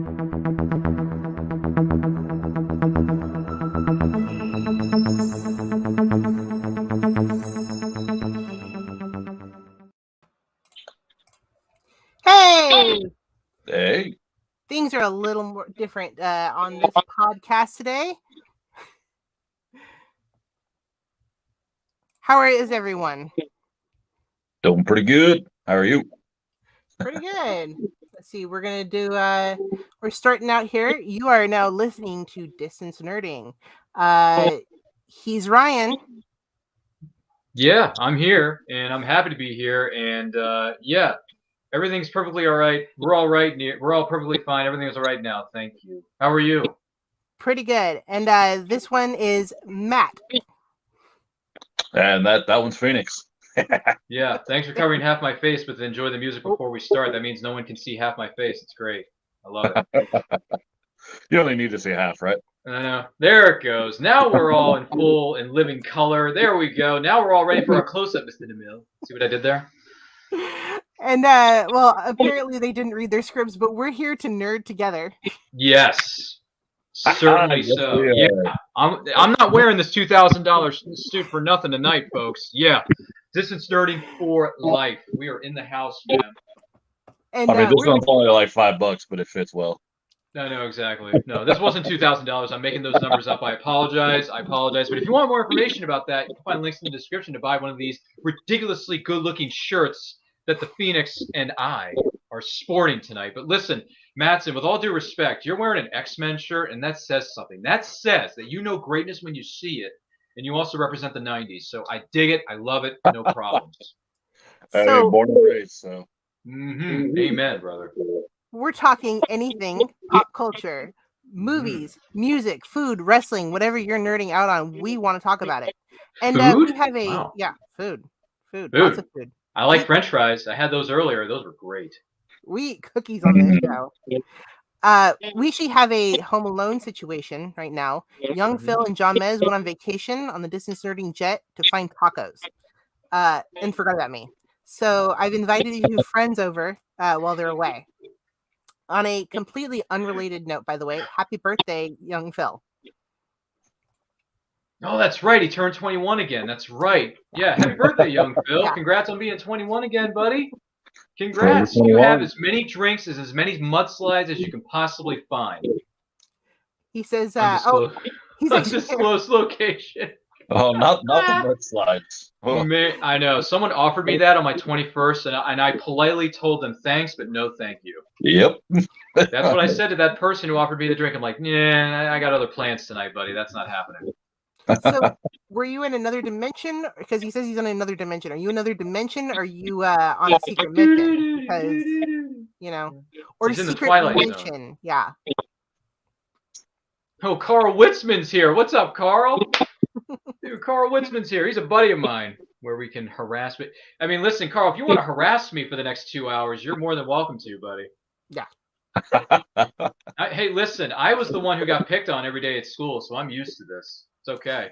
Hey! Hey. Things are a little more different on this podcast today. How is everyone? Doing pretty good. How are you? Pretty good. Let's see. We're going to do, we're starting out here. You are now listening to Distance Nerding. He's Ryan. Yeah, I'm here, and I'm happy to be here, and yeah, everything's perfectly all right. We're all right. We're all perfectly fine. Everything is all right now. Thank you. How are you? Pretty good. And this one is Matt. And that one's Phoenix. Yeah, thanks for covering half my face, but enjoy the music before we start. That means no one can see half my face. It's great. I love it. You only need to see half, right? I know. There it goes. Now we're all in full and living color. There we go. Now we're all ready for our close-up, Mr. DeMille. See what I did there? And, well, apparently they didn't read their scripts, but we're here to nerd together. Yes. Certainly so. Yeah. I'm not wearing this $2,000 suit for nothing tonight, folks. Yeah. Distance nerding for life. We are in the house, man. And, I mean, this one's only like $5, but it fits well. No, exactly. No, this wasn't $2,000. I'm making those numbers up. I apologize. But if you want more information about that, you can find links in the description to buy one of these ridiculously good-looking shirts that the Phoenix and I are sporting tonight. But listen, Mattson, with all due respect, you're wearing an X-Men shirt, and that says something. That says that you know greatness when you see it, and you also represent the 90s. So I dig it. I love it. No problems. So, born and raised, so. Amen, brother. We're talking anything pop culture, movies, music, food, wrestling, whatever you're nerding out on, we want to talk about it. And Food? we have a Wow. food, lots of food. I like French fries. I had those earlier. Those were great. We eat cookies on this show. We actually have a Home Alone situation right now. Young Phil and Jamez went on vacation on the Distance Nerding jet to find tacos, and forgot about me. So I've invited a few friends over while they're away. On a completely unrelated note, by the way, happy birthday, young Phil. Oh, that's right. He turned 21 again. That's right. Yeah, happy birthday, young Phil. Yeah. Congrats on being 21 again, buddy. Congrats. You have as many drinks as many mudslides as you can possibly find. He says, he's undisclosed location. Oh, not the mudslides. Oh. I know. Someone offered me that on my 21st, and I politely told them thanks, but no thank you. Yep. That's what I said to that person who offered me the drink. I'm like, yeah, I got other plans tonight, buddy. That's not happening. So, were you in another dimension? Because he says he's in another dimension. Are you in another dimension? Or are you on a secret mission? Because, or He's in the secret Twilight dimension. Zone. Yeah. Oh, Carl Witzman's here. What's up, Carl? Dude, Carl Witzman's here. He's a buddy of mine where we can harass me. I mean, listen, Carl, if you want to harass me for the next 2 hours, you're more than welcome to, buddy. Yeah. Hey, listen, I was the one who got picked on every day at school, so I'm used to this. It's okay.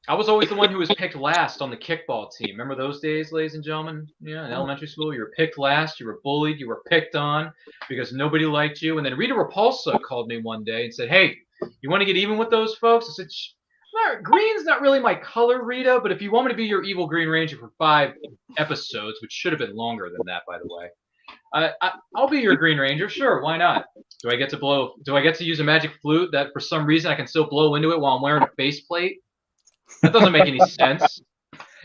I was always the one who was picked last on the kickball team. Remember those days, ladies and gentlemen? Yeah, in elementary school, you were picked last, you were bullied, you were picked on because nobody liked you. And then Rita Repulsa called me one day and said, hey, you want to get even with those folks? I said, green's not really my color, Rita, but if you want me to be your evil Green Ranger for 5 episodes, which should have been longer than that, by the way, I'll be your Green Ranger. Sure, why not? Do I get to use a magic flute that for some reason I can still blow into it while I'm wearing a faceplate? That doesn't make any sense.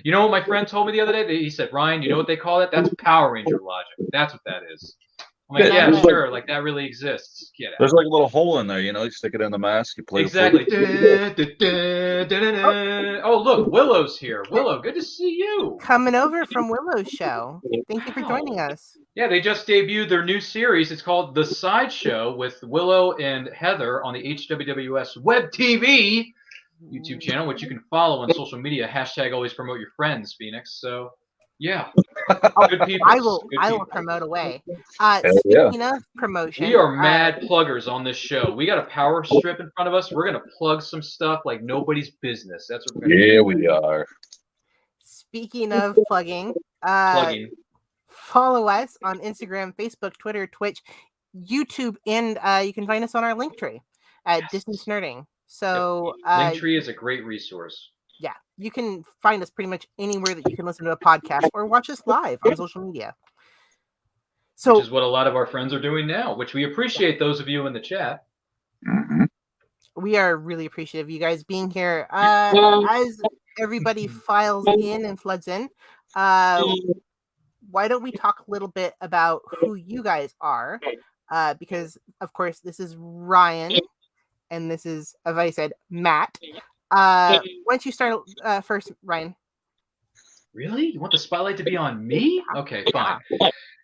You know what my friend told me the other day? He said, Ryan, you know what they call it? That's Power Ranger logic. That's what that is. I'm like, yeah, sure. Like, that really exists. Get out. There's like a little hole in there, you stick it in the mask, you play exactly. Oh, look, Willow's here. Willow, good to see you. Coming over from Willow's show. Thank you for joining us. Yeah, they just debuted their new series. It's called The Sideshow with Willow and Heather on the HWWS Web TV YouTube channel, which you can follow on social media. # always promote your friends, Phoenix. So, yeah. Good people. I will promote away. Speaking of promotion. We are mad pluggers on this show. We got a power strip in front of us. We're going to plug some stuff like nobody's business. That's what we're going to do. Yeah, we are. Speaking of plugging. Follow us on Instagram, Facebook, Twitter, Twitch, YouTube, and you can find us on our link tree at Distance Nerding. So Linktree is a great resource. Yeah, you can find us pretty much anywhere that you can listen to a podcast or watch us live on social media. So, which is what a lot of our friends are doing now, which we appreciate those of you in the chat. Mm-hmm. We are really appreciative of you guys being here. As everybody files in and floods in, why don't we talk a little bit about who you guys are? Because, of course, this is Ryan, and this is, as I said, Matt. Why don't you start first, Ryan? Really? You want the spotlight to be on me? Okay, fine.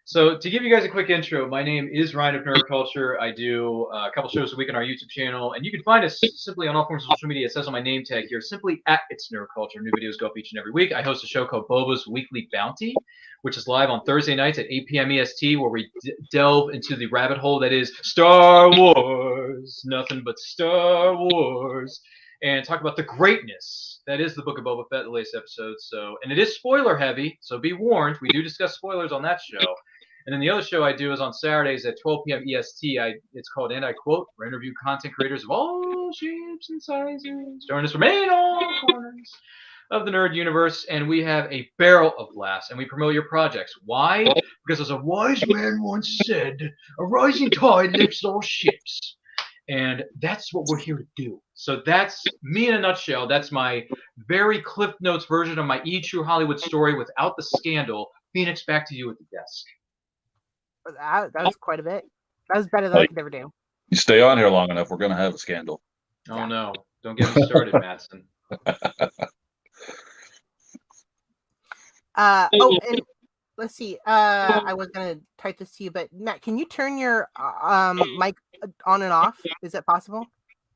So to give you guys a quick intro, my name is Ryan of Nerd Culture. I do a couple shows a week on our YouTube channel, and you can find us simply on all forms of social media. It says on my name tag here, simply at It's Nerd Culture. New videos go up each and every week. I host a show called Boba's Weekly Bounty, which is live on Thursday nights at 8 p.m. EST, where we delve into the rabbit hole that is Star Wars. Nothing but Star Wars. And talk about the greatness that is the Book of Boba Fett, the latest episode. And it is spoiler heavy, so be warned. We do discuss spoilers on that show. And then the other show I do is on Saturdays at 12 p.m. EST. It's called, and I quote, where I interview content creators of all shapes and sizes, join us from all corners of the nerd universe, and we have a barrel of laughs, and we promote your projects. Why? Because as a wise man once said, a rising tide lifts all ships. And that's what we're here to do. So that's me in a nutshell. That's my very Cliff Notes version of my E! True Hollywood story without the scandal. Phoenix, back to you at the desk. That was quite a bit. That was better than I could ever do. You stay on here long enough, we're going to have a scandal. Oh, no. Don't get me started, Madsen. And let's see. I was going to type this to you, but Matt, can you turn your mic on and off? Is that possible?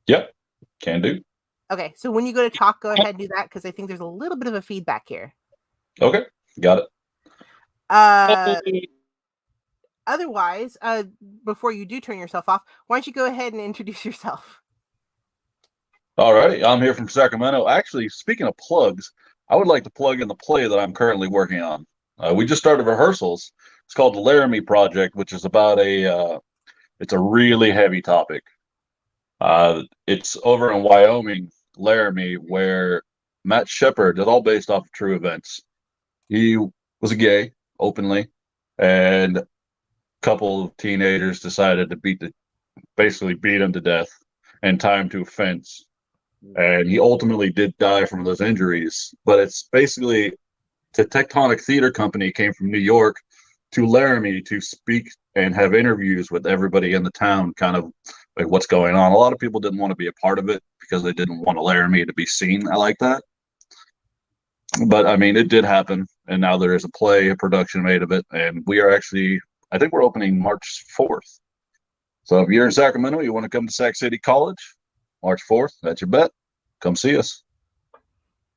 Yep, can do. Okay, so when you go to talk, go ahead and do that, because I think there's a little bit of a feedback here. Okay, got it. Otherwise, before you do turn yourself off, why don't you go ahead and introduce yourself? All right, I'm here from Sacramento. Actually, speaking of plugs, I would like to plug in the play that I'm currently working on. We just started rehearsals. It's called the Laramie Project, which is about it's a really heavy topic. It's over in Wyoming, Laramie, where Matt Shepard, it's all based off of true events. He was a gay, openly, and couple of teenagers decided to basically beat him to death and tie him to a fence. And he ultimately did die from those injuries. But it's basically the Tectonic Theater Company came from New York to Laramie to speak and have interviews with everybody in the town, kind of like what's going on. A lot of people didn't want to be a part of it because they didn't want Laramie to be seen like that. But I mean, it did happen. And now there is a production made of it. And we are actually, I think we're opening March 4th. So if you're in Sacramento, you want to come to Sac City College, March 4th, that's your bet. Come see us.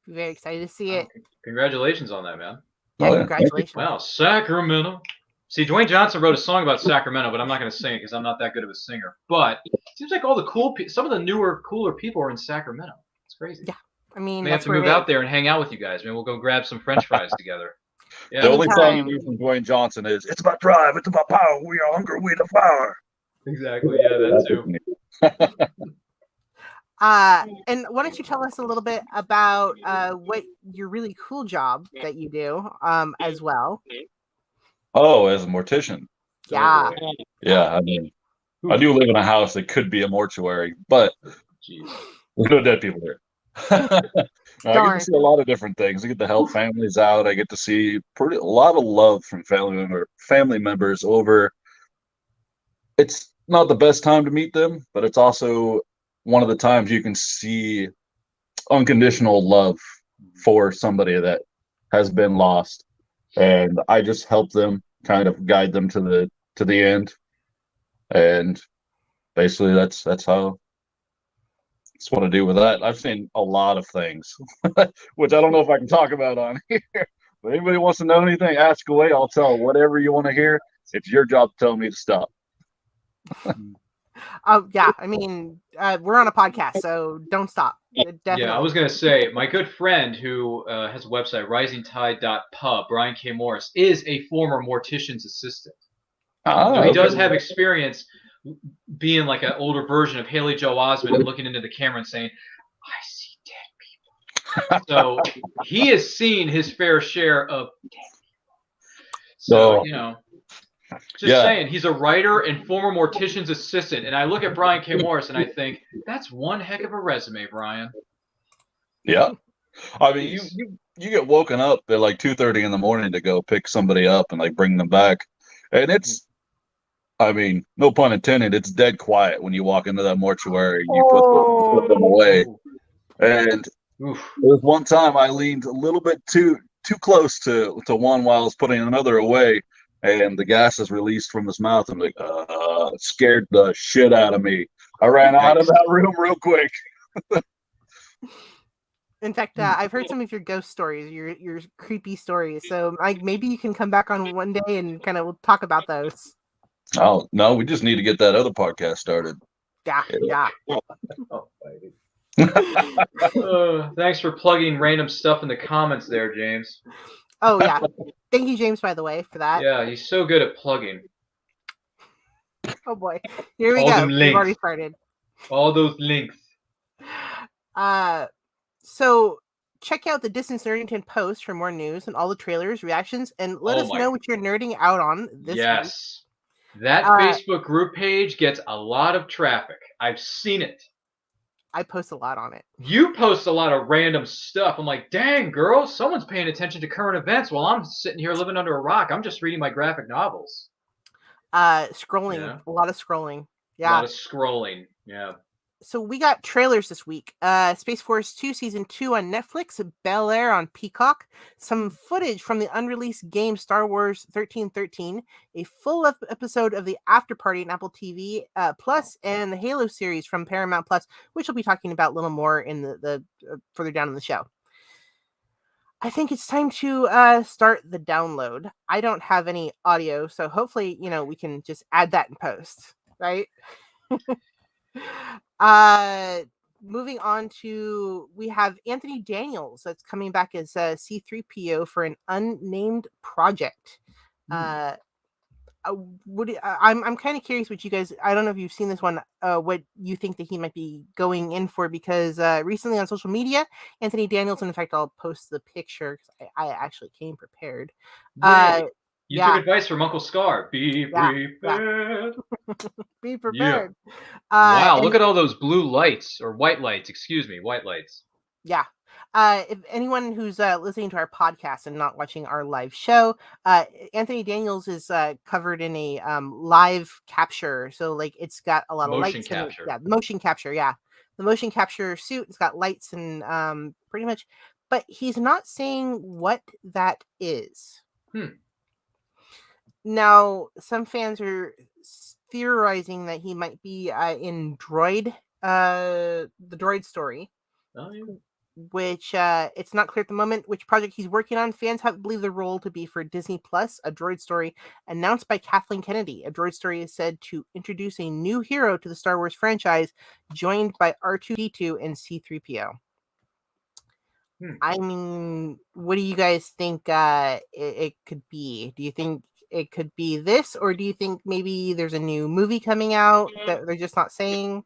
Very excited to see it. Congratulations on that, man. Yeah, congratulations. Wow, Sacramento. See, Dwayne Johnson wrote a song about Sacramento, but I'm not going to sing it because I'm not that good of a singer. But it seems like all the some of the newer, cooler people are in Sacramento. It's crazy. Yeah, I mean, we have to move out there and hang out with you guys. Maybe we'll go grab some French fries together. Yeah. The only song you hear from Dwayne Johnson is, "It's about drive, it's about power. We are hungry, we the fire." Exactly. Yeah, that too. And why don't you tell us a little bit about what your really cool job that you do as well? Oh, as a mortician. Yeah. Yeah, I mean, I do live in a house that could be a mortuary, but there's no dead people here. I get to see a lot of different things. I get to help families out. I get to see a lot of love from family members over. It's not the best time to meet them, but it's also one of the times you can see unconditional love for somebody that has been lost. And I just help them, kind of guide them to the end. And basically that's what I do with that. I've seen a lot of things, which I don't know if I can talk about on here. But anybody wants to know anything, ask away. I'll tell whatever you want to hear. It's your job to tell me to stop. Oh, yeah. I mean, we're on a podcast, so don't stop. Definitely. Yeah, I was going to say, my good friend who has a website, risingtide.pub, Brian K. Morris, is a former mortician's assistant. So he does have experience being like an older version of Haley Joel Osment and looking into the camera and saying, "I see dead people." So he has seen his fair share of dead people. So, just saying, he's a writer and former mortician's assistant. And I look at Brian K. Morris and I think, that's one heck of a resume, Brian. Yeah. I mean, you get woken up at like 2:30 in the morning to go pick somebody up and like bring them back. And it's, I mean, no pun intended, it's dead quiet when you walk into that mortuary and you put them away. And there was one time I leaned a little bit too close to one while I was putting another away, and the gas is released from his mouth. I'm like, it scared the shit out of me. I ran out of that room real quick. In fact, I've heard some of your ghost stories, your creepy stories. So maybe you can come back on one day and kind of talk about those. Oh, no, we just need to get that other podcast started. Yeah. Thanks for plugging random stuff in the comments there, James. Oh, yeah. Thank you, James, by the way, for that. Yeah, he's so good at plugging. Oh, boy. Here we go. We've already started. All those links. So check out the Distance Nerdington post for more news and all the trailers, reactions, and let us know what you're nerding out on this week. That Facebook group page gets a lot of traffic. I've seen it. I post a lot on it. You post a lot of random stuff. I'm like, dang, girl, someone's paying attention to current events while I'm sitting here living under a rock. I'm just reading my graphic novels. Scrolling. A lot of scrolling. Yeah. A lot of scrolling. Yeah. So we got trailers this week. Space Force 2 Season 2 on Netflix, Bel Air on Peacock, some footage from the unreleased game Star Wars 1313, a full episode of the After Party on Apple TV Plus, and the Halo series from Paramount Plus, which we'll be talking about a little more in the further down in the show. I think it's time to start the download. I don't have any audio, so hopefully, we can just add that in post, right? Moving on to, we have Anthony Daniels that's coming back as C-3PO for an unnamed project. I'm kind of curious what you guys, I don't know if you've seen this one, what you think that he might be going in for, because recently on social media, Anthony Daniels, and in fact, I'll post the picture because I actually came prepared. You took advice from Uncle Scar. Be prepared. Be prepared. Yeah. Wow, look at all those blue lights, or white lights, excuse me, white lights. Yeah. If anyone who's listening to our podcast and not watching our live show, Anthony Daniels is covered in a live capture. So like it's got a lot of lights. Motion capture. Yeah. The motion capture suit, it's got lights and pretty much, but he's not saying what that is. Now, some fans are theorizing that he might be in Droid, the Droid story, which it's not clear at the moment which project he's working on. Fans have believed the role to be for Disney Plus, a Droid story announced by Kathleen Kennedy. A Droid story is said to introduce a new hero to the Star Wars franchise, joined by R2-D2 and C-3PO. I mean, what do you guys think it could be? Do you think it could be this, or do you think maybe there's a new movie coming out that they're just not saying?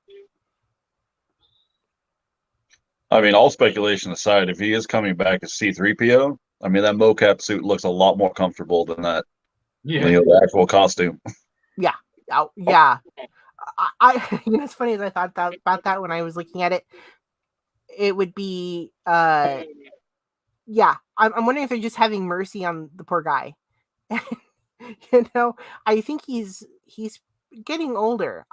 I mean, all speculation aside, if he is coming back as C-3PO, I mean, that mocap suit looks a lot more comfortable than that. Yeah. The actual costume. Yeah. Oh, yeah. I it's funny as I thought about that when I was looking at it. It would be, I'm wondering if they're just having mercy on the poor guy. I think he's getting older.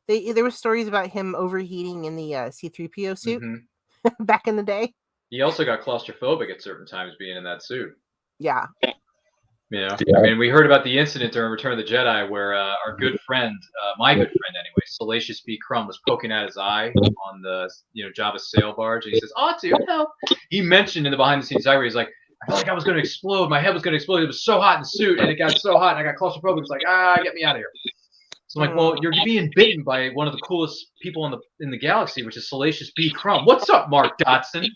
There were stories about him overheating in the C-3PO suit back in the day. He also got claustrophobic at certain times being in that suit. Yeah. I mean, we heard about the incident during Return of the Jedi where our good friend, my good friend anyway, Salacious B. Crumb, was poking at his eye on the Jabba's sail barge, and he says, "Otto, help!" He mentioned in the behind-the-scenes diary, he's like, "I felt like I was going to explode. My head was going to explode. It was so hot in the suit, and it got so hot, and I got claustrophobic. It's like, get me out of here." So I'm like, well, you're being bitten by one of the coolest people in the galaxy, which is Salacious B. Crumb. What's up, Mark Dotson?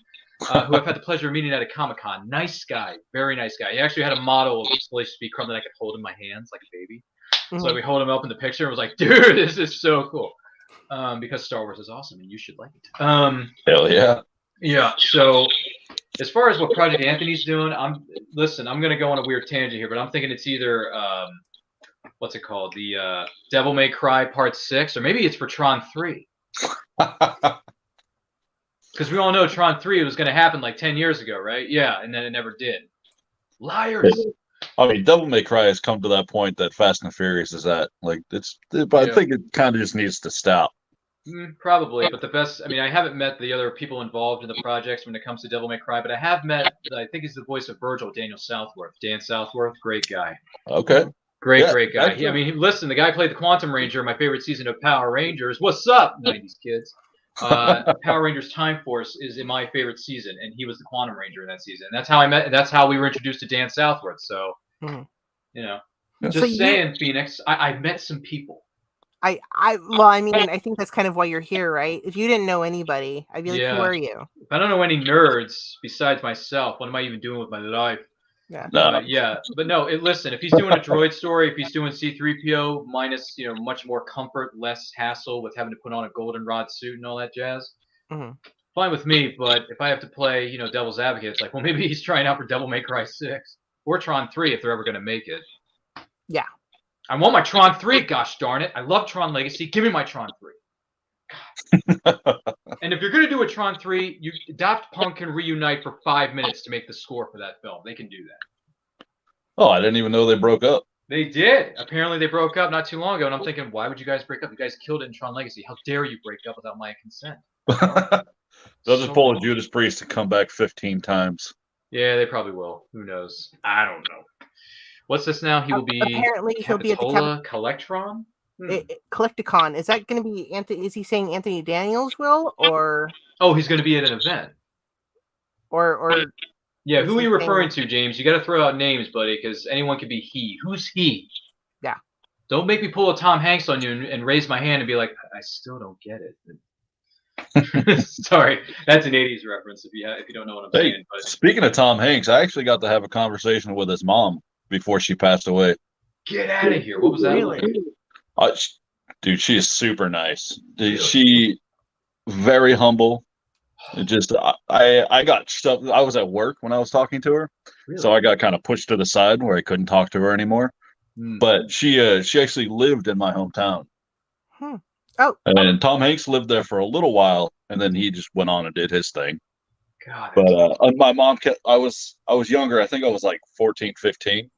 who I've had the pleasure of meeting at a Comic-Con. Nice guy, very nice guy. He actually had a model of a Salacious B. Crumb that I could hold in my hands like a baby. So we hold him up in the picture and was like, dude, this is so cool. Because Star Wars is awesome and you should like it. Hell yeah. Yeah, so as far as what Project Anthony's doing, I'm going to go on a weird tangent here, but I'm thinking it's either, what's it called? The Devil May Cry Part 6, or maybe it's for Tron 3. Because we all know Tron 3 was going to happen like 10 years ago, right? Yeah, and then it never did. Liars! I mean, Devil May Cry has come to that point that Fast and Furious is at. Like, but I think it kind of just needs to stop. Probably, but the best, I mean, I haven't met the other people involved in the projects when it comes to Devil May Cry, but I have met, I think he's the voice of Virgil, Daniel Southworth. Dan Southworth, great guy. Okay. Great guy. Listen, the guy played the Quantum Ranger, my favorite season of Power Rangers. What's up, 90s kids? Power Rangers Time Force is in my favorite season, and he was the Quantum Ranger in that season. And that's how we were introduced to Dan Southworth. So, just saying, Phoenix, I met some people. I think that's kind of why you're here, right? If you didn't know anybody, I'd be like, who are you? If I don't know any nerds besides myself, what am I even doing with my life? Yeah. But no, listen, if he's doing a droid story, if he's doing C-3PO minus, much more comfort, less hassle with having to put on a goldenrod suit and all that jazz, fine with me. But if I have to play, devil's advocate, it's like, well, maybe he's trying out for Devil May Cry 6 or Tron 3 if they're ever going to make it. Yeah. I want my Tron 3, gosh darn it. I love Tron Legacy. Give me my Tron 3. And if you're going to do a Tron 3, Daft Punk can reunite for 5 minutes to make the score for that film. They can do that. Oh, I didn't even know they broke up. They did. Apparently they broke up not too long ago, and I'm thinking, why would you guys break up? You guys killed it in Tron Legacy. How dare you break up without my consent? They'll just pull a Judas Priest and come back 15 times. Yeah, they probably will. Who knows? I don't know. What's this now? He will be apparently he'll be at the Collectron. Collecticon. Is that going to be Anthony? Is he saying Anthony Daniels will, or? Oh, he's going to be at an event. Or. Yeah, who are you referring to, James? You got to throw out names, buddy, because anyone could be he. Who's he? Yeah. Don't make me pull a Tom Hanks on you and raise my hand and be like, I still don't get it. Sorry, that's an '80s reference if you don't know what I'm saying. But speaking of Tom Hanks, I actually got to have a conversation with his mom before she passed away. Get out of here! What was that like? Dude, she is super nice. She very humble. Just I got stuff. I was at work when I was talking to her, so I got kind of pushed to the side where I couldn't talk to her anymore. But she actually lived in my hometown. Oh, and Tom Hanks lived there for a little while, and then he just went on and did his thing. God, but my mom kept. I was younger. I think I was like 14, 15.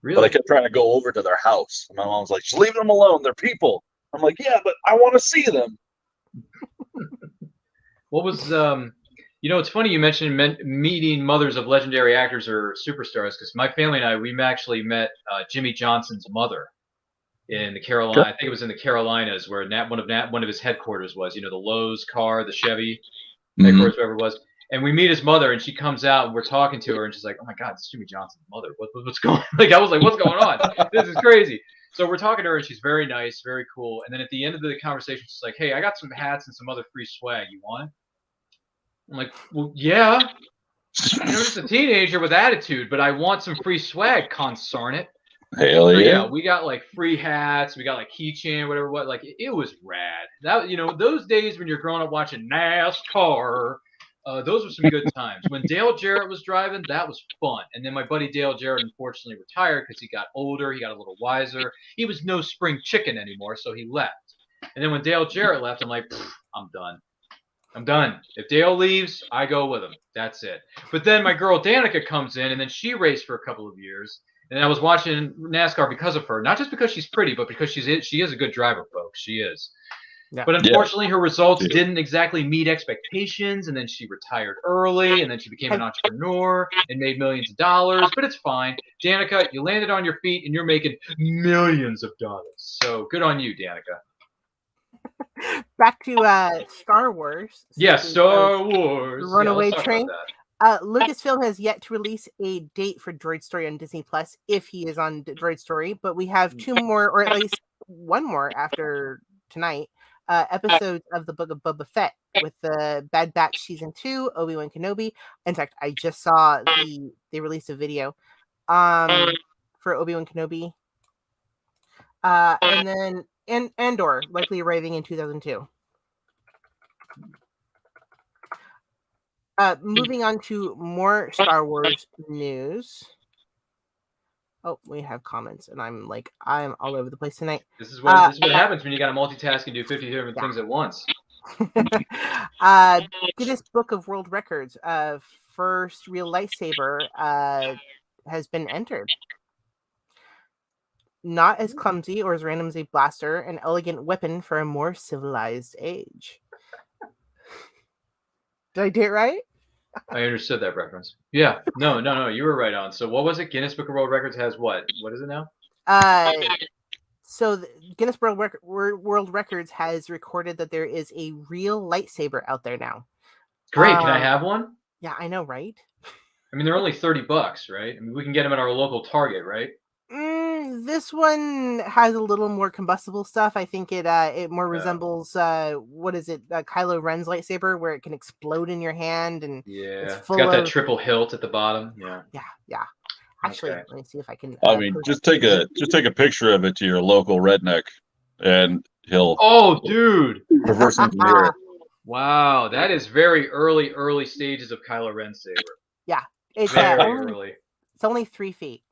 Really? But I kept trying to go over to their house. And my mom was like, just leave them alone. They're people. I'm like, yeah, but I want to see them. What was, it's funny you mentioned meeting mothers of legendary actors or superstars, because my family and I, we actually met Jimmy Johnson's mother in the Carolina. I think it was in the Carolinas where one of his headquarters was, the Lowe's car, the Chevy headquarters, wherever it was. And we meet his mother, and she comes out, and we're talking to her, and she's like, "Oh my God, it's Jimmy Johnson's mother. What's going on?" Like, I was like, "What's going on? This is crazy." So we're talking to her, and she's very nice, very cool. And then at the end of the conversation, she's like, "Hey, I got some hats and some other free swag. You want it?" I'm like, "Well, yeah. Just a teenager with attitude, but I want some free swag, consarn it." Hell yeah. Yeah, we got like free hats, we got like keychain, whatever. Like it was rad. That those days when you're growing up watching NASCAR. Those were some good times. When Dale Jarrett was driving, that was fun. And then my buddy Dale Jarrett unfortunately retired because he got older. He got a little wiser. He was no spring chicken anymore, so he left. And then when Dale Jarrett left, I'm like, I'm done. I'm done. If Dale leaves, I go with him. That's it. But then my girl Danica comes in, and then she raced for a couple of years. And I was watching NASCAR because of her. Not just because she's pretty, but because she is a good driver, folks. She is. Yeah. But unfortunately, her results didn't exactly meet expectations, and then she retired early, and then she became an entrepreneur and made millions of dollars. But it's fine. Danica, you landed on your feet, and you're making millions of dollars. So good on you, Danica. Back to Star Wars. Yes, Star Wars. Runaway Train. Lucasfilm has yet to release a date for Droid Story on Disney Plus if he is on Droid Story, but we have two more, or at least one more after tonight. episodes of the Book of Boba Fett with the Bad Batch Season 2, Obi-Wan Kenobi. In fact, I just saw they released a video for Obi-Wan Kenobi. And then Andor, likely arriving in 2002. Moving on to more Star Wars news. Oh, we have comments, and I'm all over the place tonight. This is what happens when you got to multitask and do 50 different things at once. Guinness Book of World Records, first real lightsaber has been entered. Not as clumsy or as random as a blaster, an elegant weapon for a more civilized age. Did I do it right? I understood that reference. Yeah. No. You were right on. So what was it? Guinness Book of World Records has what? What is it now? So the Guinness World Records has recorded that there is a real lightsaber out there now. Great. Can I have one? Yeah, I know, right? I mean, they're only $30, right? I mean, we can get them at our local Target, right? This one has a little more combustible stuff. I think it more resembles what is it? Kylo Ren's lightsaber, where it can explode in your hand, and it's got that triple hilt at the bottom. Yeah. Actually, let me see if I can. I mean, just take a picture of it to your local redneck, and he'll. Oh, dude! Reverse engineer it. Wow, that is very early stages of Kylo Ren's saber. Yeah, it's very early. It's only 3 feet.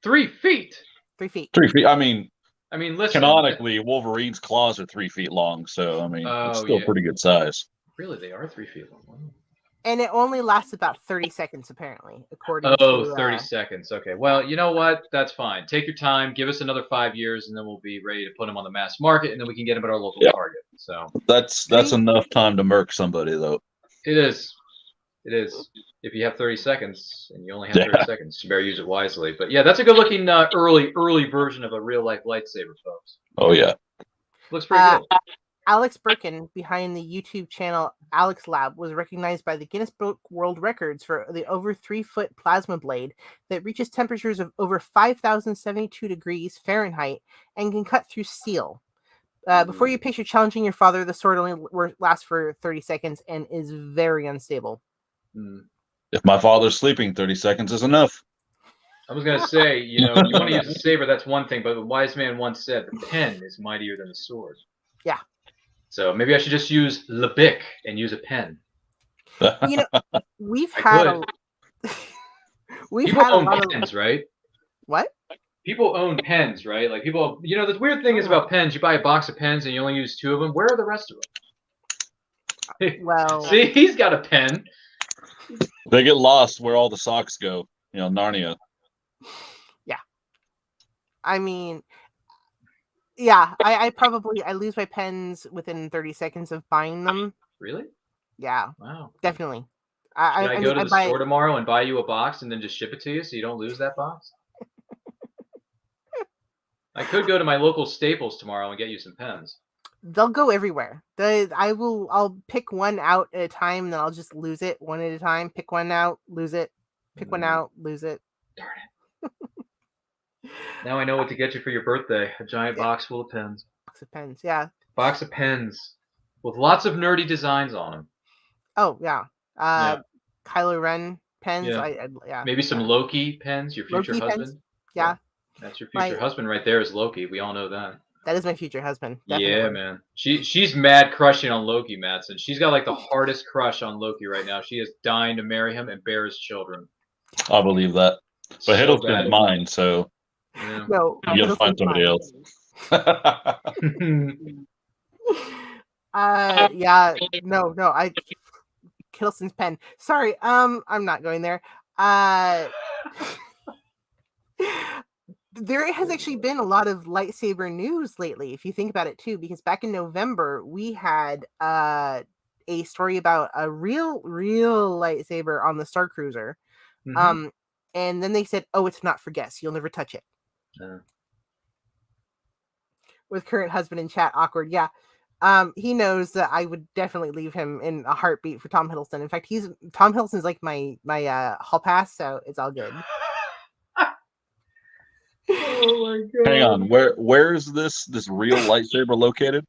3 feet. 3 feet. 3 feet. I mean, listen. Canonically, Wolverine's claws are 3 feet long, so I mean, it's still pretty good size. Really, they are 3 feet long. Wow. And it only lasts about 30 seconds, apparently, according to... 30 seconds. Okay. Well, you know what? That's fine. Take your time. Give us another 5 years, and then we'll be ready to put them on the mass market, and then we can get them at our local Target. So that's enough time to murk somebody, though. It is. If you have 30 seconds, and you only have 30 seconds, you better use it wisely. But yeah, that's a good-looking early version of a real-life lightsaber, folks. Oh, yeah. Looks pretty good. Alex Birkin, behind the YouTube channel Alex Lab, was recognized by the Guinness Book World Records for the over 3-foot plasma blade that reaches temperatures of over 5,072 degrees Fahrenheit and can cut through steel. Before you picture challenging your father, the sword only lasts for 30 seconds and is very unstable. If my father's sleeping, 30 seconds is enough. I was going to say, you want to use a saber, that's one thing, but the wise man once said, the pen is mightier than the sword. Yeah. So maybe I should just use Le Bic and use a pen. We've had a lot of pens, right? What? People own pens, right? Like people, the weird thing is about pens. You buy a box of pens and you only use 2 of them. Where are the rest of them? Well, see, he's got a pen. They get lost where all the socks go. Narnia. Yeah. I mean, yeah, I lose my pens within 30 seconds of buying them. Really? Yeah. Wow. Definitely. I go to the store tomorrow and buy you a box and then just ship it to you so you don't lose that box? I could go to my local Staples tomorrow and get you some pens. They'll go everywhere. I'll pick one out at a time, and then I'll just lose it one at a time. Pick one out, lose it. Pick one out, lose it. Darn it. Now I know what to get you for your birthday. A giant box full of pens. Box of pens, yeah. Box of pens with lots of nerdy designs on them. Oh, yeah. Kylo Ren pens. Yeah. Maybe some Loki pens, your future Loki husband. Pens? Yeah. That's your future husband right there is Loki. We all know that. That is my future husband. Definitely. Yeah, man. She's mad crushing on Loki, Madsen. She's got like the hardest crush on Loki right now. She is dying to marry him and bear his children. I believe that. But Hiddleston's mine, so no, you gotta find somebody else. Hiddleston's pen. Sorry, I'm not going there. There has actually been a lot of lightsaber news lately, if you think about it too, because back in November we had a story about a real lightsaber on the Star Cruiser. Mm-hmm. And then they said, "Oh, it's not for guests. You'll never touch it." With current husband in chat, awkward. Yeah. He knows that I would definitely leave him in a heartbeat for Tom Hiddleston. In fact, Tom Hiddleston's like my hall pass, so it's all good. Oh my god! Hang on, where is this real lightsaber located?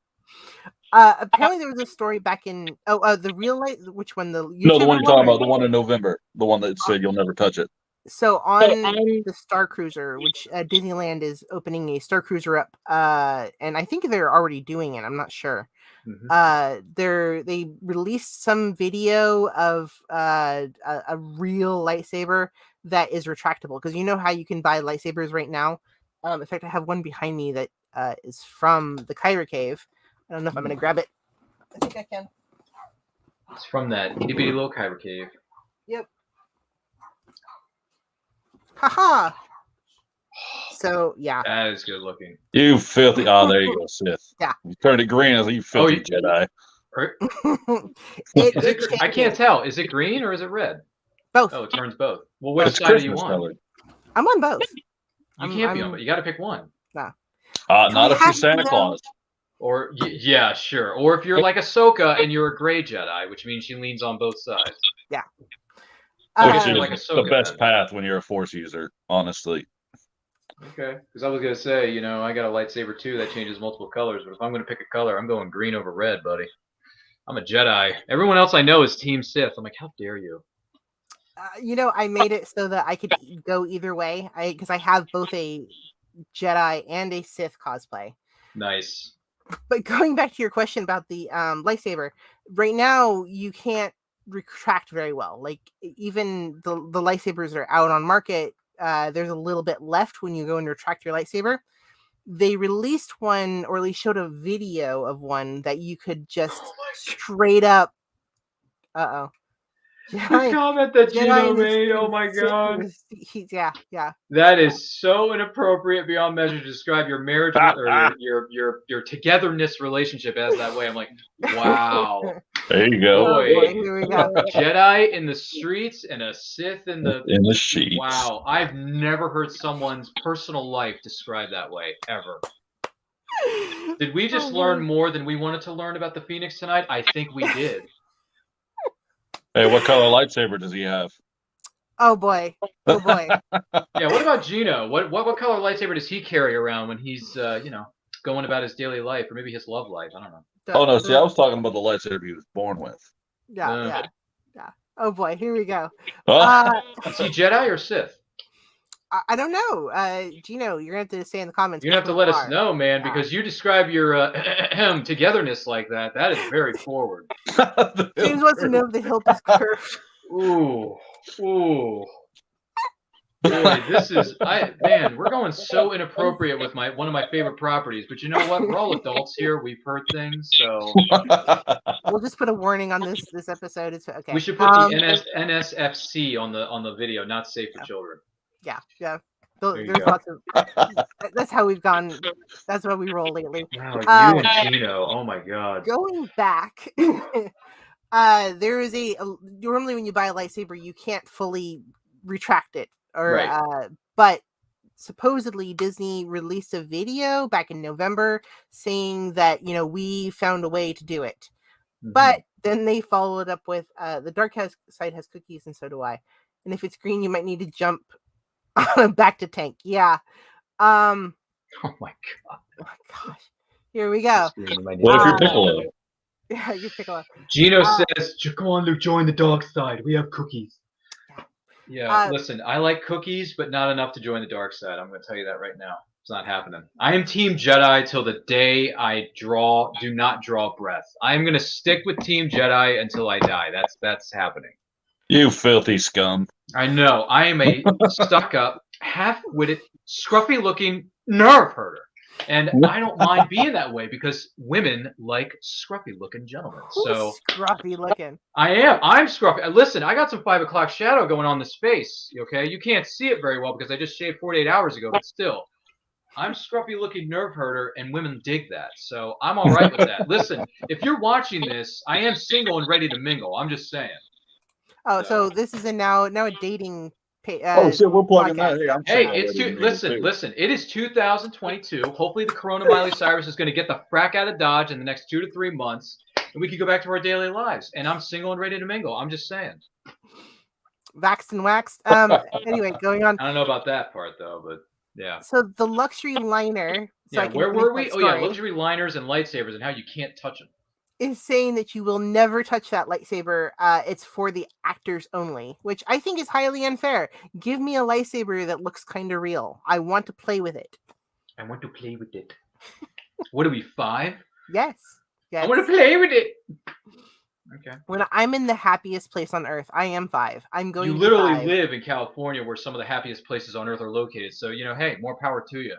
Apparently there was a story back in the real light. Which one? The No, the YouTuber one you're talking or- about, the one in November, the one that said you'll never touch it. So on the Star Cruiser, which Disneyland is opening a Star Cruiser up, and I think they're already doing it. I'm not sure. They released some video of a real lightsaber that is retractable, because you know how you can buy lightsabers right now. In fact, I have one behind me that is from the Kyber Cave. I don't know if I'm gonna grab it. I think I can. It's from that itty bitty little Kyber cave. Yep. Haha. So yeah. That is good looking. You filthy! Oh, there you go, Sith. Yeah. You turned it green. I was like, you filthy Jedi. I can't tell. Is it green or is it red? Both. Oh, it turns both. Well, which It's side are you Christmas on? colored. I'm on both. You can't be on, but you got to pick one. Not if you're Santa Claus. Or yeah, sure. Or if you're like Ahsoka and you're a gray Jedi, which means she leans on both sides. Yeah. Which you're is like the Ahsoka best then. path when you're a Force user, honestly. Okay, because I was gonna say, I got a lightsaber too that changes multiple colors, but if I'm gonna pick a color, I'm going green over red, buddy. I'm a Jedi. Everyone else I know is Team Sith. I'm like, how dare you? I made it so that I could go either way. Because I have both a Jedi and a Sith cosplay. Nice. But going back to your question about the lightsaber, right now you can't retract very well. Like even the lightsabers that are out on market, there's a little bit left when you go and retract your lightsaber. They released one, or at least showed a video of one that you could just straight up. The comment that Gino made, oh my god. Yeah. That is so inappropriate beyond measure to describe your marriage or your togetherness relationship as that way. I'm like, wow. There you go. Boy, here we go. Jedi in the streets and a Sith in the sheets. Wow, I've never heard someone's personal life described that way, ever. Did we just learn more than we wanted to learn about the Phoenix tonight? I think we did. Hey, what color lightsaber does he have? Oh boy. Yeah, what about Gino? What color lightsaber does he carry around when he's going about his daily life, or maybe his love life? I don't know. Oh no, see, I was talking about the lightsaber he was born with. Yeah. Oh boy, here we go. Is he Jedi or Sith? I don't know. Gino, you're going to have to say in the comments. You're going to have to let us know, man, because you describe your togetherness like that. That is very forward. James wants to know if the hilt is curved. Ooh. Boy, we're going so inappropriate with one of my favorite properties. But you know what? We're all adults here. We've heard things, so we'll just put a warning on this episode. It's okay. We should put the NSFC on the video, not safe for children. Yeah. There's lots of. That's how we've gone. That's how we roll lately. Wow, you and Gino. Oh my god. Going back, there is normally when you buy a lightsaber, you can't fully retract it, but supposedly Disney released a video back in November saying that we found a way to do it, but then they followed up with the dark side has cookies and so do I, and if it's green, you might need to jump back to tank. Yeah. Oh my gosh. Here we go. What if you're Piccolo? Yeah, you're Piccolo. Gino says, "Come on, Luke, join the dark side. We have cookies." Yeah. Listen, I like cookies, but not enough to join the dark side. I'm going to tell you that right now. It's not happening. I am Team Jedi till the day I do not draw breath. I am going to stick with Team Jedi until I die. That's happening. You filthy scum. I know. I am a stuck-up, half-witted, scruffy-looking nerve herder. And I don't mind being that way because women like scruffy-looking gentlemen. Who's scruffy-looking? I am. I'm scruffy. Listen, I got some 5 o'clock shadow going on this face, okay? You can't see it very well because I just shaved 48 hours ago, but still. I'm scruffy-looking nerve herder, and women dig that. So I'm all right with that. Listen, if you're watching this, I am single and ready to mingle. I'm just saying. Oh, so this is now a dating. Shit, we're plugging that. Hey, listen. It is 2022. Hopefully, the Corona Miley Cyrus is going to get the frack out of Dodge in the next 2 to 3 months, and we can go back to our daily lives. And I'm single and ready to mingle. I'm just saying. Waxed and waxed. Anyway, going on. I don't know about that part though, but yeah. So the luxury liner. Where were we? Oh yeah, luxury liners and lightsabers and how you can't touch them. is saying that you will never touch that lightsaber. It's for the actors only, which I think is highly unfair. Give me a lightsaber that looks kind of real. I want to play with it. I want to play with it. What are we, 5? Yes. I want to play with it. Okay. When I'm in the happiest place on Earth, I am 5. I'm going. You to literally 5. live in California, where some of the happiest places on Earth are located. So hey, more power to you.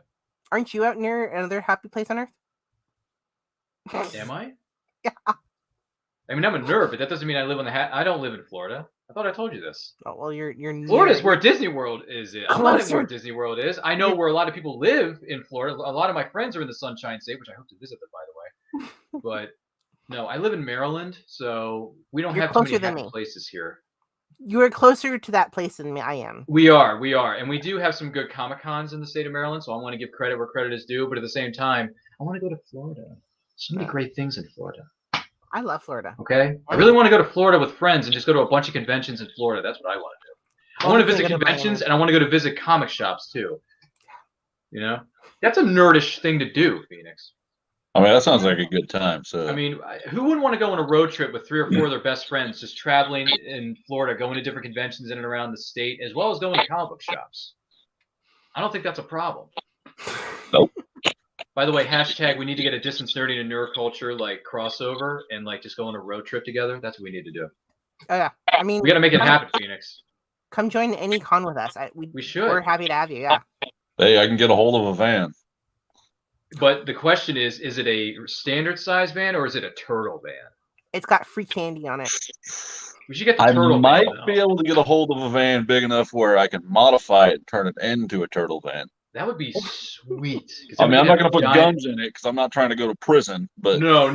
Aren't you out near another happy place on Earth? Am I? Yeah. I mean, I'm a nerd, but that doesn't mean I live on the. I don't live in Florida. I thought I told you this. Oh well, you're Florida's where Disney World is. I'm not Closer. where Disney World is. I know where a lot of people live in Florida. A lot of my friends are in the Sunshine State, which I hope to visit them, by the way. But no, I live in Maryland, so we don't have too many happy places here. You are closer to that place than me. I am. We are, and we do have some good Comic-Cons in the state of Maryland. So I want to give credit where credit is due, but at the same time, I want to go to Florida. So many great things in Florida. I love Florida. Okay, I really want to go to Florida with friends and just go to a bunch of conventions in Florida. That's what I want to do. I want to visit conventions, and I want to go to visit comic shops too. You know, that's a nerdish thing to do, Phoenix. I mean, that sounds like a good time. So I mean, who wouldn't want to go on a road trip with 3 or 4 of their best friends, just traveling in Florida, going to different conventions in and around the state, as well as going to comic book shops? I don't think that's a problem. Nope. By the way, hashtag we need to get a distance nerding and nerd culture like crossover and like just go on a road trip together. That's what we need to do. Oh yeah, I mean, we got to make it happen, Phoenix. Come join any con with us. We should. We're happy to have you. Yeah. Hey, I can get a hold of a van. But the question is it a standard size van or is it a turtle van? It's got free candy on it. We should get the turtle van. I might be able to get a hold of a van big enough where I can modify it and turn it into a turtle van. That would be sweet. I mean, I'm not going to put guns in it because I'm not trying to go to prison. But no.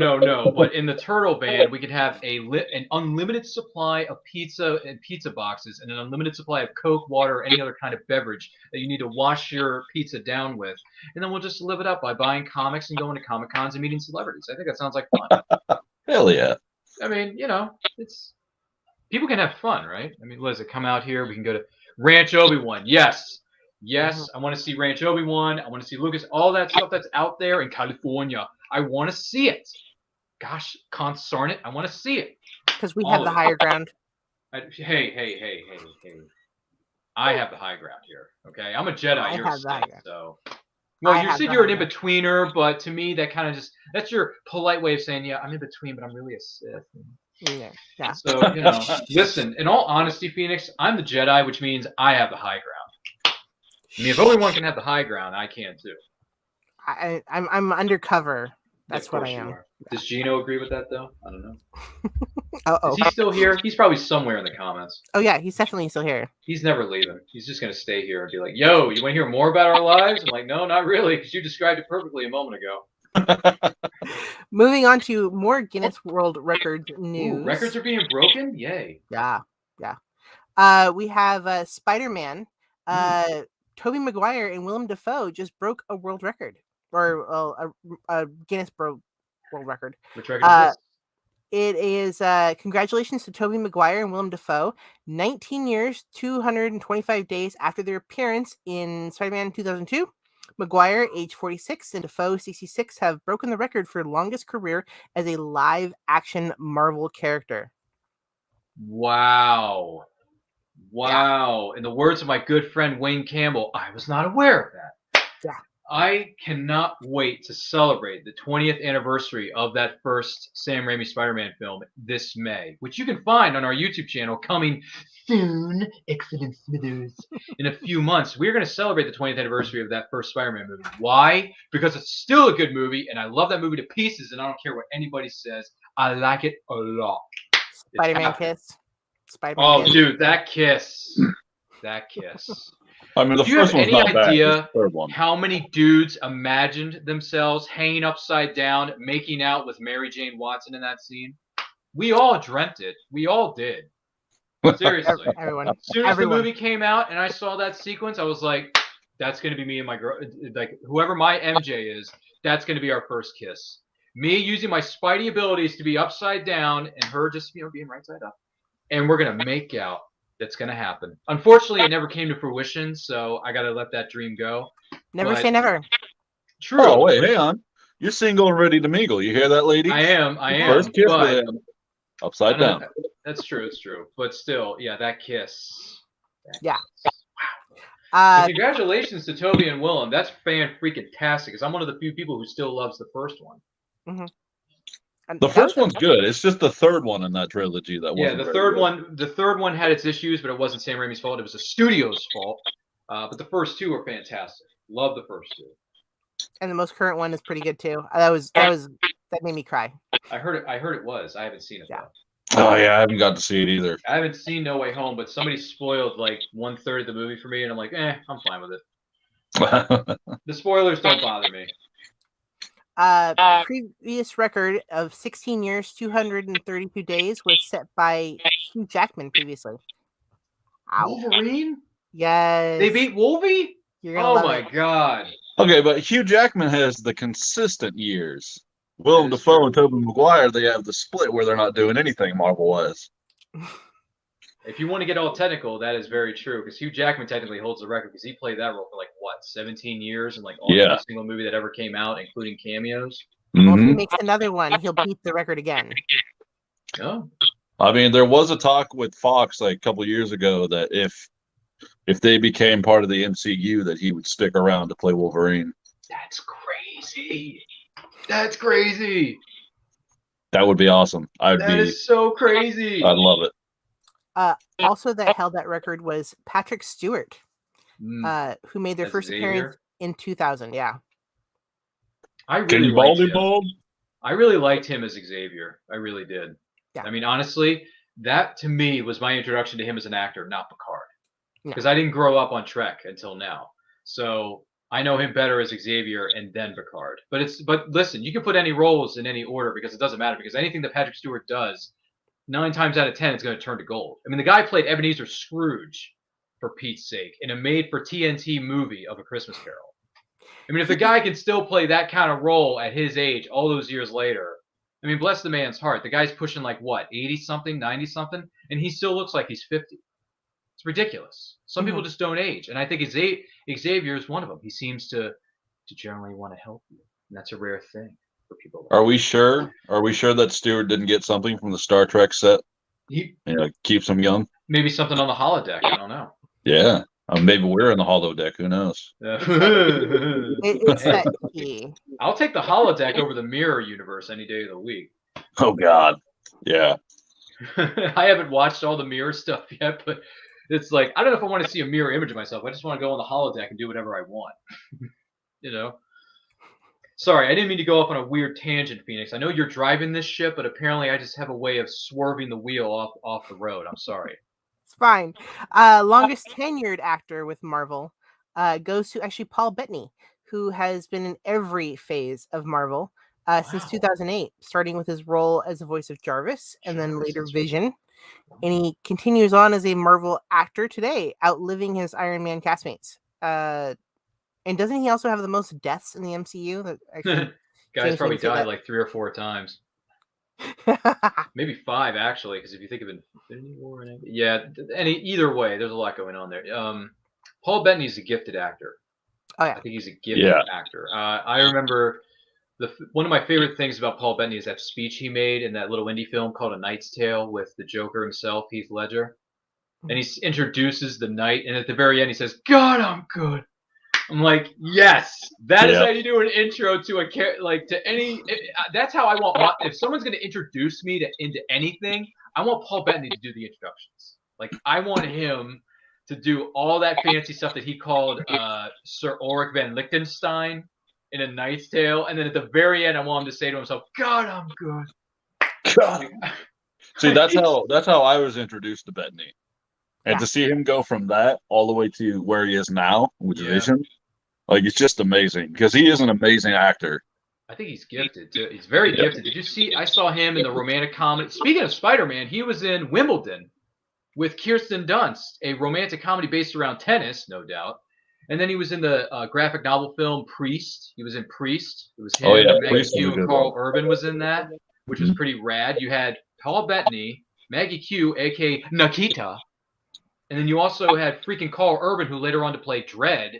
But in the turtle van, we could have an unlimited supply of pizza and pizza boxes, and an unlimited supply of Coke, water, or any other kind of beverage that you need to wash your pizza down with. And then we'll just live it up by buying comics and going to Comic Cons and meeting celebrities. I think that sounds like fun. Hell yeah! I mean, it's people can have fun, right? I mean, Liz, come out here. We can go to Ranch Obi-Wan. Yes, I want to see Ranch Obi-Wan. I want to see Lucas. All that stuff that's out there in California. I want to see it. Gosh, consarn it. I want to see it. Because we have the higher ground. Hey. I have the high ground here. Okay? I'm a Jedi. You're a Sith, so. Well, you said you're an in-betweener, but to me, that kind of that's your polite way of saying, yeah, I'm in between, but I'm really a Sith. Yeah. So, listen, in all honesty, Phoenix, I'm the Jedi, which means I have the high ground. I mean, if Obi-Wan can have the high ground, I can too. I'm undercover. That's what I am. Does Gino agree with that, though? I don't know. Uh-oh. Is he still here? He's probably somewhere in the comments. Oh, yeah, he's definitely still here. He's never leaving. He's just going to stay here and be like, yo, you want to hear more about our lives? I'm like, no, not really, because you described it perfectly a moment ago. Moving on to more Guinness World Records news. Ooh, records are being broken? Yay. Yeah. We have Spider-Man. Tobey Maguire and Willem Dafoe just broke a world record, or a Guinness World Record. Which record is this? It is congratulations to Tobey Maguire and Willem Dafoe. 19 years, 225 days after their appearance in Spider-Man 2002, Maguire, age 46, and Dafoe, 66, have broken the record for longest career as a live-action Marvel character. Wow. Yeah. In the words of my good friend Wayne Campbell, I was not aware of that. Yeah. I cannot wait to celebrate the 20th anniversary of that first Sam Raimi Spider-Man film this May, which you can find on our YouTube channel coming soon, excellent Smithers. In a few months, we're going to celebrate the 20th anniversary of that first Spider-Man movie. Why? Because it's still a good movie, and I love that movie to pieces, and I don't care what anybody says. I like it a lot. Spider-Man kiss. Spider-Man kiss. Dude, that kiss. I mean, the Do you first have one's any not bad. idea The third one. how many dudes imagined themselves hanging upside down, making out with Mary Jane Watson in that scene? We all dreamt it. We all did. Seriously. Everyone. As soon as the movie came out and I saw that sequence, I was like, that's going to be me and my girl. Like, whoever my MJ is, that's going to be our first kiss. Me using my Spidey abilities to be upside down and her just, being right side up. And we're going to make out. That's going to happen. Unfortunately, it never came to fruition, so I got to let that dream go. Never say never. True. Oh, wait, hang on. You're single and ready to mingle. You hear that, lady? I am. First kiss but with him. Upside down. That's true. It's true. But still, yeah, that kiss. Yeah. Wow. Congratulations to Toby and Willem. That's fan-freaking-tastic, because I'm one of the few people who still loves the first one. Mm-hmm. The first one's good. It's just the third one in that trilogy that wasn't. Yeah, the third one had its issues, but it wasn't Sam Raimi's fault. It was the studio's fault. But the first two are fantastic. Love the first two. And the most current one is pretty good too. That made me cry. I heard it was. I haven't seen it though. Oh yeah, I haven't got to see it either. I haven't seen No Way Home, but somebody spoiled like 1/3 of the movie for me, and I'm like, I'm fine with it. The spoilers don't bother me. Previous record of 16 years, 232 days was set by Hugh Jackman previously. Ow. Wolverine? Yes. They beat Wolvie? Oh my god. Okay, but Hugh Jackman has the consistent years. Willem Dafoe and Tobey Maguire, they have the split where they're not doing anything Marvel-wise. If you want to get all technical, that is very true, because Hugh Jackman technically holds the record, because he played that role for like, 17 years, and like every single movie that ever came out, including cameos. Well, if he makes another one, he'll beat the record again. Oh. I mean, there was a talk with Fox like a couple years ago that if they became part of the MCU, that he would stick around to play Wolverine. That's crazy. That's crazy. That would be awesome. That is so crazy. I'd love it. Also, that held that record was Patrick Stewart, who made their first appearance in 2000. Yeah. I really liked him as Xavier. I really did. Yeah. I mean, honestly, that to me was my introduction to him as an actor, not Picard. Because I didn't grow up on Trek until now. So I know him better as Xavier and then Picard. But listen, you can put any roles in any order because it doesn't matter, because anything that Patrick Stewart does, 9 times out of 10, it's going to turn to gold. I mean, the guy played Ebenezer Scrooge, for Pete's sake, in a made-for-TNT movie of A Christmas Carol. I mean, if the guy can still play that kind of role at his age all those years later, I mean, bless the man's heart. The guy's pushing like, what, 80-something, 90-something? And he still looks like he's 50. It's ridiculous. Some people just don't age. And I think Xavier is one of them. He seems to generally want to help you. And that's a rare thing for people. Are we sure? Are we sure that Stewart didn't get something from the Star Trek set? Keeps him young? Maybe something on the holodeck. I don't know. Yeah. Maybe we're in the holodeck. Who knows? It's that key. I'll take the holodeck over the mirror universe any day of the week. Oh, God. Yeah. I haven't watched all the mirror stuff yet, but it's like, I don't know if I want to see a mirror image of myself. I just want to go on the holodeck and do whatever I want. Sorry, I didn't mean to go off on a weird tangent, Phoenix. I know you're driving this ship, but apparently I just have a way of swerving the wheel off the road. I'm sorry. It's fine. Longest tenured actor with Marvel goes to actually Paul Bettany, who has been in every phase of Marvel since 2008, starting with his role as the voice of Jarvis and then later Vision. And he continues on as a Marvel actor today, outliving his Iron Man castmates. And doesn't he also have the most deaths in the MCU? That actually Guy's probably died like 3 or 4 times. Maybe 5, actually, because if you think of Infinity War, either way, there's a lot going on there. Paul Bettany's a gifted actor. Oh yeah, I think he's a gifted actor. I remember one of my favorite things about Paul Bettany is that speech he made in that little indie film called A Knight's Tale with the Joker himself, Heath Ledger, and he introduces the knight, and at the very end he says, "God, I'm good." I'm like, yes, that is how you do an intro to a character, like to any. That's how I want. If someone's going to introduce me into anything, I want Paul Bettany to do the introductions. Like, I want him to do all that fancy stuff that he called Sir Ulrich von Liechtenstein in A Knight's Tale, and then at the very end, I want him to say to himself, "God, I'm good." God. See, that's how I was introduced to Bettany, and to see him go from that all the way to where he is now with Vision. Like, it's just amazing because he is an amazing actor. I think he's gifted too. He's very gifted. Did you see? I saw him in the romantic comedy. Speaking of Spider-Man, he was in Wimbledon with Kirsten Dunst, a romantic comedy based around tennis, no doubt. And then he was in the graphic novel film Priest. He was in Priest. It was him. Maggie Q and Carl Urban was in that, which was pretty rad. You had Paul Bettany, Maggie Q, aka Nikita, and then you also had freaking Carl Urban, who later on to play Dredd.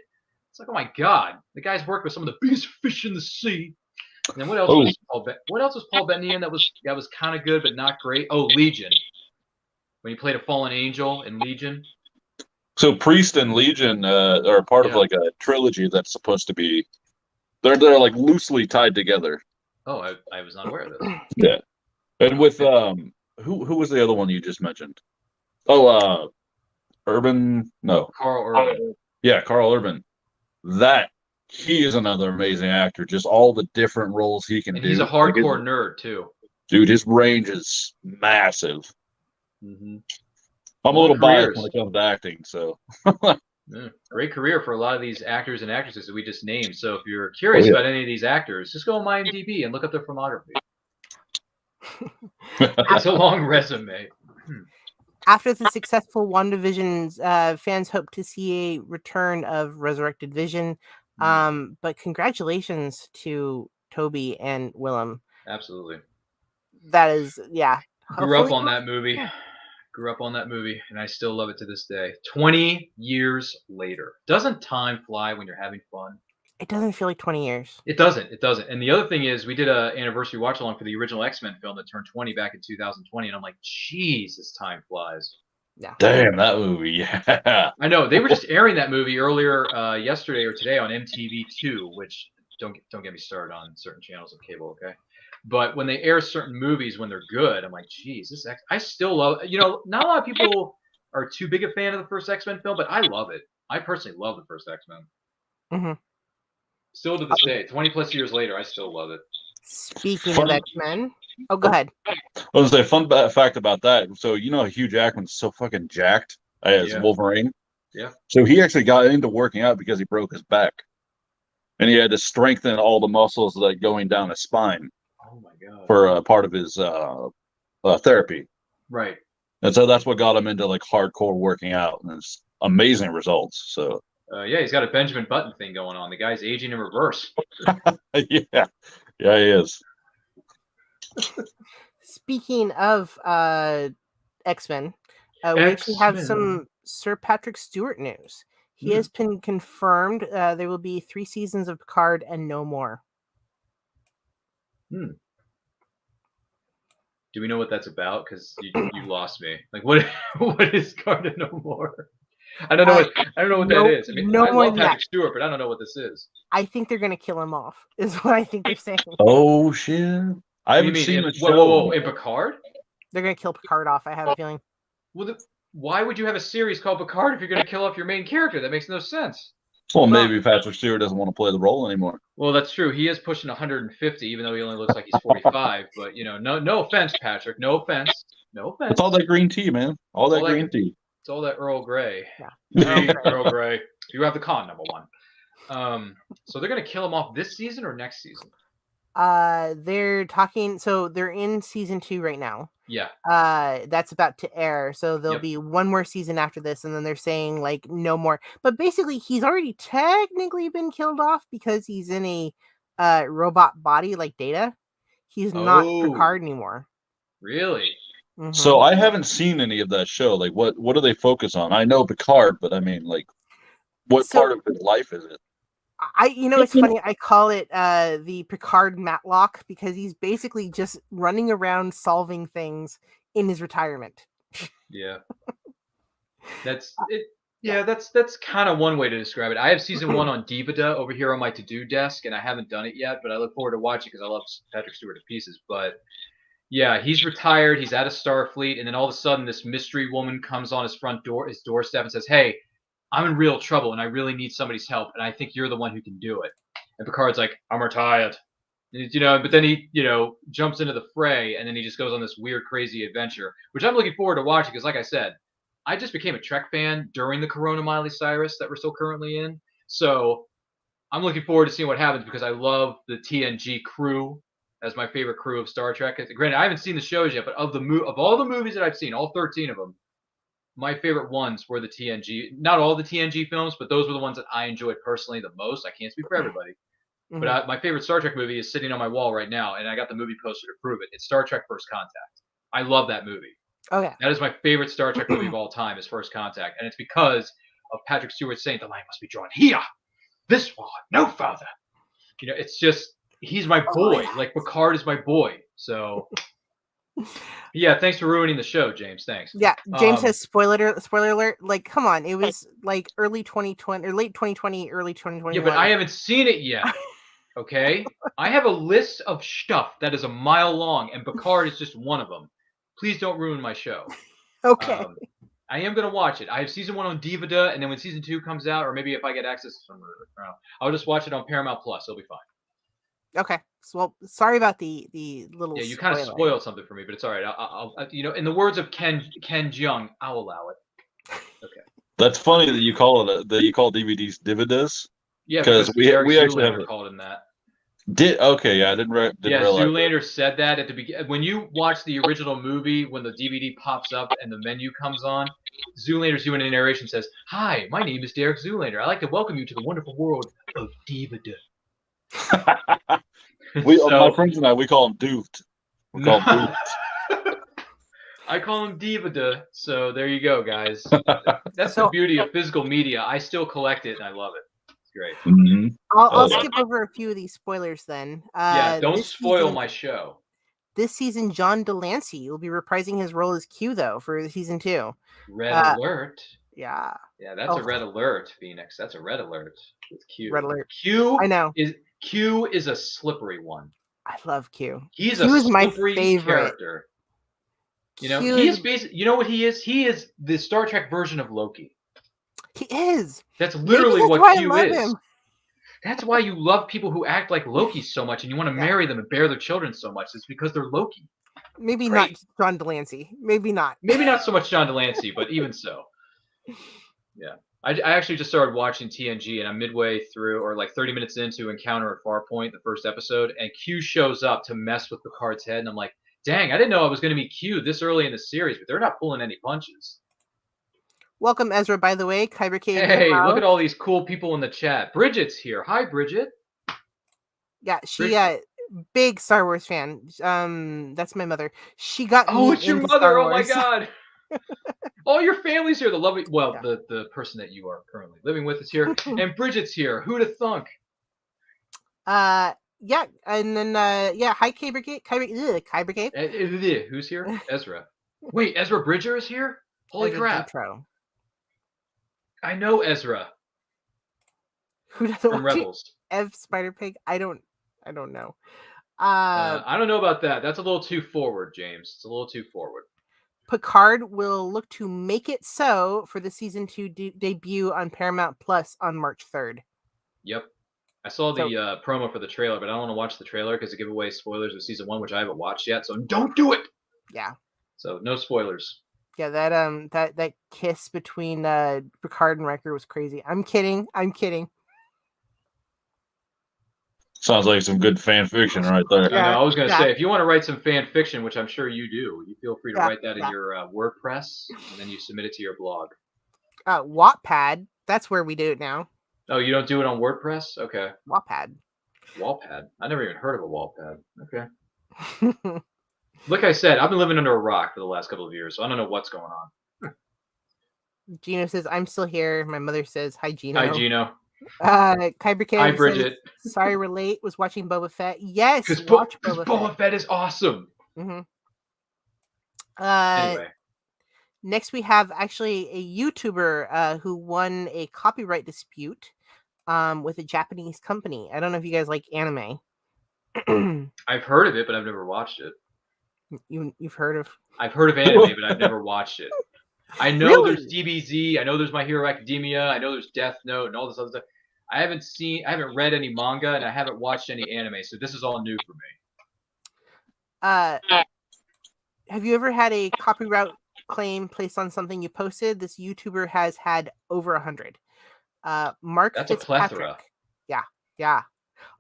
It's like, oh my God, the guy's worked with some of the biggest fish in the sea. And then what else was Paul Bettany in that was kind of good but not great? Oh, Legion. When he played a fallen angel in Legion. So Priest and Legion are part of like a trilogy that's supposed to be. They're like loosely tied together. Oh, I was not aware of this. Yeah, and with who was the other one you just mentioned? Oh, Urban. No, Carl Urban. Yeah, Carl Urban. That he is another amazing actor. Just all the different roles he can do. He's a hardcore nerd too. Dude, his range is massive. Mm-hmm. I'm a little biased when it comes to acting, so. Great career for a lot of these actors and actresses that we just named. So if you're curious about any of these actors, just go on IMDb and look up their filmography. It's a long resume. After the successful WandaVision, fans hope to see a return of Resurrected Vision. But congratulations to Toby and Willem. Absolutely. That is, yeah. Grew up on that movie. And I still love it to this day. 20 years later. Doesn't time fly when you're having fun? It doesn't feel like 20 years. It doesn't. And the other thing is, we did an anniversary watch along for the original X-Men film that turned 20 back in 2020, and I'm like, Jesus, time flies. Yeah. Damn, that movie, yeah. I know. They were just airing that movie earlier yesterday or today on MTV2, which don't get me started on certain channels of cable, okay? But when they air certain movies when they're good, I'm like, geez, I still love it. Not a lot of people are too big a fan of the first X-Men film, but I love it. I personally love the first X-Men. Mm-hmm. Still to this day, 20 plus years later, I still love it. Speaking of X-Men. Oh, go ahead. I was going to say, fun fact about that. So, Hugh Jackman's so fucking jacked as Wolverine. Yeah. So he actually got into working out because he broke his back. And he had to strengthen all the muscles like going down his spine. Oh my God. For part of his therapy. Right. And so that's what got him into like hardcore working out, and it's amazing results. So he's got a Benjamin Button thing going on. The guy's aging in reverse. yeah, he is. Speaking of X-Men, we actually have some Sir Patrick Stewart news. He has been confirmed there will be 3 seasons of Picard and no more. Do we know what that's about? Because you lost me. Like, what is Picard no more? I don't know what that is. I mean, I love Patrick Stewart, but I don't know what this is. I think they're gonna kill him off. Is what I think they're saying. Oh shit! I haven't seen the show. Whoa! In Picard? They're gonna kill Picard off. I have a feeling. Well, why would you have a series called Picard if you're gonna kill off your main character? That makes no sense. Well, maybe Patrick Stewart doesn't want to play the role anymore. Well, that's true. He is pushing 150, even though he only looks like he's 45. But no offense, Patrick. No offense. It's all that green tea, man. All that green tea. It's all that Earl Grey. Yeah. Earl Grey. You have the con, number one. So they're gonna kill him off this season or next season? They're talking. So they're in season 2 right now. Yeah. That's about to air. So there'll be one more season after this, and then they're saying like no more. But basically, he's already technically been killed off because he's in a robot body like Data. He's not Picard anymore. Really? Mm-hmm. So I haven't seen any of that show. Like, what do they focus on? I know Picard, but I mean, like, what part of his life is it? It's funny. I call it the Picard Matlock because he's basically just running around solving things in his retirement. Yeah, that's it. Yeah, that's kind of one way to describe it. I have season 1 on DVD over here on my to-do desk, and I haven't done it yet, but I look forward to watching because I love Patrick Stewart to pieces. But yeah, he's retired. He's out of Starfleet, and then all of a sudden, this mystery woman comes on his doorstep, and says, "Hey, I'm in real trouble, and I really need somebody's help, and I think you're the one who can do it." And Picard's like, "I'm retired," but then he, jumps into the fray, and then he just goes on this weird, crazy adventure, which I'm looking forward to watching because, like I said, I just became a Trek fan during the Corona Miley Cyrus that we're still currently in. So I'm looking forward to seeing what happens because I love the TNG crew as my favorite crew of Star Trek. Granted, I haven't seen the shows yet, but of all the movies that I've seen, all 13 of them, my favorite ones were the TNG. Not all the TNG films, but those were the ones that I enjoyed personally the most. I can't speak for everybody. Mm-hmm. But my favorite Star Trek movie is sitting on my wall right now, and I got the movie poster to prove it. It's Star Trek First Contact. I love that movie. Oh, yeah. That is my favorite Star Trek movie of all time is First Contact. And it's because of Patrick Stewart saying the line must be drawn here, this far, no further. It's just he's my boy. Like Picard is my boy. So yeah, thanks for ruining the show, James. Thanks. Yeah, James says spoiler alert. Like, come on, it was like early 2020 or late 2020, early 2021. Yeah, but I haven't seen it yet. Okay, I have a list of stuff that is a mile long, and Picard is just one of them. Please don't ruin my show. Okay. I am gonna watch it. I have season 1 on DVD, and then when season 2 comes out, or maybe if I get access to some, I'll just watch it on Paramount Plus. It'll be fine. Okay. So, well, sorry about the little. Yeah, you kind of spoiled something for me, but it's all right. I'll in the words of Ken Jeong, I'll allow it. Okay. That's funny that you call DVDs dividends. Yeah, because we actually have called him that. I didn't realize. Zoolander said that at the beginning. When you watch the original movie, when the DVD pops up and the menu comes on, Zoolander's doing a narration, says, "Hi, my name is Derek Zoolander. I'd like to welcome you to the wonderful world of DVD." My friends and we call him Doofed. We call him Doofed. I call him DVD. So there you go, guys. That's the beauty of physical media. I still collect it and I love it. It's great. Mm-hmm. I'll skip over a few of these spoilers then. Don't spoil my show. This season, John Delancey will be reprising his role as Q, though, for season 2. Red alert. Yeah. Yeah, that's a red alert, Phoenix. That's a red alert with Q. Red alert. Q. I know. Q is a slippery one. I love Q. He's Q a is my slippery favorite character. You know, he is basically. You know what he is? He is the Star Trek version of Loki. He is. That's literally what Q is. Him. That's why you love people who act like Loki so much, and you want to marry them and bear their children so much. It's because they're Loki. Maybe not John Delancey. Maybe not. Maybe not so much John Delancey, but even so. Yeah. I actually just started watching TNG, and I'm midway through, or like 30 minutes into Encounter at Farpoint, the first episode, and Q shows up to mess with Picard's head, and I'm like, dang, I didn't know I was going to meet Q this early in the series, but they're not pulling any punches. Welcome, Ezra, by the way. Kyber K. Hey, look at all these cool people in the chat. Bridget's here. Hi, Bridget. Yeah, she big Star Wars fan. That's my mother. She got me it's your into mother. Star Oh my Wars. God. All your family's here. The person that you are currently living with is here, and Bridget's here. Who'd have thunk? Yeah, and then hi Kyber Cave. Who's here? Ezra. Wait, Ezra Bridger is here? Holy crap. Intro. I know Ezra. Who doesn't from Rebels? Ev Spider Pig? I don't know. I don't know about that. That's a little too forward, James. It's a little too forward. Picard will look to make it so for the season 2 debut on Paramount Plus on March 3rd. Yep. I saw the promo for the trailer, but I don't want to watch the trailer because it gives away spoilers of season 1, which I haven't watched yet. So don't do it. Yeah. So no spoilers. Yeah, that kiss between Picard and Riker was crazy. I'm kidding. Sounds like some good fan fiction right there. Yeah, I was going to say, if you want to write some fan fiction, which I'm sure you do, you feel free to write that in your WordPress, and then you submit it to your blog. Wattpad. That's where we do it now. Oh, you don't do it on WordPress? Okay. Wattpad. I never even heard of a Wattpad. Okay. Like I said, I've been living under a rock for the last couple of years, so I don't know what's going on. Gino says, I'm still here. My mother says, hi, Gino. Hi, Gino. Kyber K. Hi, Bridget. Says, sorry, we're late. Was watching Boba Fett. Yes, because Boba Fett is awesome. Mm-hmm. Anyway. Next, we have actually a YouTuber who won a copyright dispute with a Japanese company. I don't know if you guys like anime. I've heard of it, but I've never watched it. You've heard of? I've heard of anime, but I've never watched it. I know there's DBZ. I know there's My Hero Academia. I know there's Death Note and all this other stuff. I haven't read any manga, and I haven't watched any anime, so this is all new for me. Have you ever had a copyright claim placed on something you posted? This YouTuber has had over 100. Mark That's Fitzpatrick. a plethora. Yeah.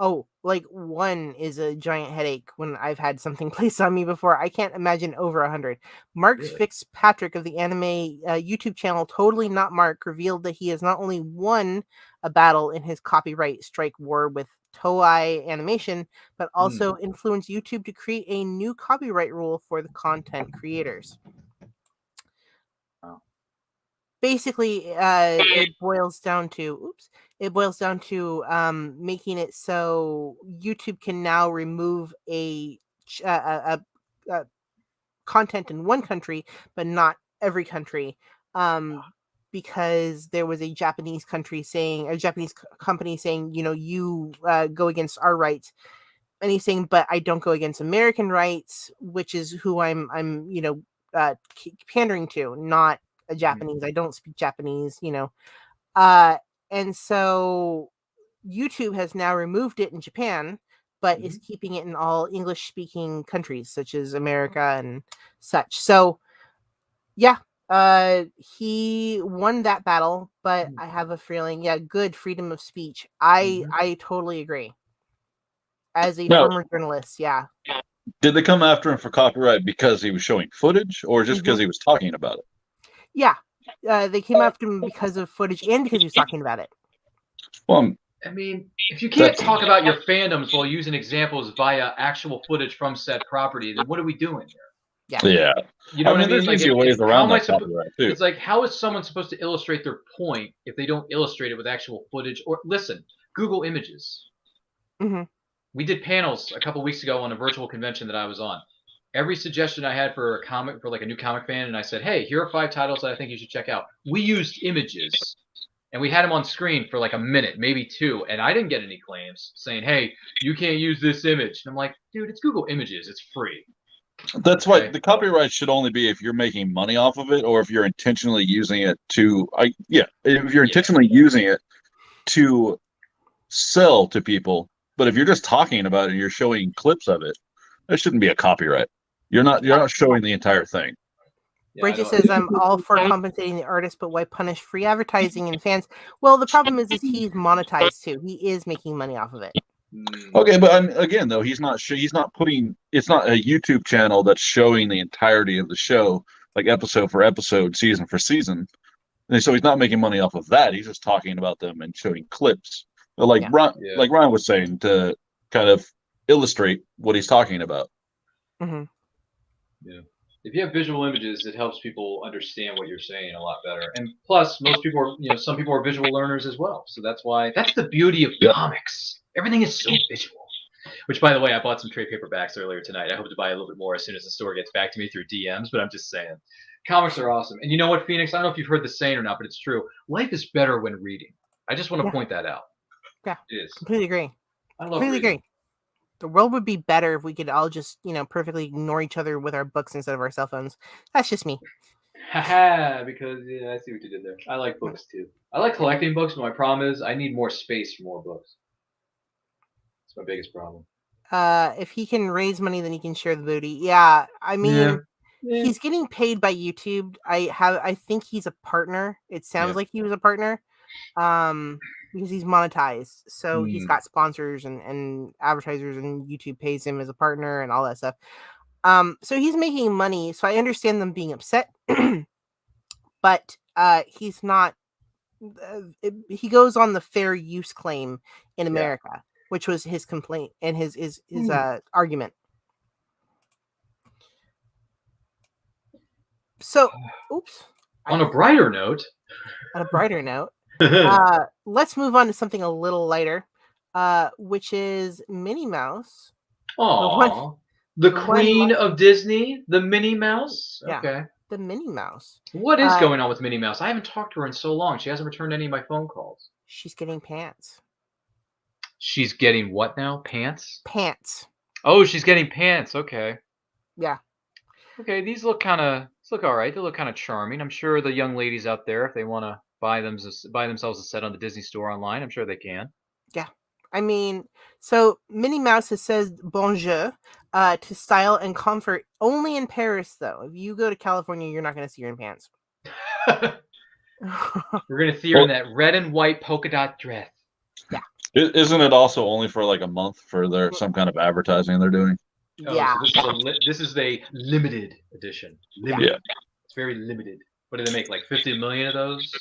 Oh, like one is a giant headache when I've had something placed on me before. I can't imagine over 100. Mark Fitzpatrick of the anime YouTube channel Totally Not Mark revealed that he has not only won a battle in his copyright strike war with Toei Animation, but also influenced YouTube to create a new copyright rule for the content creators. Wow. basically, it boils down to making it so YouTube can now remove a content in one country, but not every country, because there was a Japanese company saying, you go against our rights, and he's saying, but I don't go against American rights, which is who I'm pandering to, not a Japanese. I don't speak Japanese, and so YouTube has now removed it in Japan, but is keeping it in all English-speaking countries, such as America and such. So, yeah, he won that battle, but I have a feeling, good freedom of speech. I totally agree. As a former journalist, yeah. Did they come after him for copyright because he was showing footage, or just because he was talking about it? Yeah, they came after him because of footage and because he was talking about it. Well, I mean, if you can't talk about your fandoms while using examples via actual footage from said property, then what are we doing here? Yeah. You know what I mean? There's Like, easier ways around that copyright too. It's like, how is someone supposed to illustrate their point if they don't illustrate it with actual footage? Or listen, Google Images. We did panels a couple weeks ago on a virtual convention that I was on. Every suggestion I had for like a new comic fan, and I said, hey, here are 5 titles that I think you should check out. We used images, and we had them on screen for like a minute, maybe 2, and I didn't get any claims saying, hey, you can't use this image. And I'm like, dude, it's Google Images. It's free. That's why the copyright should only be if you're making money off of it, or if you're intentionally using it to, if you're intentionally using it to sell to people. But if you're just talking about it and you're showing clips of it, that shouldn't be a copyright. You're not showing the entire thing. Bridget says, I'm all for compensating the artist, but why punish free advertising and fans? Well, the problem is he's monetized too. He is making money off of it. Okay, but again, though, he's not putting. It's not a YouTube channel that's showing the entirety of the show, like episode for episode, season for season. And so he's not making money off of that. He's just talking about them and showing clips. Like Ryan was saying, to kind of illustrate what he's talking about. Yeah. If you have visual images, it helps people understand what you're saying a lot better. And plus, most people are, some people are visual learners as well. So that's the beauty of comics. Everything is so visual. Which, by the way, I bought some trade paperbacks earlier tonight. I hope to buy a little bit more as soon as the store gets back to me through DMs, but I'm just saying. Comics are awesome. And you know what, Phoenix? I don't know if you've heard the saying or not, but it's true. Life is better when reading. I just want to point that out. Yeah, it is. Completely agree. I love reading. Agree. The world would be better if we could all just, perfectly ignore each other with our books instead of our cell phones. That's just me. Haha, because, I see what you did there. I like books, too. I like collecting books, but my problem is I need more space for more books. That's my biggest problem. If he can raise money, then he can share the booty. Yeah, I mean, he's getting paid by YouTube. I think he's a partner. It sounds like he was a partner. Because he's monetized, so he's got sponsors and advertisers, and YouTube pays him as a partner and all that stuff. So he's making money. So I understand them being upset, but he's not. He goes on the fair use claim in America, which was his complaint and his argument. So, oops. On a brighter note. Let's move on to something a little lighter, which is Minnie Mouse. Oh, the queen of Disney, the Minnie Mouse? Okay. The Minnie Mouse. What is going on with Minnie Mouse? I haven't talked to her in so long. She hasn't returned any of my phone calls. She's getting pants. She's getting what now? Pants? Pants. Oh, she's getting pants. Okay. Yeah. Okay, these look all right. They look kind of charming. I'm sure the young ladies out there, if they want to buy themselves a set on the Disney store online, I'm sure they can. Yeah. I mean, so Minnie Mouse says bonjour to style and comfort only in Paris, though. If you go to California, you're not going to see her in pants. We're going to see her in that red and white polka dot dress. Yeah. Isn't it also only for like a month for some kind of advertising they're doing? Oh, yeah. So this is a limited edition. Limited. Yeah. It's very limited. What do they make? Like 50 million of those?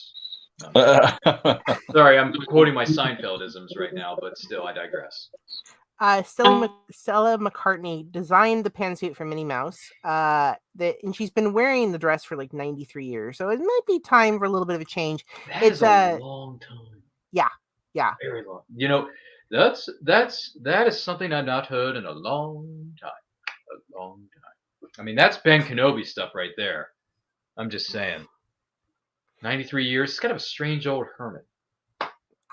No. Sorry, I'm quoting my Seinfeldisms right now, but still, I digress. Stella McCartney designed the pantsuit for Minnie Mouse. And she's been wearing the dress for like 93 years, so it might be time for a little bit of a change. It's a long time. Yeah, very long. You know, that is something I've not heard in a long time. A long time. I mean, that's Ben Kenobi stuff right there. I'm just saying. 93 years. It's kind of a strange old hermit.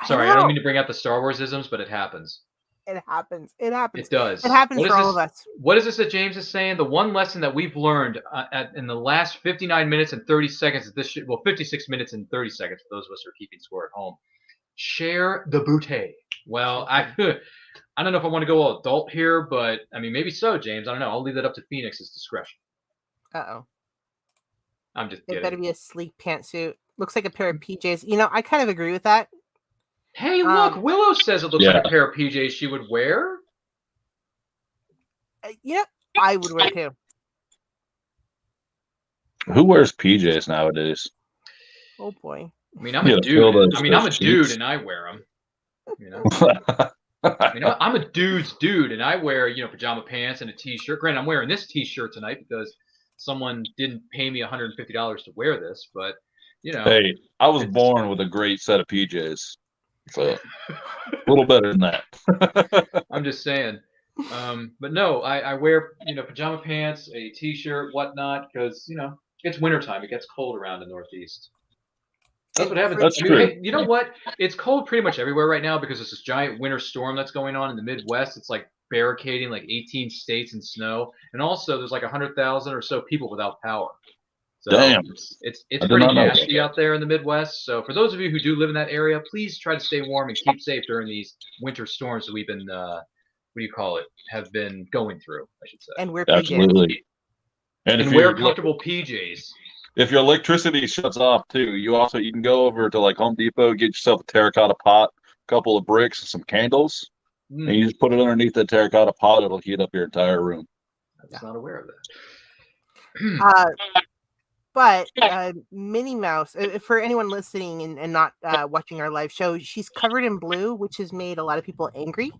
Sorry, I don't mean to bring out the Star Wars isms, but it happens. It happens. It happens. It does. It happens for all of us. What is this that James is saying? The one lesson that we've learned in the last 59 minutes and 30 seconds of this 56 minutes and 30 seconds for those of us who are keeping score at home. Share the bouquet. Well, I don't know if I want to go all adult here, but I mean, maybe so, James. I don't know. I'll leave that up to Phoenix's discretion. Uh-oh. I'm just kidding. It better be a sleek pantsuit. Looks like a pair of PJs. You know, I kind of agree with that. Hey, look, Willow says it looks like a pair of PJs she would wear. Yeah, I would wear too. Who wears PJs nowadays? Oh boy. I mean, I'm a dude. I'm a dude, and I wear them. You know, I'm a dude's dude, and I wear pajama pants and a t-shirt. Granted, I'm wearing this t-shirt tonight because someone didn't pay me $150 to wear this, but Hey, I was born with a great set of PJs. So a little better than that. I'm just saying. But no, I wear pajama pants, a t-shirt, whatnot, because it's wintertime. It gets cold around the Northeast. That's what happens. That's true. Hey, you know what? It's cold pretty much everywhere right now because there's this giant winter storm that's going on in the Midwest. It's like barricading like 18 states in snow, and also there's like 100,000 or so people without power. So damn. It's pretty nasty out there in the Midwest. So for those of you who do live in that area, please try to stay warm and keep safe during these winter storms that we've been have been going through, I should say. And wear PJs. Absolutely. And wear comfortable PJs. If your electricity shuts off too, you can go over to like Home Depot, get yourself a terracotta pot, a couple of bricks, and some candles, and you just put it underneath the terracotta pot. It'll heat up your entire room. I was not aware of that. But Minnie Mouse, for anyone listening and not watching our live show, she's covered in blue, which has made a lot of people angry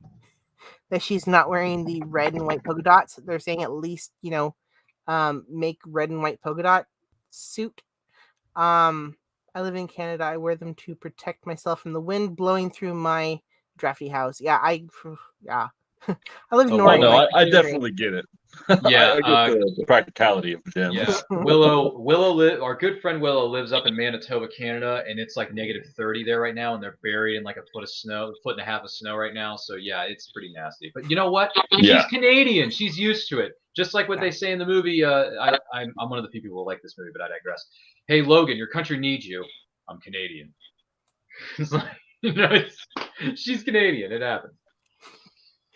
that she's not wearing the red and white polka dots. They're saying at least, make red and white polka dot suit. I live in Canada. I wear them to protect myself from the wind blowing through my drafty house. Yeah, I live in Norway. No, I definitely get it. Yeah, I get the practicality of pajamas. Yeah, Willow, our good friend Willow lives up in Manitoba, Canada, and it's like -30 there right now, and they're buried in like a foot and a half of snow right now. So yeah, it's pretty nasty. But you know what? She's Canadian. She's used to it. Just like what they say in the movie. I'm one of the few people who like this movie, but I digress. Hey Logan, your country needs you. I'm Canadian. It's like, she's Canadian. It happens.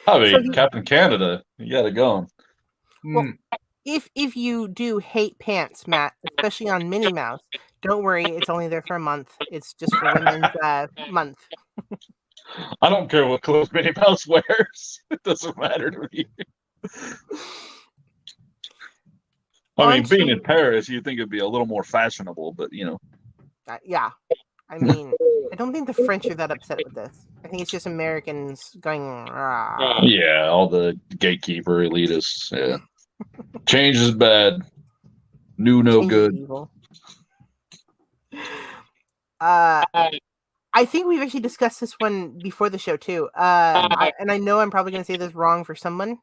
I mean, Captain Canada, you got it going. Well, if you do hate pants, Matt, especially on Minnie Mouse, don't worry. It's only there for a month. It's just for Women's Month. I don't care what clothes Minnie Mouse wears. It doesn't matter to me. I mean, being in Paris, you'd think it'd be a little more fashionable, but yeah. I mean, I don't think the French are that upset with this. I think it's just Americans going, rah. Yeah, all the gatekeeper elitists. Yeah. Change is bad. New, no Change good. is evil. I think we've actually discussed this one before the show, too. And I know I'm probably going to say this wrong for someone,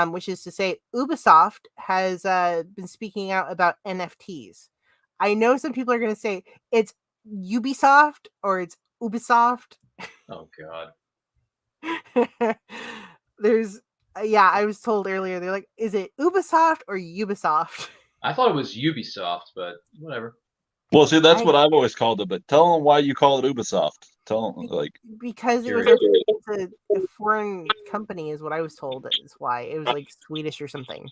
which is to say Ubisoft has been speaking out about NFTs. I know some people are going to say it's Ubisoft or it's Ubisoft. Oh God. I was told earlier, they're like, is it Ubisoft or Ubisoft? I thought it was Ubisoft, but whatever. Well, see, that's what I've always called it, but tell them why you call it Ubisoft. Tell them, because it's a foreign company is what I was told is why. It was like Swedish or something.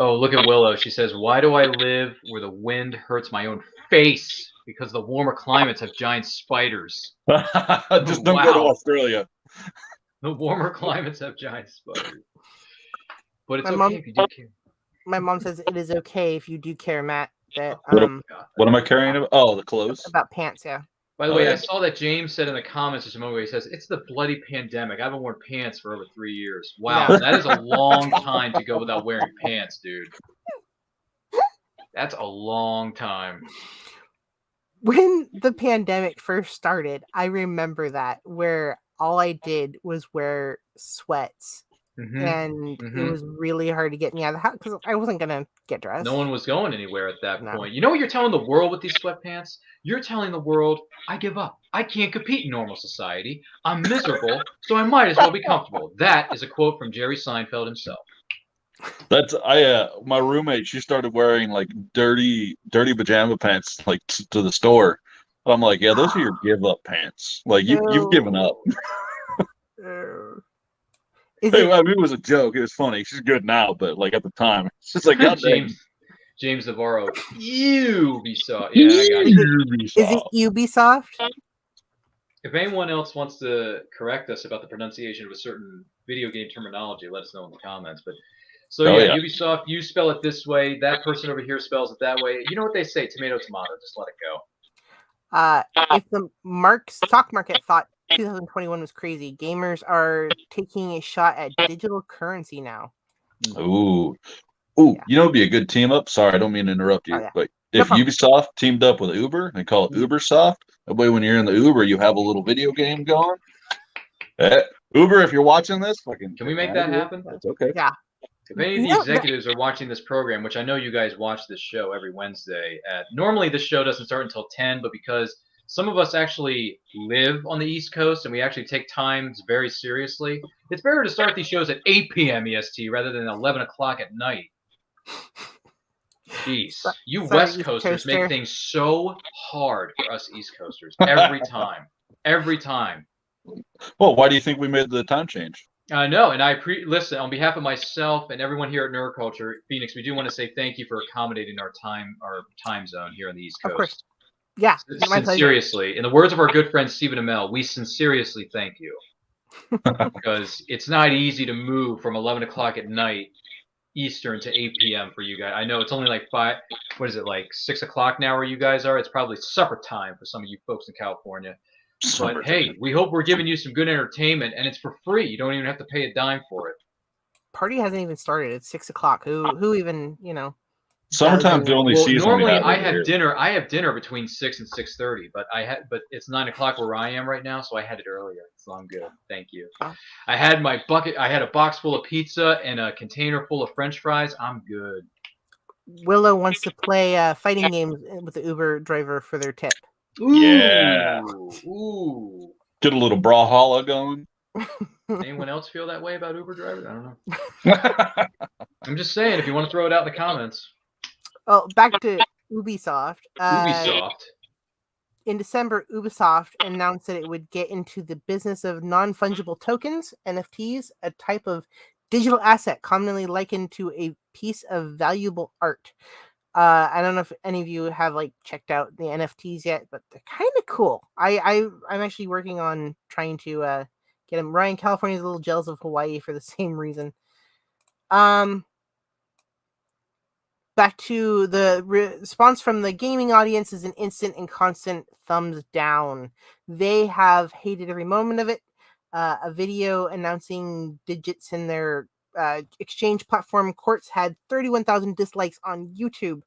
Oh, look at Willow. She says, why do I live where the wind hurts my own face? Because the warmer climates have giant spiders. Just don't go to Australia. The warmer climates have giant spiders. But it's okay if you do care. My mom says it is okay if you do care, Matt. That what am I carrying? Oh, the clothes. About pants, yeah. By the way, I saw that James said in the comments just a moment ago, he says, it's the bloody pandemic. I haven't worn pants for over 3 years. Wow, Yeah. that is a long time to go without wearing pants, dude. That's a long time. When the pandemic first started, I remember that, where all I did was wear sweats. And it was really hard to get me out of the house because I wasn't going to get dressed. No one was going anywhere at that point. You know what you're telling the world with these sweatpants? You're telling the world, I give up. I can't compete in normal society. I'm miserable, so I might as well be comfortable. That is a quote from Jerry Seinfeld himself. That's my roommate, she started wearing like dirty pajama pants like to the store. I'm like, yeah, those are your give up pants. Like you've given up. I mean, it was a joke. It was funny. She's good now, but like at the time, it's just like, God dang. James Navarro, Ubisoft. Yeah, I got you. Is it Ubisoft? If anyone else wants to correct us about the pronunciation of a certain video game terminology, let us know in the comments. But Ubisoft, you spell it this way. That person over here spells it that way. You know what they say? Tomato, tomato. Just let it go. If the stock market thought 2021 was crazy, gamers are taking a shot at digital currency now. Ooh, you know, it'd be a good team up. Sorry, I don't mean to interrupt you, but if Ubisoft teamed up with Uber and call it Ubersoft, that way when you're in the Uber, you have a little video game going. Uber, if you're watching this, can we make that happen? That's okay. Yeah. If any of the executives are watching this program, which I know you guys watch this show every Wednesday, normally this show doesn't start until 10, but because some of us actually live on the East Coast and we actually take times very seriously, it's better to start these shows at 8 p.m. EST rather than 11 o'clock at night. Jeez. You West Coasters make things so hard for us East Coasters every time. Every time. Well, why do you think we made the time change? No, and listen, on behalf of myself and everyone here at Nerd Culture, Phoenix, we do want to say thank you for accommodating our time zone here on the East Coast. Of course. Yeah. Seriously, in the words of our good friend Stephen Amell, we sincerely thank you. Because it's not easy to move from 11 o'clock at night Eastern to 8 p.m. for you guys. I know it's only like 6 o'clock now where you guys are. It's probably supper time for some of you folks in California. But hey, we hope we're giving you some good entertainment, and it's for free. You don't even have to pay a dime for it. Party hasn't even started. It's 6 o'clock. Who even, you know? Summertime the only season. Normally I have dinner. I have dinner between 6 and 6:30, but it's 9 o'clock where I am right now, so I had it earlier. So I'm good. Thank you. Oh. I had my bucket. I had a box full of pizza and a container full of French fries. I'm good. Willow wants to play fighting games with the Uber driver for their tip. Ooh. Yeah. Ooh. Get a little brawlhalla going. Anyone else feel that way about Uber drivers? I don't know. I'm just saying, if you want to throw it out in the comments. Oh, back to Ubisoft. Ubisoft. In December, Ubisoft announced that it would get into the business of non-fungible tokens, NFTs, a type of digital asset commonly likened to a piece of valuable art. I don't know if any of you have checked out the NFTs yet, but they're kind of cool. I'm actually working on trying to get them. Ryan, California's a little jealous of Hawaii for the same reason. Back to the response from the gaming audience is an instant and constant thumbs down. They have hated every moment of it. A video announcing digits in their exchange platform Quartz had 31,000 dislikes on YouTube.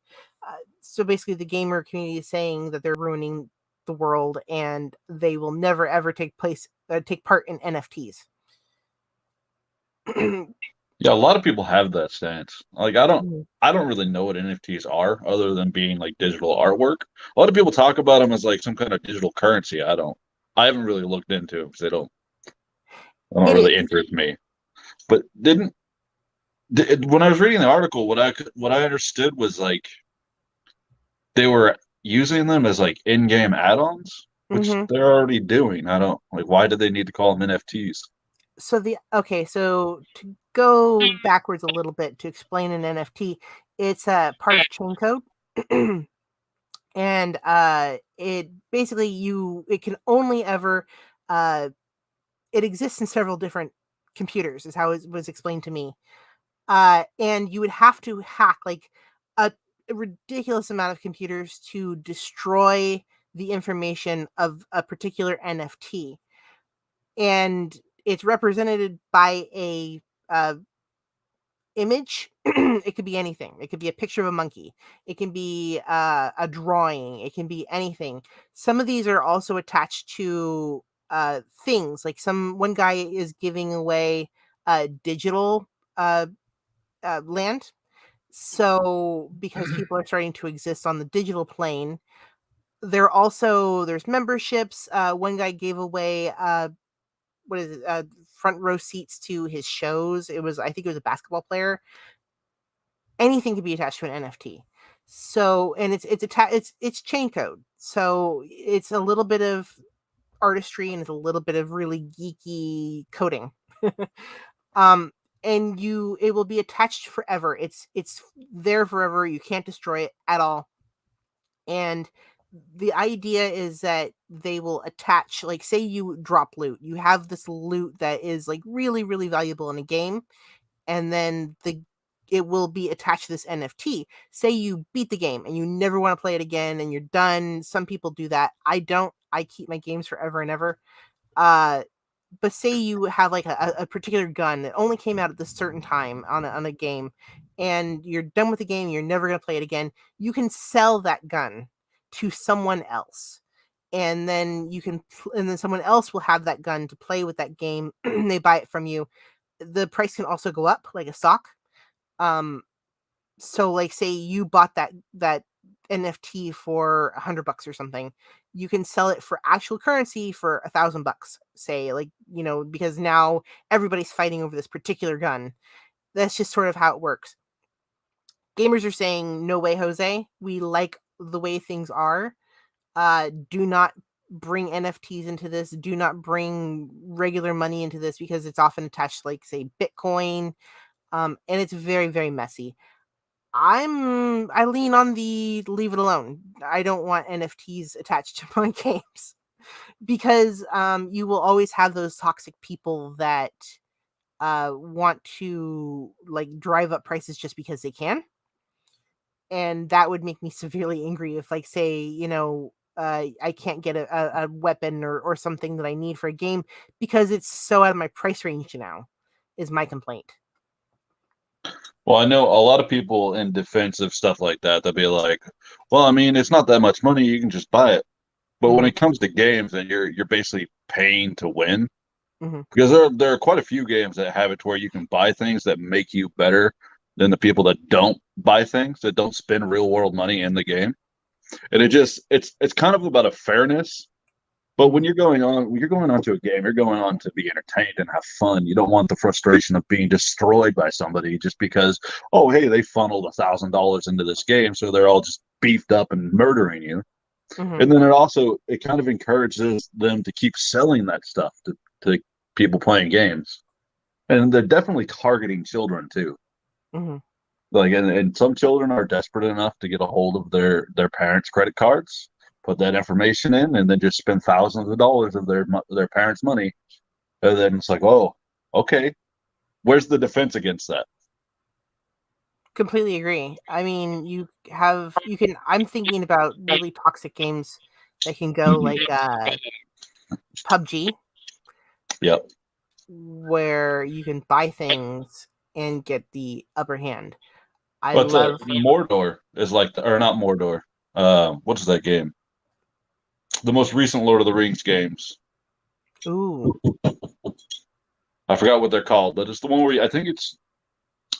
So basically the gamer community is saying that they're ruining the world and they will never ever take part in NFTs. Yeah, a lot of people have that stance. I don't really know what NFTs are other than being digital artwork. A lot of people talk about them as some kind of digital currency. I haven't really looked into them because they don't really interest me. But when I was reading the article, what I understood was they were using them as in-game add-ons, which they're already doing. I don't why did they need to call them NFTs? So to go backwards a little bit to explain an NFT, it's a part of chain code. And it basically it can only ever it exists in several different computers is how it was explained to me. And you would have to hack a ridiculous amount of computers to destroy the information of a particular NFT, and it's represented by a image. It could be anything. It could be a picture of a monkey. It can be a drawing. It can be anything. Some of these are also attached to things. Like one guy is giving away digital land. So because people are starting to exist on the digital plane, there's memberships. One guy gave away what is it? Front row seats to his shows. I think it was a basketball player. Anything can be attached to an NFT. So, and it's chain code. So it's a little bit of artistry and it's a little bit of really geeky coding. And it will be attached forever. It's there forever. You can't destroy it at all. And the idea is that they will attach, like, say you drop loot, you have this loot that is like really, really valuable in a game, and then it will be attached to this NFT. Say you beat the game and you never want to play it again and you're done. Some people do that. I don't. I keep my games forever and ever. But say you have like a particular gun that only came out at this certain time on a game, and you're done with the game, you're never going to play it again. You can sell that gun to someone else, and then someone else will have that gun to play with that game. They buy it from you. The price can also go up like a stock. So like say you bought that NFT for $100 or something, you can sell it for actual currency for $1,000, say, like, because now everybody's fighting over this particular gun. That's just sort of how it works. Gamers are saying, no way, Jose. We like the way things are. Do not bring NFTs into this. Do not bring regular money into this, because it's often attached to, like, say, Bitcoin. And it's very, very messy. I lean on the leave it alone. I don't want NFTs attached to my games, because you will always have those toxic people that want to, like, drive up prices just because they can. And that would make me severely angry if, like, say, I can't get a weapon or something that I need for a game because it's so out of my price range now, is my complaint. Well, I know a lot of people in defense of stuff like that, they'll be like, well, I mean, it's not that much money, you can just buy it. But when it comes to games, then you're basically paying to win. Because there are quite a few games that have it to where you can buy things that make you better than the people that don't buy things, that don't spend real world money in the game. And it's kind of about a fairness. But when you're going onto a game, you're going on to be entertained and have fun. You don't want the frustration of being destroyed by somebody just because, oh, hey, they funneled $1,000 into this game, so they're all just beefed up and murdering you. And then it kind of encourages them to keep selling that stuff to people playing games. And they're definitely targeting children too. Like, and some children are desperate enough to get a hold of their parents' credit cards, put that information in, and then just spend thousands of dollars of their parents' money. And then it's like, oh, okay, where's the defense against that? Completely agree. I mean, I'm thinking about really toxic games that can go like PUBG. Yep. Where you can buy things and get the upper hand. Mordor is like, or not Mordor. What is that game? The most recent Lord of the Rings games. Ooh. I forgot what they're called, but it's the one where you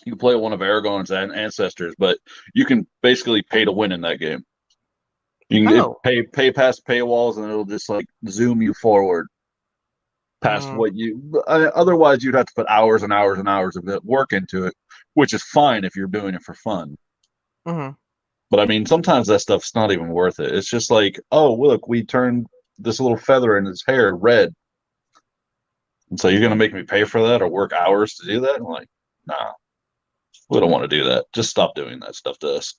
can play one of Aragorn's ancestors, but you can basically pay to win in that game. You can pay past paywalls, and it'll just like zoom you forward past otherwise you'd have to put hours and hours and hours of work into it, which is fine if you're doing it for fun. But I mean, sometimes that stuff's not even worth it. It's just like, oh, look, we turned this little feather in his hair red, and so you're gonna make me pay for that or work hours to do that? I'm like, nah, we don't want to do that. Just stop doing that stuff to us.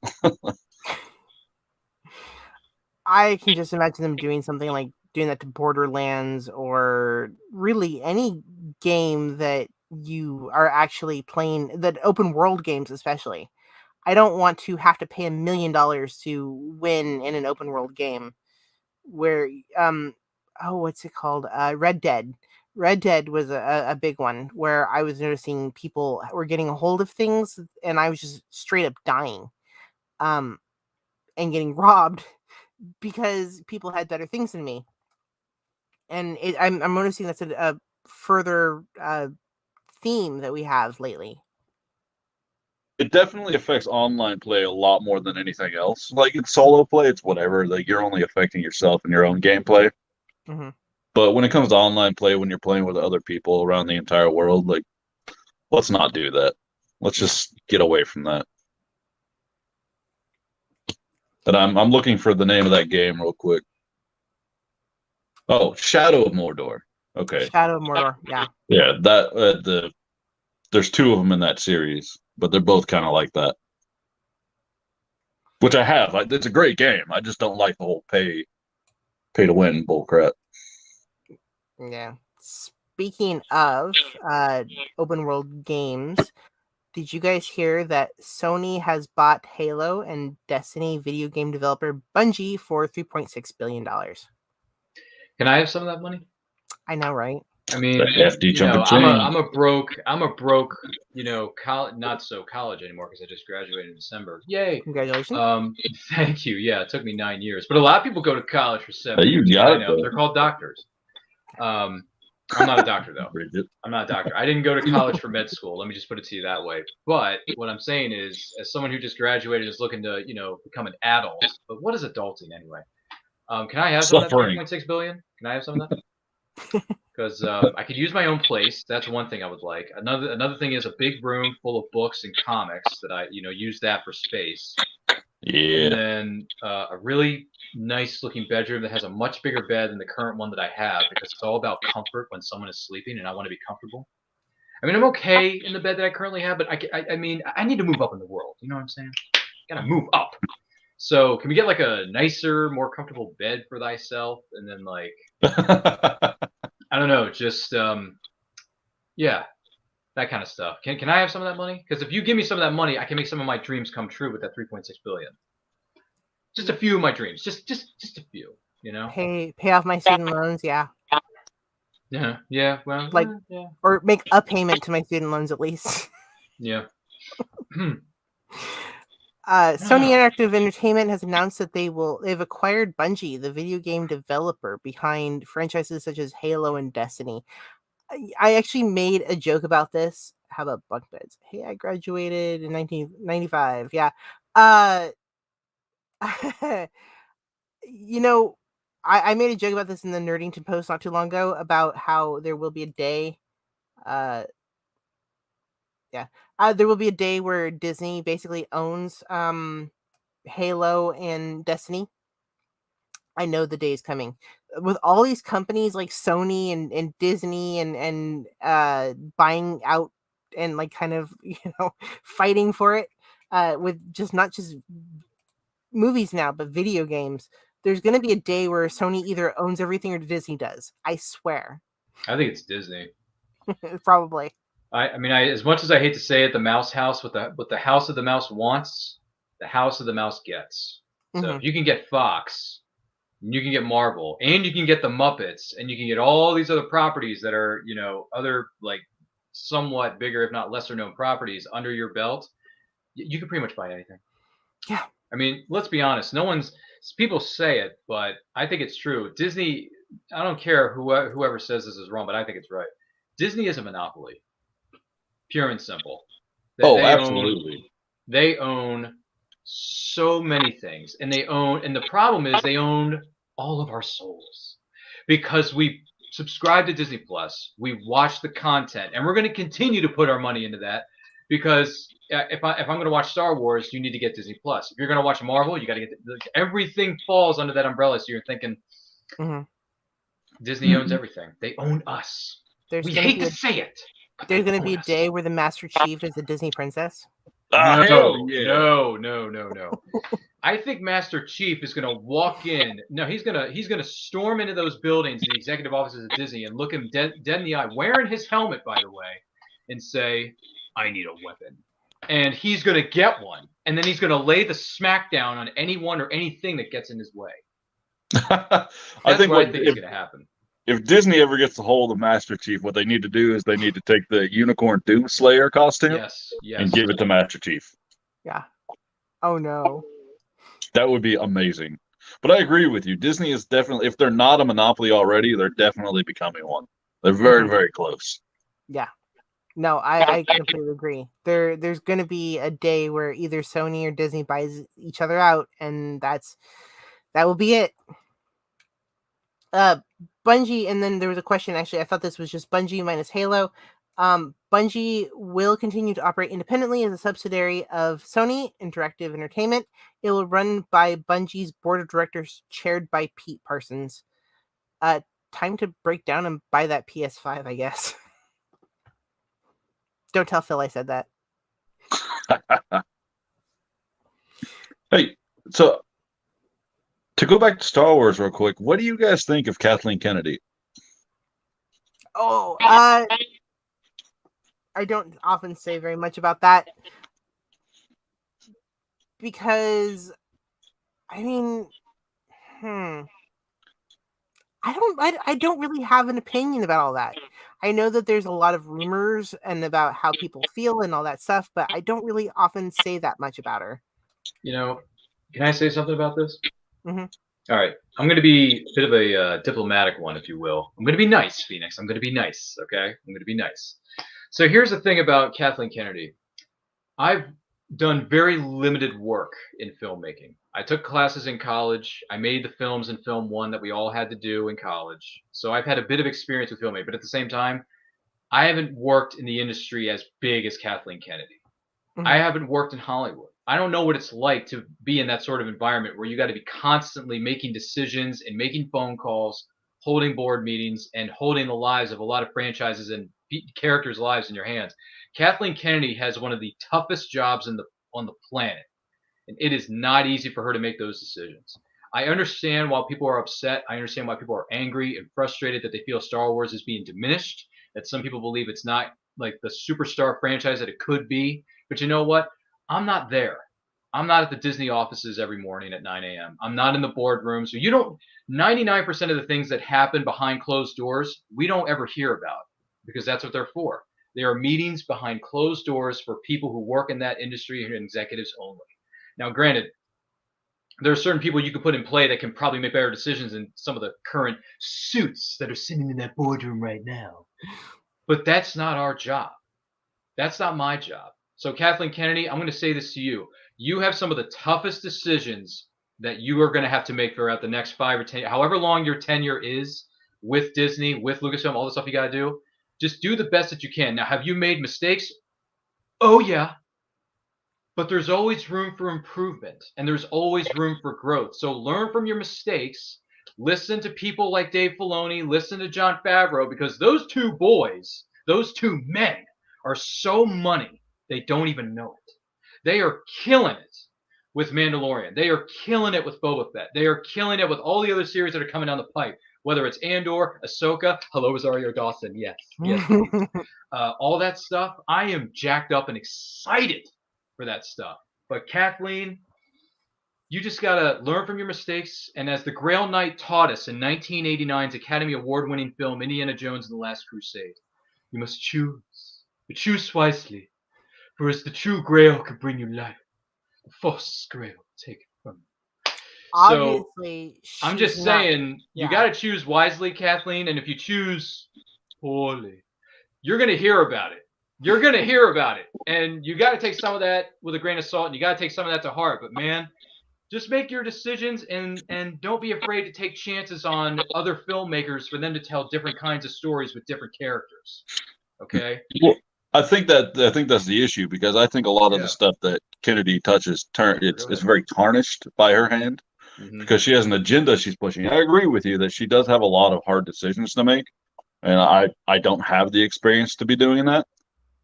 I can just imagine them doing something like doing that to Borderlands, or really any game that you are actually playing, that open world games especially. I don't want to have to pay $1 million to win in an open world game. where what's it called? Red Dead. Red Dead was a big one where I was noticing people were getting a hold of things, and I was just straight up dying, and getting robbed because people had better things than me. And I'm noticing that's a further theme that we have lately. It definitely affects online play a lot more than anything else. Like in solo play, it's whatever. Like you're only affecting yourself and your own gameplay. Mm-hmm. But when it comes to online play, when you're playing with other people around the entire world, like let's not do that. Let's just get away from that. And I'm looking for the name of that game real quick. Oh, Shadow of Mordor. Okay. Shadow of Mordor. Yeah. Yeah, that there's two of them in that series, but they're both kind of like that. Which I have. It's a great game. I just don't like the whole pay to win bullcrap. Yeah. Speaking of open world games, did you guys hear that Sony has bought Halo and Destiny video game developer Bungie for $3.6 billion? Can I have some of that money? I know, right? I mean, FD jumping I'm a broke, not so college anymore because I just graduated in December. Yay! Congratulations. Thank you. Yeah, it took me 9 years, but a lot of people go to college for 7 You years. got I it, know. though. They're called doctors. I'm not a doctor though. Bridget. I'm not a doctor. I didn't go to college for med school. Let me just put it to you that way. But what I'm saying is, as someone who just graduated is looking to, become an adult. But what is adulting anyway? Can I have some of that $3.6 billion? Can I have some of that? Because I could use my own place. That's one thing I would like. Another thing is a big room full of books and comics that I use that for space. Yeah. And then a really nice looking bedroom that has a much bigger bed than the current one that I have, because it's all about comfort when someone is sleeping and I want to be comfortable. I mean, I'm okay in the bed that I currently have, but I mean, I need to move up in the world. You know what I'm saying? Gotta move up. So can we get like a nicer, more comfortable bed for thyself? And then like, I don't know, just yeah, that kind of stuff. Can I have some of that money? Because if you give me some of that money, I can make some of my dreams come true with that $3.6 billion. Just a few of my dreams, just a few, Pay off my student loans, yeah. Yeah. Well, like, yeah. Or make a payment to my student loans at least. Yeah. Sony Interactive Entertainment has announced that they've acquired Bungie, the video game developer behind franchises such as Halo and Destiny. I actually made a joke about this. How about bunk beds? Hey, I graduated in 1995. Yeah. I made a joke about this in the Nerdington post not too long ago about how there will be a day. There will be a day where Disney basically owns Halo and Destiny. I know the day is coming. With all these companies like Sony and Disney and buying out and like kind of fighting for it, with not just movies now but video games. There's going to be a day where Sony either owns everything or Disney does. I swear. I think it's Disney. Probably. I mean, as much as I hate to say it, the Mouse House, what the House of the Mouse wants, the House of the Mouse gets. So if you can get Fox, and you can get Marvel, and you can get the Muppets, and you can get all these other properties that are, other like somewhat bigger, if not lesser known properties under your belt, you can pretty much buy anything. Yeah. I mean, let's be honest. People say it, but I think it's true. Disney, I don't care whoever says this is wrong, but I think it's right. Disney is a monopoly. Pure and simple. Absolutely. They own so many things, and the problem is they own all of our souls, because we subscribe to Disney Plus, we watch the content, and we're going to continue to put our money into that, because if I'm going to watch Star Wars, you need to get Disney Plus. If you're going to watch Marvel, you got to get everything falls under that umbrella. So you're thinking, Disney owns everything. They own us. We hate to say it. There's going to be a day where the Master Chief is a Disney princess. No. I think Master Chief is going to walk in. No, he's going to storm into those buildings, the executive offices of Disney, and look him dead in the eye, wearing his helmet, by the way, and say, "I need a weapon." And he's going to get one, and then he's going to lay the smackdown on anyone or anything that gets in his way. I That's think what I think is going to happen. if Disney ever gets a hold of Master Chief, what they need to do is they need to take the Unicorn Doomslayer costume Yes. and give it to Master Chief. Yeah. Oh no. That would be amazing. But I agree with you. Disney is definitely, if they're not a monopoly already, they're definitely becoming one. They're very, very close. Yeah. No, I completely agree. There's going to be a day where either Sony or Disney buys each other out, and that will be it. Bungie, and then there was a question, actually, I thought this was just Bungie minus Halo. Bungie will continue to operate independently as a subsidiary of Sony Interactive Entertainment. It will run by Bungie's board of directors, chaired by Pete Parsons. Time to break down and buy that PS5, I guess. Don't tell Phil I said that. Hey, so to go back to Star Wars real quick, what do you guys think of Kathleen Kennedy? Oh, I don't often say very much about that because, I mean, I don't really have an opinion about all that. I know that there's a lot of rumors and about how people feel and all that stuff, but I don't really often say that much about her. You know, can I say something about this? Mm-hmm. All right. I'm going to be a bit of a diplomatic one, if you will. I'm going to be nice, Phoenix. I'm going to be nice, okay? I'm going to be nice. So here's the thing about Kathleen Kennedy. I've done very limited work in filmmaking. I took classes in college. I made the films in Film 1 that we all had to do in college. So I've had a bit of experience with filmmaking, but at the same time, I haven't worked in the industry as big as Kathleen Kennedy. Mm-hmm. I haven't worked in Hollywood. I don't know what it's like to be in that sort of environment where you got to be constantly making decisions and making phone calls, holding board meetings, and holding the lives of a lot of franchises and characters' lives in your hands. Kathleen Kennedy has one of the toughest jobs on the planet, and it is not easy for her to make those decisions. I understand why people are upset. I understand why people are angry and frustrated that they feel Star Wars is being diminished, that some people believe it's not like the superstar franchise that it could be. But you know what? I'm not there. I'm not at the Disney offices every morning at 9 a.m. I'm not in the boardroom. So 99% of the things that happen behind closed doors, we don't ever hear about because that's what they're for. There are meetings behind closed doors for people who work in that industry and executives only. Now, granted, there are certain people you can put in play that can probably make better decisions than some of the current suits that are sitting in that boardroom right now. But that's not our job. That's not my job. So Kathleen Kennedy, I'm going to say this to you. You have some of the toughest decisions that you are going to have to make throughout the next 5 or 10, however long your tenure is with Disney, with Lucasfilm, all the stuff you got to do. Just do the best that you can. Now, have you made mistakes? Oh, yeah. But there's always room for improvement, and there's always room for growth. So learn from your mistakes. Listen to people like Dave Filoni. Listen to Jon Favreau, because those two boys, those two men, are so money they don't even know it. They are killing it with Mandalorian. They are killing it with Boba Fett. They are killing it with all the other series that are coming down the pipe. Whether it's Andor, Ahsoka, hello, Rosario Dawson, yes, please. All that stuff, I am jacked up and excited for that stuff. But Kathleen, you just got to learn from your mistakes. And as the Grail Knight taught us in 1989's Academy Award-winning film, Indiana Jones and the Last Crusade, you must choose, but choose wisely. For as the true Grail could bring you life, the false Grail will take it from you. Obviously, so I'm just saying, you got to choose wisely, Kathleen. And if you choose poorly, you're going to hear about it. You're going to hear about it. And you got to take some of that with a grain of salt, and you got to take some of that to heart. But man, just make your decisions and don't be afraid to take chances on other filmmakers for them to tell different kinds of stories with different characters. Okay? Well, I think that's the issue, because I think a lot of the stuff that Kennedy touches it's very tarnished by her hand, because she has an agenda she's pushing. I agree with you that she does have a lot of hard decisions to make, and I don't have the experience to be doing that,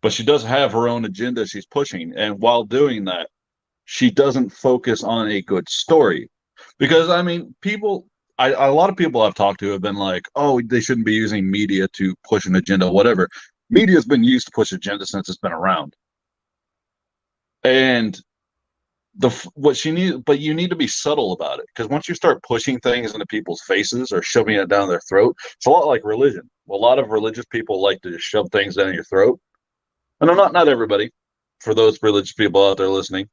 but she does have her own agenda she's pushing, and while doing that, she doesn't focus on a good story. Because I mean, a lot of people I've talked to have been like, oh, they shouldn't be using media to push an agenda, whatever. Media has been used to push agenda since it's been around. And what she needs, but you need to be subtle about it, because once you start pushing things into people's faces or shoving it down their throat, it's a lot like religion. A lot of religious people like to just shove things down your throat. And not everybody. For those religious people out there listening,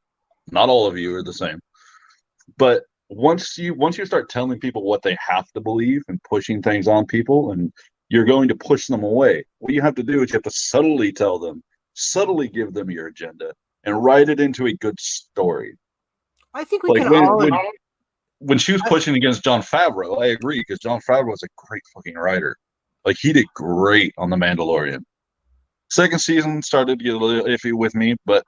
not all of you are the same. But once you start telling people what they have to believe and pushing things on people, and you're going to push them away, what you have to do is you have to subtly tell them, subtly give them your agenda, and write it into a good story. I think we can all. When she was pushing against Jon Favreau, I agree, because Jon Favreau was a great fucking writer. Like, he did great on The Mandalorian. Second season started to get a little iffy with me, but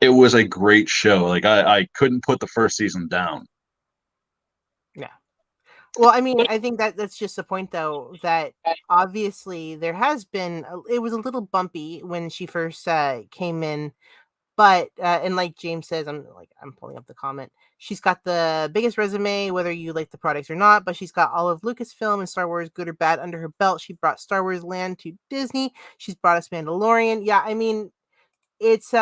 it was a great show. Like, I couldn't put the first season down. Yeah. Well, I mean, I think that's just the point, though, that obviously there has been, it was a little bumpy when she first came in, but, and like James says, I'm pulling up the comment. She's got the biggest resume, whether you like the products or not, but she's got all of Lucasfilm and Star Wars, good or bad, under her belt. She brought Star Wars Land to Disney. She's brought us Mandalorian. Yeah, I mean, it's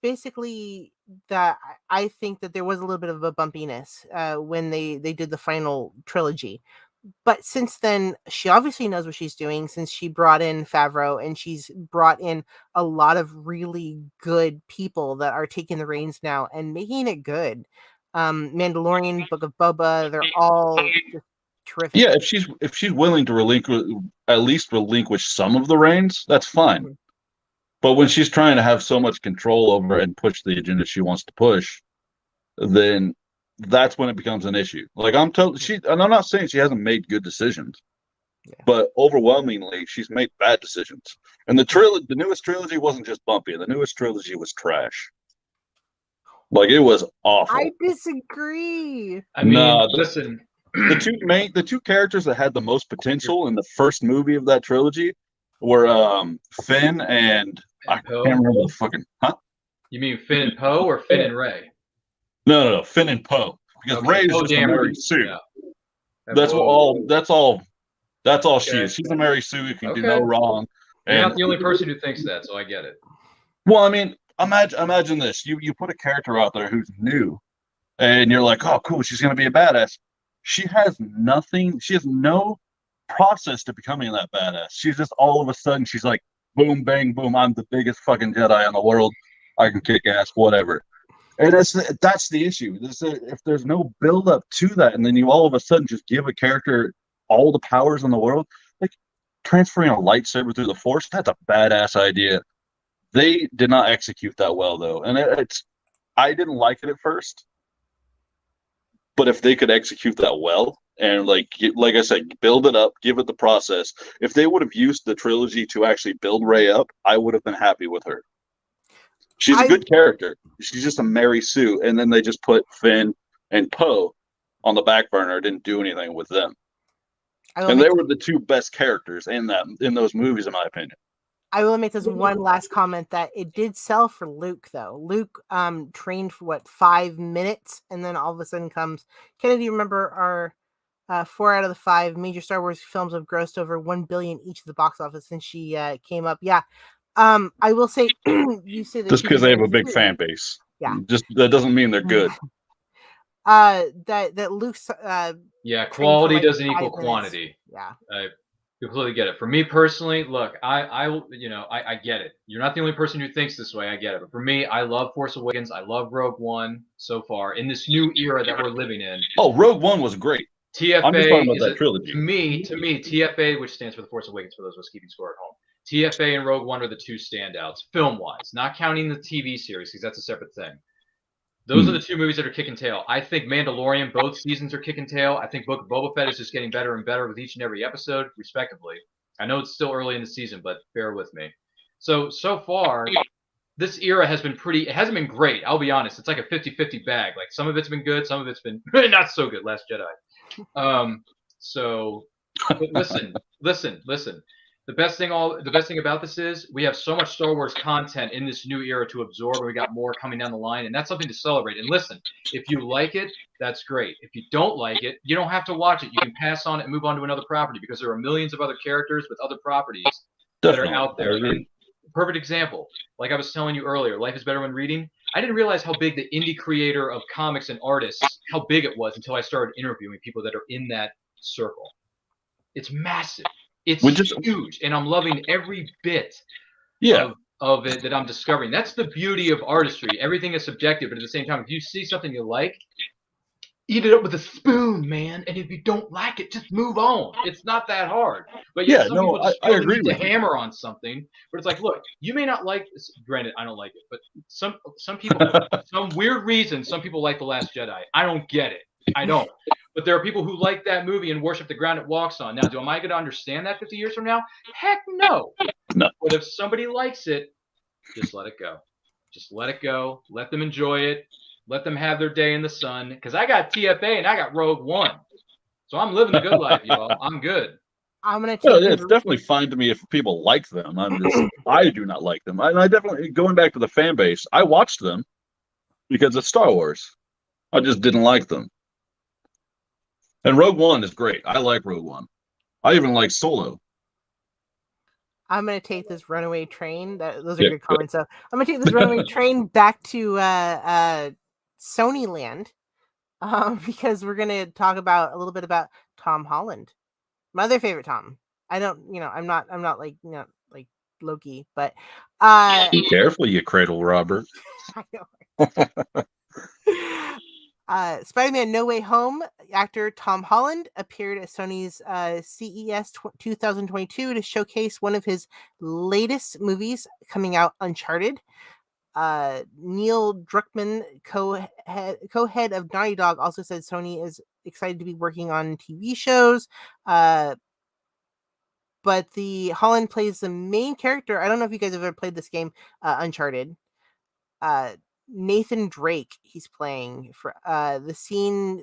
basically that I think that there was a little bit of a bumpiness when they did the final trilogy. But since then, she obviously knows what she's doing, since she brought in Favreau, and she's brought in a lot of really good people that are taking the reins now and making it good. Mandalorian, Book of Boba, they're all just terrific. Yeah, if she's willing to at least relinquish some of the reins, that's fine. Mm-hmm. But when she's trying to have so much control over and push the agenda she wants to push, then that's when it becomes an issue. Like, and I'm not saying she hasn't made good decisions, but overwhelmingly she's made bad decisions. And the newest trilogy wasn't just bumpy. The newest trilogy was trash. Like, it was awful. I disagree. I mean, listen, the two characters that had the most potential in the first movie of that trilogy were Finn and I can't remember the fucking You mean Finn and Poe or Finn and Rey? No, Finn and Poe. Because Rey is just a Mary Sue. Yeah. That's all she is. She's a Mary Sue who can do no wrong. You're not the only person who thinks that, so I get it. Well, I mean, imagine this. You put a character out there who's new, and you're like, oh, cool, she's going to be a badass. She has nothing. She has no process to becoming that badass. She's just all of a sudden, she's like, boom, bang, boom, I'm the biggest fucking Jedi in the world. I can kick ass, whatever. And that's the issue. If there's no build up to that, and then you all of a sudden just give a character all the powers in the world, like transferring a lightsaber through the Force, that's a badass idea. They did not execute that well, though, and I didn't like it at first. But if they could execute that well, and like I said, build it up, give it the process. If they would have used the trilogy to actually build Rey up, I would have been happy with her. She's a good character. She's just a Mary Sue, and then they just put Finn and Poe on the back burner. Didn't do anything with them, and they were the two best characters in those movies, in my opinion. I will make this one last comment that it did sell for Luke, though. Luke trained for 5 minutes, and then all of a sudden comes Kennedy. Remember, our 4 out of the 5 major Star Wars films have grossed over $1 billion each at the box office since she came up. Yeah. I will say, you say that just because they have a big fan base. Yeah. Just that doesn't mean they're good. That Luke's quality doesn't equal quantity. Yeah. I completely get it. For me personally, look, I get it. You're not the only person who thinks this way. I get it. But for me, I love Force Awakens. I love Rogue One so far in this new era that we're living in. Oh, Rogue One was great. TFA I'm just talking about that trilogy. To me, TFA, which stands for the Force Awakens, for those of us keeping score at home. TFA and Rogue One are the two standouts, film-wise, not counting the TV series, because that's a separate thing. Those are the two movies that are kicking tail. I think Mandalorian, both seasons are kicking tail. I think Book of Boba Fett is just getting better and better with each and every episode, respectively. I know it's still early in the season, but bear with me. So far, this era has been it hasn't been great, I'll be honest. It's like a 50-50 bag. Like, some of it's been good, some of it's been not so good. Last Jedi. Listen. The best thing about this is we have so much Star Wars content in this new era to absorb, and we got more coming down the line, and that's something to celebrate. And listen, if you like it, that's great. If you don't like it, you don't have to watch it. You can pass on it and move on to another property, because there are millions of other characters with other properties that are out there. And perfect example, like I was telling you earlier, life is better when reading. I didn't realize how big the indie creator of comics and artists, how big it was until I started interviewing people that are in that circle. It's massive. It's huge, and I'm loving every bit of it that I'm discovering. That's the beauty of artistry. Everything is subjective, but at the same time, if you see something you like, eat it up with a spoon, man. And if you don't like it, just move on. It's not that hard. But yet some people just feel the need to hammer on something. But it's like, look, you may not like this. Granted, I don't like it, but some people, some weird reason, some people like The Last Jedi. I don't get it. I don't. But there are people who like that movie and worship the ground it walks on. Now, am I going to understand that 50 years from now? Heck no. No. But if somebody likes it, just let it go. Just let it go. Let them enjoy it. Let them have their day in the sun. Because I got TFA and I got Rogue One. So I'm living the good life, y'all. I'm good. I'm going to take it's definitely fine to me if people like them. I do not like them. And I definitely, going back to the fan base, I watched them because it's Star Wars. I just didn't like them. And Rogue One is great. I like Rogue One. I even like Solo. I'm going to take this runaway train. Those are good comments. So I'm going to take this runaway train back to Sony land because we're going to talk about a little bit about Tom Holland, my other favorite Tom. I'm not like like Loki, but be careful, you cradle robber. I know. Spider-Man No Way Home actor Tom Holland appeared at Sony's CES 2022 to showcase one of his latest movies coming out, Uncharted. Neil Druckmann, co-head of Naughty Dog, also said Sony is excited to be working on TV shows. But the Holland plays the main character. I don't know if you guys have ever played this game, Uncharted. Nathan Drake he's playing for the scene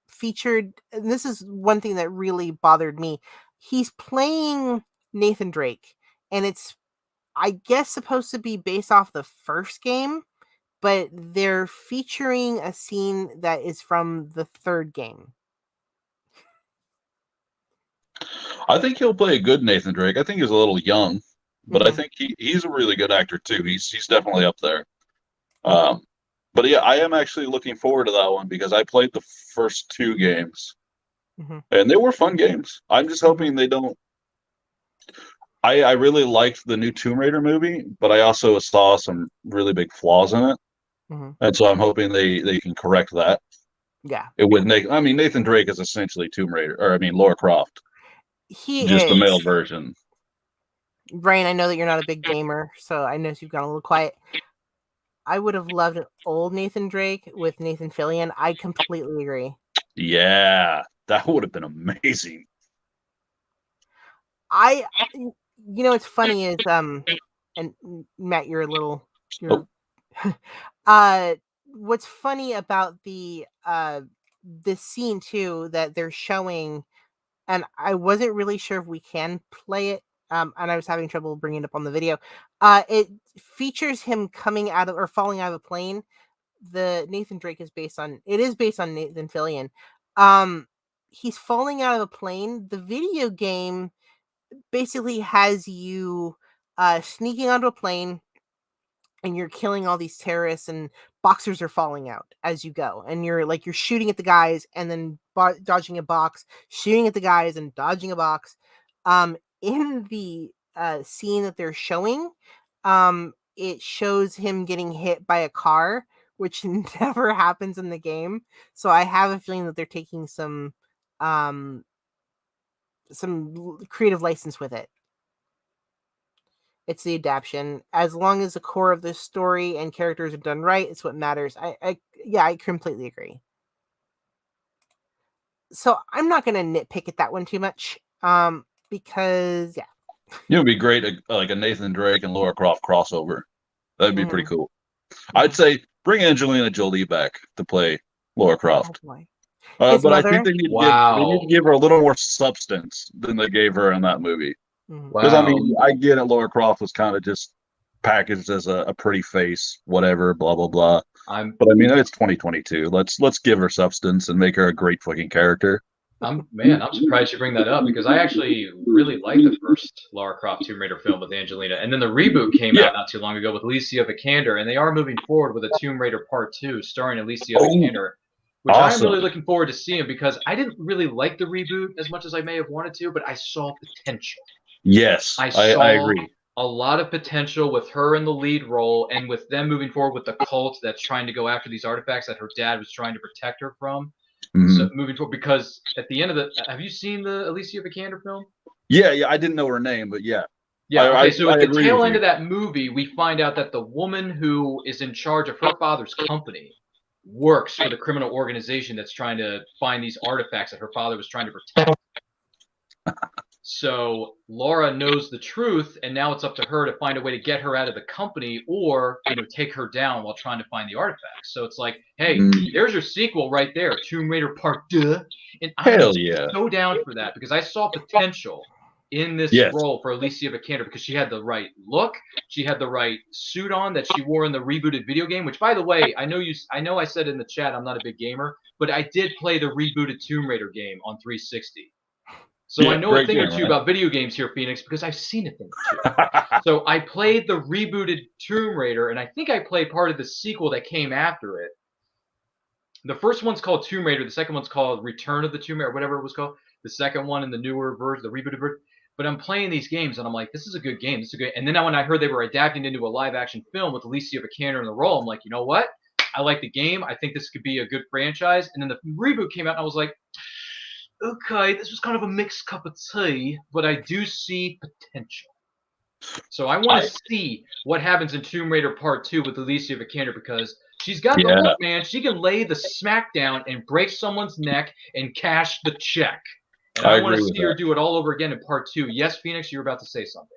featured, and this is one thing that really bothered me. He's playing Nathan Drake, and it's, I guess, supposed to be based off the first game, but they're featuring a scene that is from the third game. I think he'll play a good Nathan Drake. I think he's a little young, but I think he's a really good actor too. He's definitely up there. But yeah, I am actually looking forward to that one because I played the first two games and they were fun games. I'm just hoping they don't. I really liked the new Tomb Raider movie, but I also saw some really big flaws in it. And so I'm hoping they can correct that. Yeah. It would make, I mean, Nathan Drake is essentially Tomb Raider, or I mean, Lara Croft. He just is the male version. Brian, I know that you're not a big gamer, so I know you've gone a little quiet. I would have loved an old Nathan Drake with Nathan Fillion. I completely agree. Yeah, that would have been amazing. What's funny is and Matt, you're a little what's funny about the this scene too that they're showing, and I wasn't really sure if we can play it. And I was having trouble bringing it up on the video. It features him coming out of or falling out of a plane. The Nathan Drake is based on Nathan Fillion. He's falling out of a plane. The video game basically has you sneaking onto a plane, and you're killing all these terrorists, and boxers are falling out as you go, and you're shooting at the guys and then dodging a box, shooting at the guys and dodging a box. In the scene that they're showing, it shows him getting hit by a car, which never happens in the game. So I have a feeling that they're taking some creative license with it. It's the adaptation. As long as the core of the story and characters are done right, it's what matters. I completely agree. So I'm not going to nitpick at that one too much. Because it would be great, like a Nathan Drake and Lara Croft crossover. That'd be pretty cool. I'd say bring Angelina Jolie back to play Lara Croft. But I think they need to give her a little more substance than they gave her in that movie. Because I mean, I get it. Lara Croft was kind of just packaged as a pretty face, whatever, blah blah blah. But I mean, it's 2022. Let's give her substance and make her a great fucking character. I'm surprised you bring that up because I actually really liked the first Lara Croft Tomb Raider film with Angelina, and then the reboot came out not too long ago with Alicia Vikander, and they are moving forward with a Tomb Raider Part 2 starring Alicia Vikander, which I'm really looking forward to seeing because I didn't really like the reboot as much as I may have wanted to, but I saw potential. Yes, I agree. A lot of potential with her in the lead role, and with them moving forward with the cult that's trying to go after these artifacts that her dad was trying to protect her from. So moving forward, because at the end of have you seen the Alicia Vikander film? Yeah, I didn't know her name, but yeah. Yeah, okay, so at the tail end of that movie, we find out that the woman who is in charge of her father's company works for the criminal organization that's trying to find these artifacts that her father was trying to protect. So Laura knows the truth, and now it's up to her to find a way to get her out of the company or take her down while trying to find the artifacts. So it's like, hey, there's your sequel right there, Tomb Raider Part 2. And I'm so down for that because I saw potential in this role for Alicia Vikander because she had the right look, she had the right suit on that she wore in the rebooted video game. Which, by the way, I know I said in the chat I'm not a big gamer, but I did play the rebooted Tomb Raider game on 360. So I know a thing or two about video games here, Phoenix, because I've seen a thing or two. So I played the rebooted Tomb Raider, and I think I played part of the sequel that came after it. The first one's called Tomb Raider. The second one's called Return of the Tomb Raider, whatever it was called. The second one in the newer version, the rebooted version. But I'm playing these games, and I'm like, this is a good game. This is a good. And then when I heard they were adapting into a live-action film with Alicia Vikander in the role, I'm like, you know what? I like the game. I think this could be a good franchise. And then the reboot came out, and I was like, okay, this was kind of a mixed cup of tea, but I do see potential. So I want to see what happens in Tomb Raider Part 2 with Alicia Vikander because she's got the look, man. She can lay the smack down and break someone's neck and cash the check. And I want to see her do it all over again in Part 2. Yes, Phoenix, you're about to say something.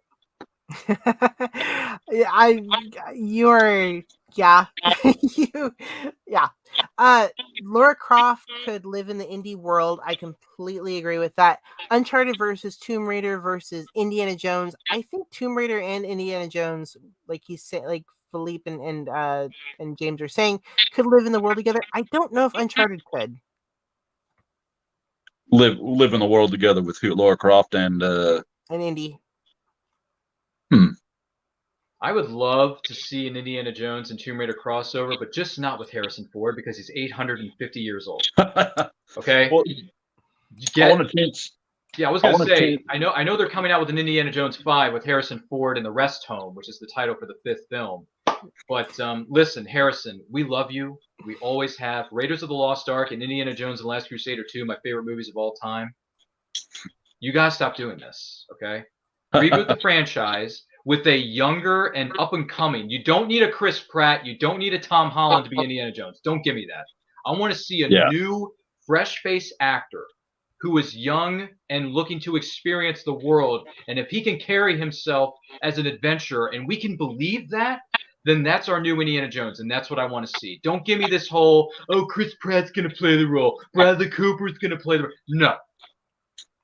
Lara Croft could live in the indie world. I completely agree with that. Uncharted versus Tomb Raider versus Indiana Jones. I think Tomb Raider and Indiana Jones, like he said, like Philippe and James are saying, could live in the world together. I don't know if Uncharted could live in the world together with Lara Croft and Indy. I would love to see an Indiana Jones and Tomb Raider crossover, but just not with Harrison Ford because he's 850 years old. Okay? Well, I was going to say, I know they're coming out with an Indiana Jones 5 with Harrison Ford in the Rest Home, which is the title for the 5th film. But listen, Harrison, we love you. We always have. Raiders of the Lost Ark and Indiana Jones and the Last Crusade are 2 of my favorite movies of all time. You got to stop doing this, okay? Reboot the franchise with a younger and up-and-coming. You don't need a Chris Pratt. You don't need a Tom Holland to be Indiana Jones. Don't give me that. I want to see a new, fresh-faced actor who is young and looking to experience the world. And if he can carry himself as an adventurer and we can believe that, then that's our new Indiana Jones, and that's what I want to see. Don't give me this whole, Chris Pratt's going to play the role. Bradley Cooper's going to play the role.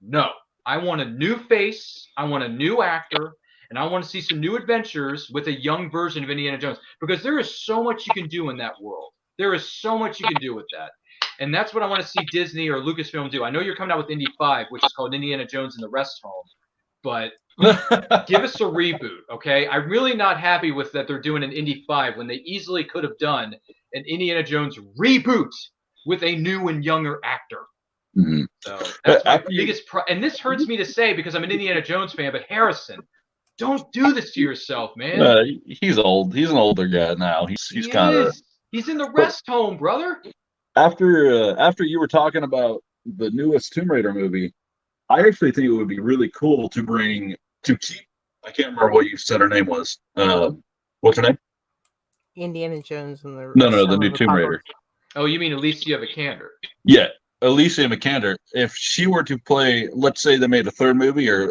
No. I want a new face. I want a new actor. And I want to see some new adventures with a young version of Indiana Jones. Because there is so much you can do in that world. There is so much you can do with that. And that's what I want to see Disney or Lucasfilm do. I know you're coming out with Indy 5, which is called Indiana Jones and the Rest Home. But give us a reboot, okay? I'm really not happy with that they're doing an Indy 5 when they easily could have done an Indiana Jones reboot with a new and younger actor. Mm-hmm. So that's my biggest and this hurts me to say because I'm an Indiana Jones fan, but Harrison, don't do this to yourself, man. He's old. He's an older guy now. He's kind of. He's in the Rest Home, brother. After you were talking about the newest Tomb Raider movie, I actually think it would be really cool to keep. I can't remember what you said her name was. What's her name? Indiana Jones and the the new Tomb Raider. Oh, you mean Alicia Vikander? Yeah. Alicia Vikander, if she were to play, let's say they made a third movie or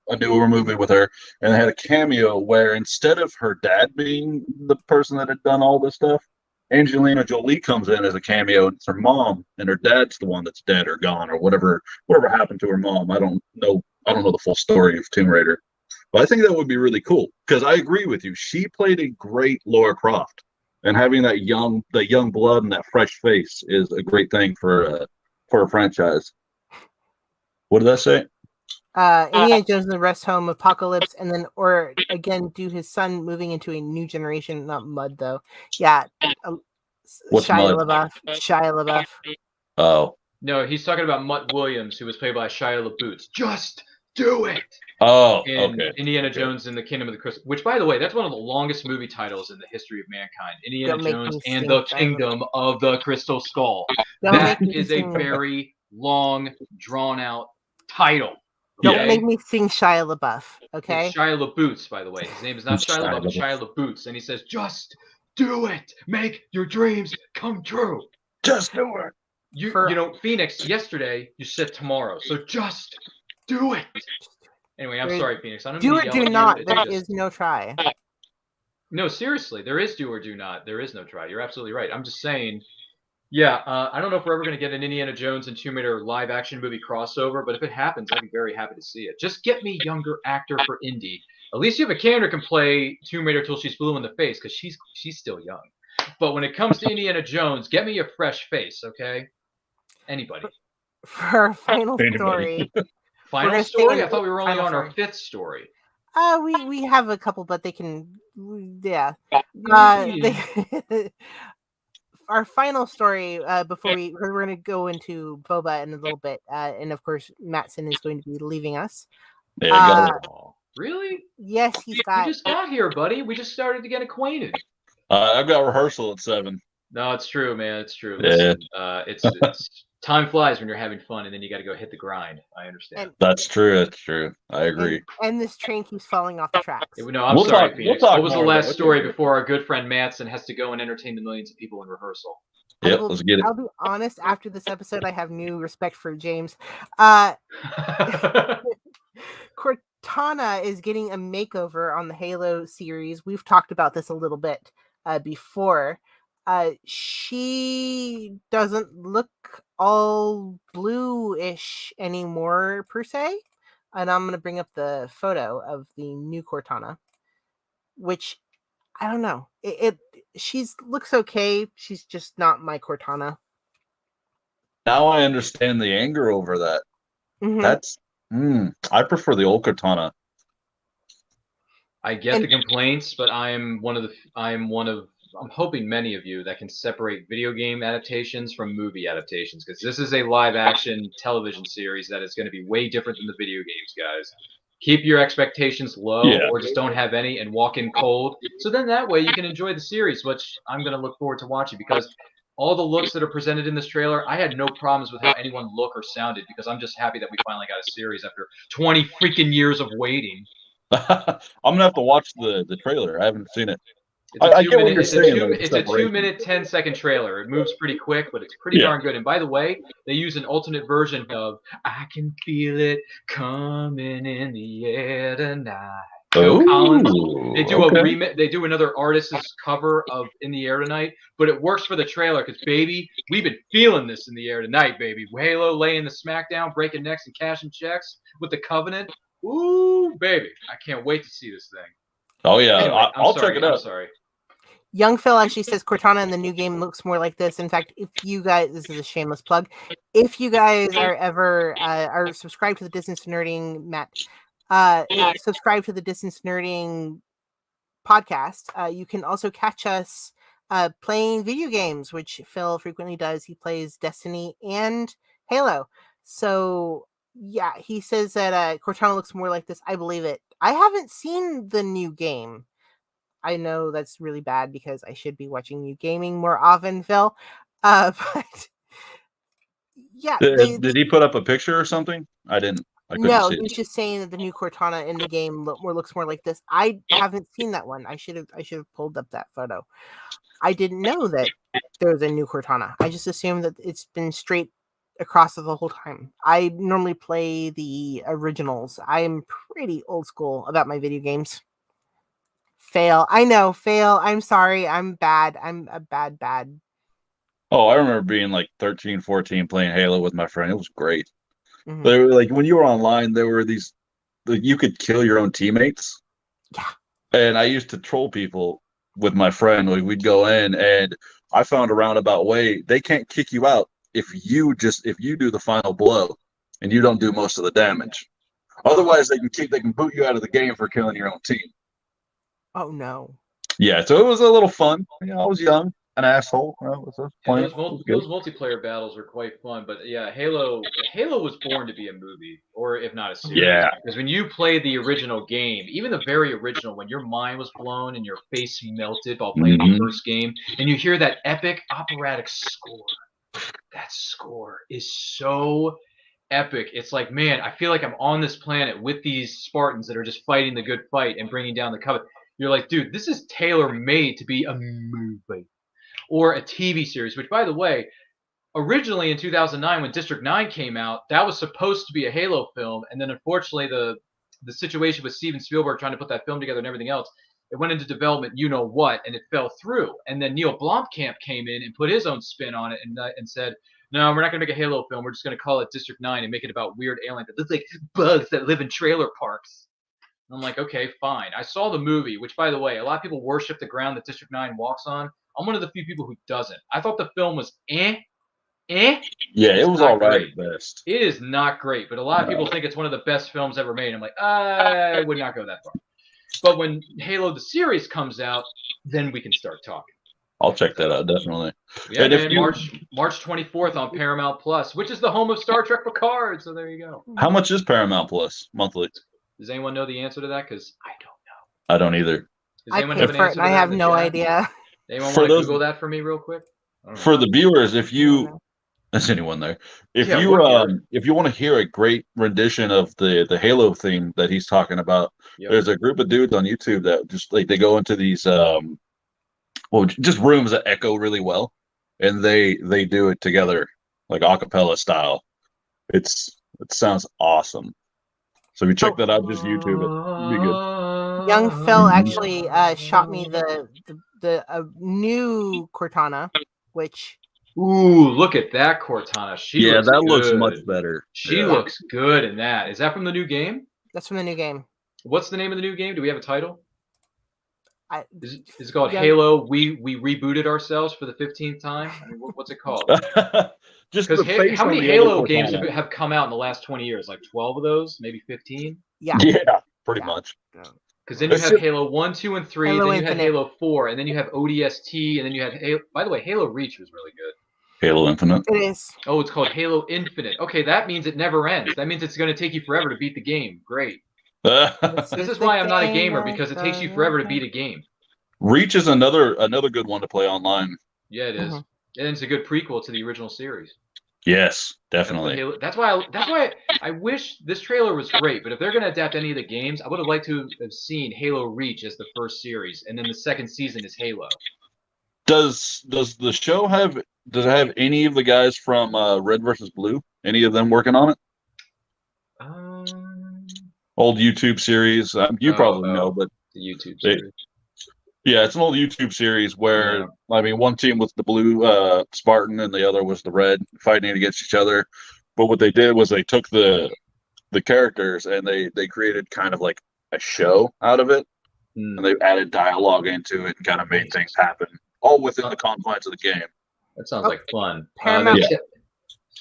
a newer movie with her, and they had a cameo where instead of her dad being the person that had done all this stuff, Angelina Jolie comes in as a cameo, and it's her mom, and her dad's the one that's dead or gone or whatever happened to her mom. I don't know the full story of Tomb Raider, but I think that would be really cool because I agree with you. She played a great Lara Croft, and having that young blood and that fresh face is a great thing for a franchise. What did that say? Indiana Jones and the Rest Home, Apocalypse, and then, or again, do his son moving into a new generation, not Mud, though. Yeah. What's Shia Mud? LaBeouf. Shia LaBeouf. Oh. No, he's talking about Mutt Williams, who was played by Shia LaBeouf. Just do it! Oh, In okay. Indiana Jones and the Kingdom of the Crystal, which, by the way, that's one of the longest movie titles in the history of mankind. Indiana Don't make Jones me and sing, the Shia Kingdom of the Crystal Skull. Don't That make me is a sing. very long, drawn-out title. Don't Yeah. make me sing Shia LaBeouf, okay? It's Shia LaBeouf, by the way. His name is not It's Shia Shia LaBeouf, it's Shia LaBeouf. And he says, just do it! Make your dreams come true! Just do it. You know, Phoenix, yesterday, you said tomorrow. So just do it! Anyway, I'm sorry, Phoenix. I don't Do mean or to yell do at you. not. It's There just- is no try. No, seriously, there is do or do not. There is no try. You're absolutely right. I'm just saying, yeah, I don't know if we're ever going to get an Indiana Jones and Tomb Raider live action movie crossover, but if it happens, I'd be very happy to see it. Just get me younger actor for Indy. At least you have a character who can play Tomb Raider till she's blue in the face, because she's still young. But when it comes to Indiana Jones, get me a fresh face, okay? Anybody. For our final Anybody. story. Final gonna story? stay I thought we were only final on our story. 5th story. We have a couple, but they can, yeah. Our final story before we're going to go into Boba in a little bit, and of course Mattson is going to be leaving us. Yeah, Really? Yes, he's We got. just got here, buddy. We just started to get acquainted. I've got rehearsal at 7. No, it's true, man. It's true. Yeah. Listen, it's time flies when you're having fun, and then you got to go hit the grind. I understand. That's true. That's true. I agree. And this train keeps falling off the tracks. No, I'm We'll sorry, talk- Phoenix. we'll talk What was the more last about it. story before our good friend Mattson has to go and entertain the millions of people in rehearsal? Yep, let's get it. I'll be honest. After this episode, I have new respect for James. Cortana is getting a makeover on the Halo series. We've talked about this a little bit before. She doesn't look all blue-ish anymore, per se. And I'm going to bring up the photo of the new Cortana, which, I don't know. She looks okay. She's just not my Cortana. Now I understand the anger over that. Mm-hmm. That's I prefer the old Cortana. I get the complaints, but I'm hoping many of you that can separate video game adaptations from movie adaptations, because this is a live action television series that is going to be way different than the video games, guys. Keep your expectations low, or just don't have any and walk in cold. So then that way you can enjoy the series, which I'm going to look forward to watching, because all the looks that are presented in this trailer, I had no problems with how anyone looked or sounded, because I'm just happy that we finally got a series after 20 freaking years of waiting. I'm gonna have to watch the trailer. I haven't seen it. It's a I get what you're saying. It's a 2-minute, 10-second trailer. It moves pretty quick, but it's pretty darn good. And by the way, they use an alternate version of "I Can Feel It Coming in the Air Tonight." Phil Collins. They do a remix. They do another artist's cover of "In the Air Tonight," but it works for the trailer because, baby, we've been feeling this in the air tonight, baby. Halo laying the smackdown, breaking necks and cashing checks with the Covenant. Ooh, baby, I can't wait to see this thing. Oh yeah, Anyway, I'll check it out. I'm sorry. Young Phil actually says Cortana in the new game looks more like this. In fact, if you guys, this is a shameless plug, if you guys are ever are subscribed to the Distance Nerding, Matt, subscribe to the Distance Nerding podcast, you can also catch us playing video games, which Phil frequently does. He plays Destiny and Halo. So yeah, he says that Cortana looks more like this. I believe it. I haven't seen the new game. I know that's really bad because I should be watching you gaming more often, Phil. But yeah, did he put up a picture or something? I didn't. I couldn't no, see it. he's just saying that the new Cortana in the game looks more like this. I haven't seen that one. I should have pulled up that photo. I didn't know that there was a new Cortana. I just assumed that it's been straight across the whole time. I normally play the originals. I am pretty old school about my video games. Fail. I know, fail. I'm sorry. I'm bad. I'm a bad. Oh, I remember being like 13, 14 playing Halo with my friend. It was great. Mm-hmm. They were like, when you were online, there were these, like, you could kill your own teammates. Yeah. And I used to troll people with my friend. Like, we'd go in, and I found a roundabout way. They can't kick you out if you do the final blow. and you don't do most of the damage. Otherwise, they can boot you out of the game for killing your own team. Oh no. Yeah, so it was a little fun. I was young, an asshole. Those multiplayer battles were quite fun, but yeah, Halo was born to be a movie, or if not a series. Yeah. Because when you played the original game, even the very original, when your mind was blown and your face melted while playing the first game, and you hear that epic operatic score, that score is so epic. It's like, man, I feel like I'm on this planet with these Spartans that are just fighting the good fight and bringing down the Covenant. You're like, dude, this is tailor-made to be a movie or a TV series, which, by the way, originally in 2009 when District 9 came out, that was supposed to be a Halo film, and then unfortunately the situation with Steven Spielberg trying to put that film together and everything else, it went into development, and it fell through. And then Neil Blomkamp came in and put his own spin on it and said, no, we're not going to make a Halo film. We're just going to call it District 9 and make it about weird aliens that look like bugs that live in trailer parks. And I'm like, okay, fine. I saw the movie, which, by the way, a lot of people worship the ground that District 9 walks on. I'm one of the few people who doesn't. I thought the film was Yeah, it was all right at best. It is not great, but a lot of people think it's one of the best films ever made. I'm like, I would not go that far. But when Halo the series comes out, then we can start talking. I'll check that out, definitely. Yeah, man, March 24th on Paramount Plus, which is the home of Star Trek Picard. So there you go. How much is Paramount Plus monthly? Does anyone know the answer to that? Because I don't know. I don't either. Does anyone have an answer to that? I have no idea. Anyone want to Google that for me real quick? For the viewers, if you... Is anyone there? If you want to hear a great rendition of the Halo theme that he's talking about, there's a group of dudes on YouTube that just they go into these just rooms that echo really well, and they do it together like a cappella style. It sounds awesome. So if you check that out, just YouTube it. It'd be good. Young Phil actually shot me the new Cortana, which. Ooh, look at that Cortana. That looks much better. She looks good in that. Is that from the new game? That's from the new game. What's the name of the new game? Do we have a title? Is it called Halo? We rebooted ourselves for the 15th time. I mean, what's it called? Because how many Halo games have come out in the last 20 years? Like 12 of those, maybe 15. Yeah, pretty much. Because then you have Halo 1, 2, and 3. Then you have Halo 4, and then you have ODST, and then you have Halo. By the way, Halo Reach was really good. Halo Infinite. It is. Oh, it's called Halo Infinite. Okay, that means it never ends. That means it's going to take you forever to beat the game. Great. This is why I'm not a gamer, because it takes you forever to beat a game. Reach is another good one to play online. Yeah, it is. And it's a good prequel to the original series. Yes, definitely. That's why I wish this trailer was great, but if they're going to adapt any of the games, I would have liked to have seen Halo Reach as the first series, and then the second season is Halo. Does the show have any of the guys from Red vs. Blue? Any of them working on it? Old YouTube series. You probably know, but the YouTube series. Yeah, it's an old YouTube series where one team was the blue Spartan and the other was the red, fighting against each other. But what they did was they took the characters and they created kind of like a show out of it, and they added dialogue into it and kind of made things happen, all within the confines of the game. That sounds like fun. Paramount.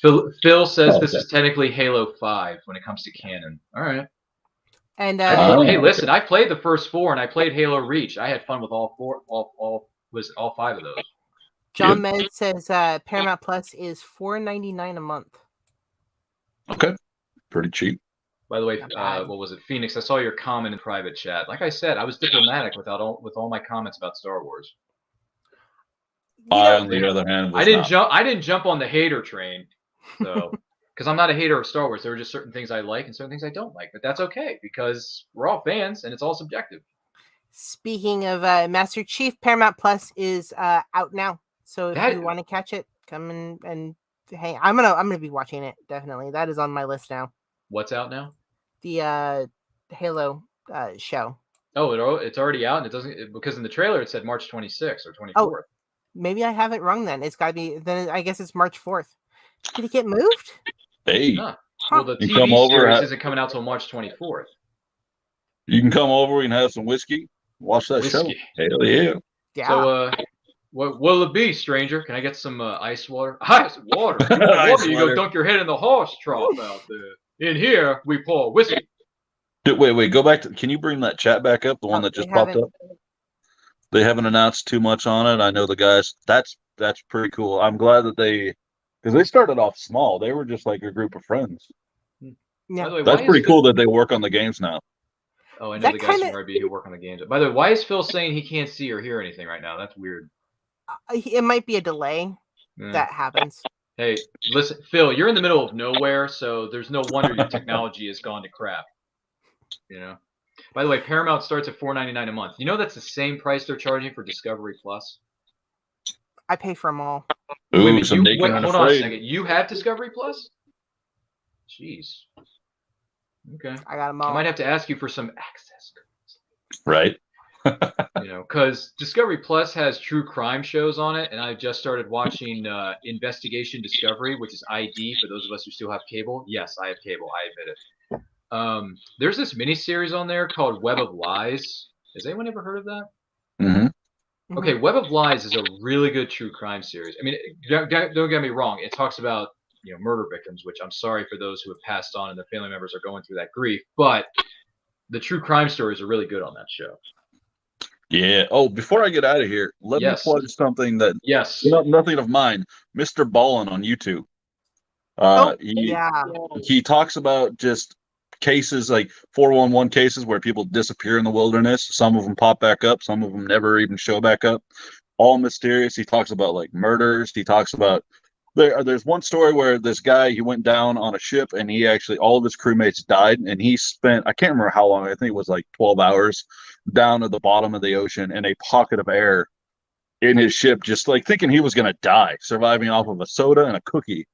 Phil says this is technically Halo 5 when it comes to canon. All right. And hey, listen, I played the first 4 and I played Halo Reach. I had fun with all 5 of those. John Med says Paramount Plus is $4.99 a month. Okay, pretty cheap. By the way, what was it, Phoenix? I saw your comment in private chat. Like I said, I was diplomatic with all my comments about Star Wars. On the other hand, I didn't jump on the hater train, so. Because I'm not a hater of Star Wars. There are just certain things I like and certain things I don't like. But that's okay, because we're all fans, and it's all subjective. Speaking of Master Chief, Paramount Plus is out now. So if you want to catch it, come and hang. I'm gonna be watching it, definitely. That is on my list now. What's out now? The Halo show. Oh, it's already out, and it doesn't because in the trailer it said March 26th or 24th. Oh, maybe I have it wrong then. It's gotta be then. I guess it's March 4th. Did it get moved? Hey, well, the TV series isn't coming out till March 24th. You can come over and have some whiskey, watch that show. Hell yeah! So, What will it be, stranger? Can I get some ice water? Ice water? You want Ice water? You water. go dunk your head in the horse trough out there. In here, we pour whiskey. Wait, go back to. Can you bring that chat back up? The one that They just popped haven't. up. They haven't announced too much on it. I know the guys. That's pretty cool. I'm glad that because they started off small. They were just like a group of friends. Yeah. By the way, That's why pretty is cool that they work on the games now. Oh, I know That the guys kinda- from RB who work on the games. By the way, why is Phil saying he can't see or hear anything right now? That's weird. It might be a delay that happens. Hey, listen, Phil, you're in the middle of nowhere, so there's no wonder your technology has gone to crap. You know. By the way, Paramount starts at $4.99 a month. You know that's the same price they're charging for Discovery Plus. I pay for them all. Ooh, Wait a minute, some naked wait, and hold on a afraid. second. You have Discovery Plus? Jeez. Okay. I got them I all. might have to ask you for some access. Right. Because Discovery Plus has true crime shows on it, and I've just started watching Investigation Discovery, which is ID for those of us who still have cable. Yes, I have cable. I admit it. There's this miniseries on there called Web of Lies. Has anyone ever heard of that? Mm-hmm. Okay, Web of Lies is a really good true crime series. I mean, don't get me wrong. It talks about murder victims, which I'm sorry for those who have passed on and their family members are going through that grief. But the true crime stories are really good on that show. Yeah. Oh, before I get out of here, let me plug something that nothing of mine. Mr. Ballin on YouTube. He talks about just cases like 411 cases where people disappear in the wilderness. Some of them pop back up. Some of them never even show back up. All mysterious. He talks about like murders. He talks about there's one story where this guy, he went down on a ship and he actually, all of his crewmates died, and he spent, I can't remember how long, I think it was like 12 hours down at the bottom of the ocean in a pocket of air in his ship, just like thinking he was going to die, surviving off of a soda and a cookie.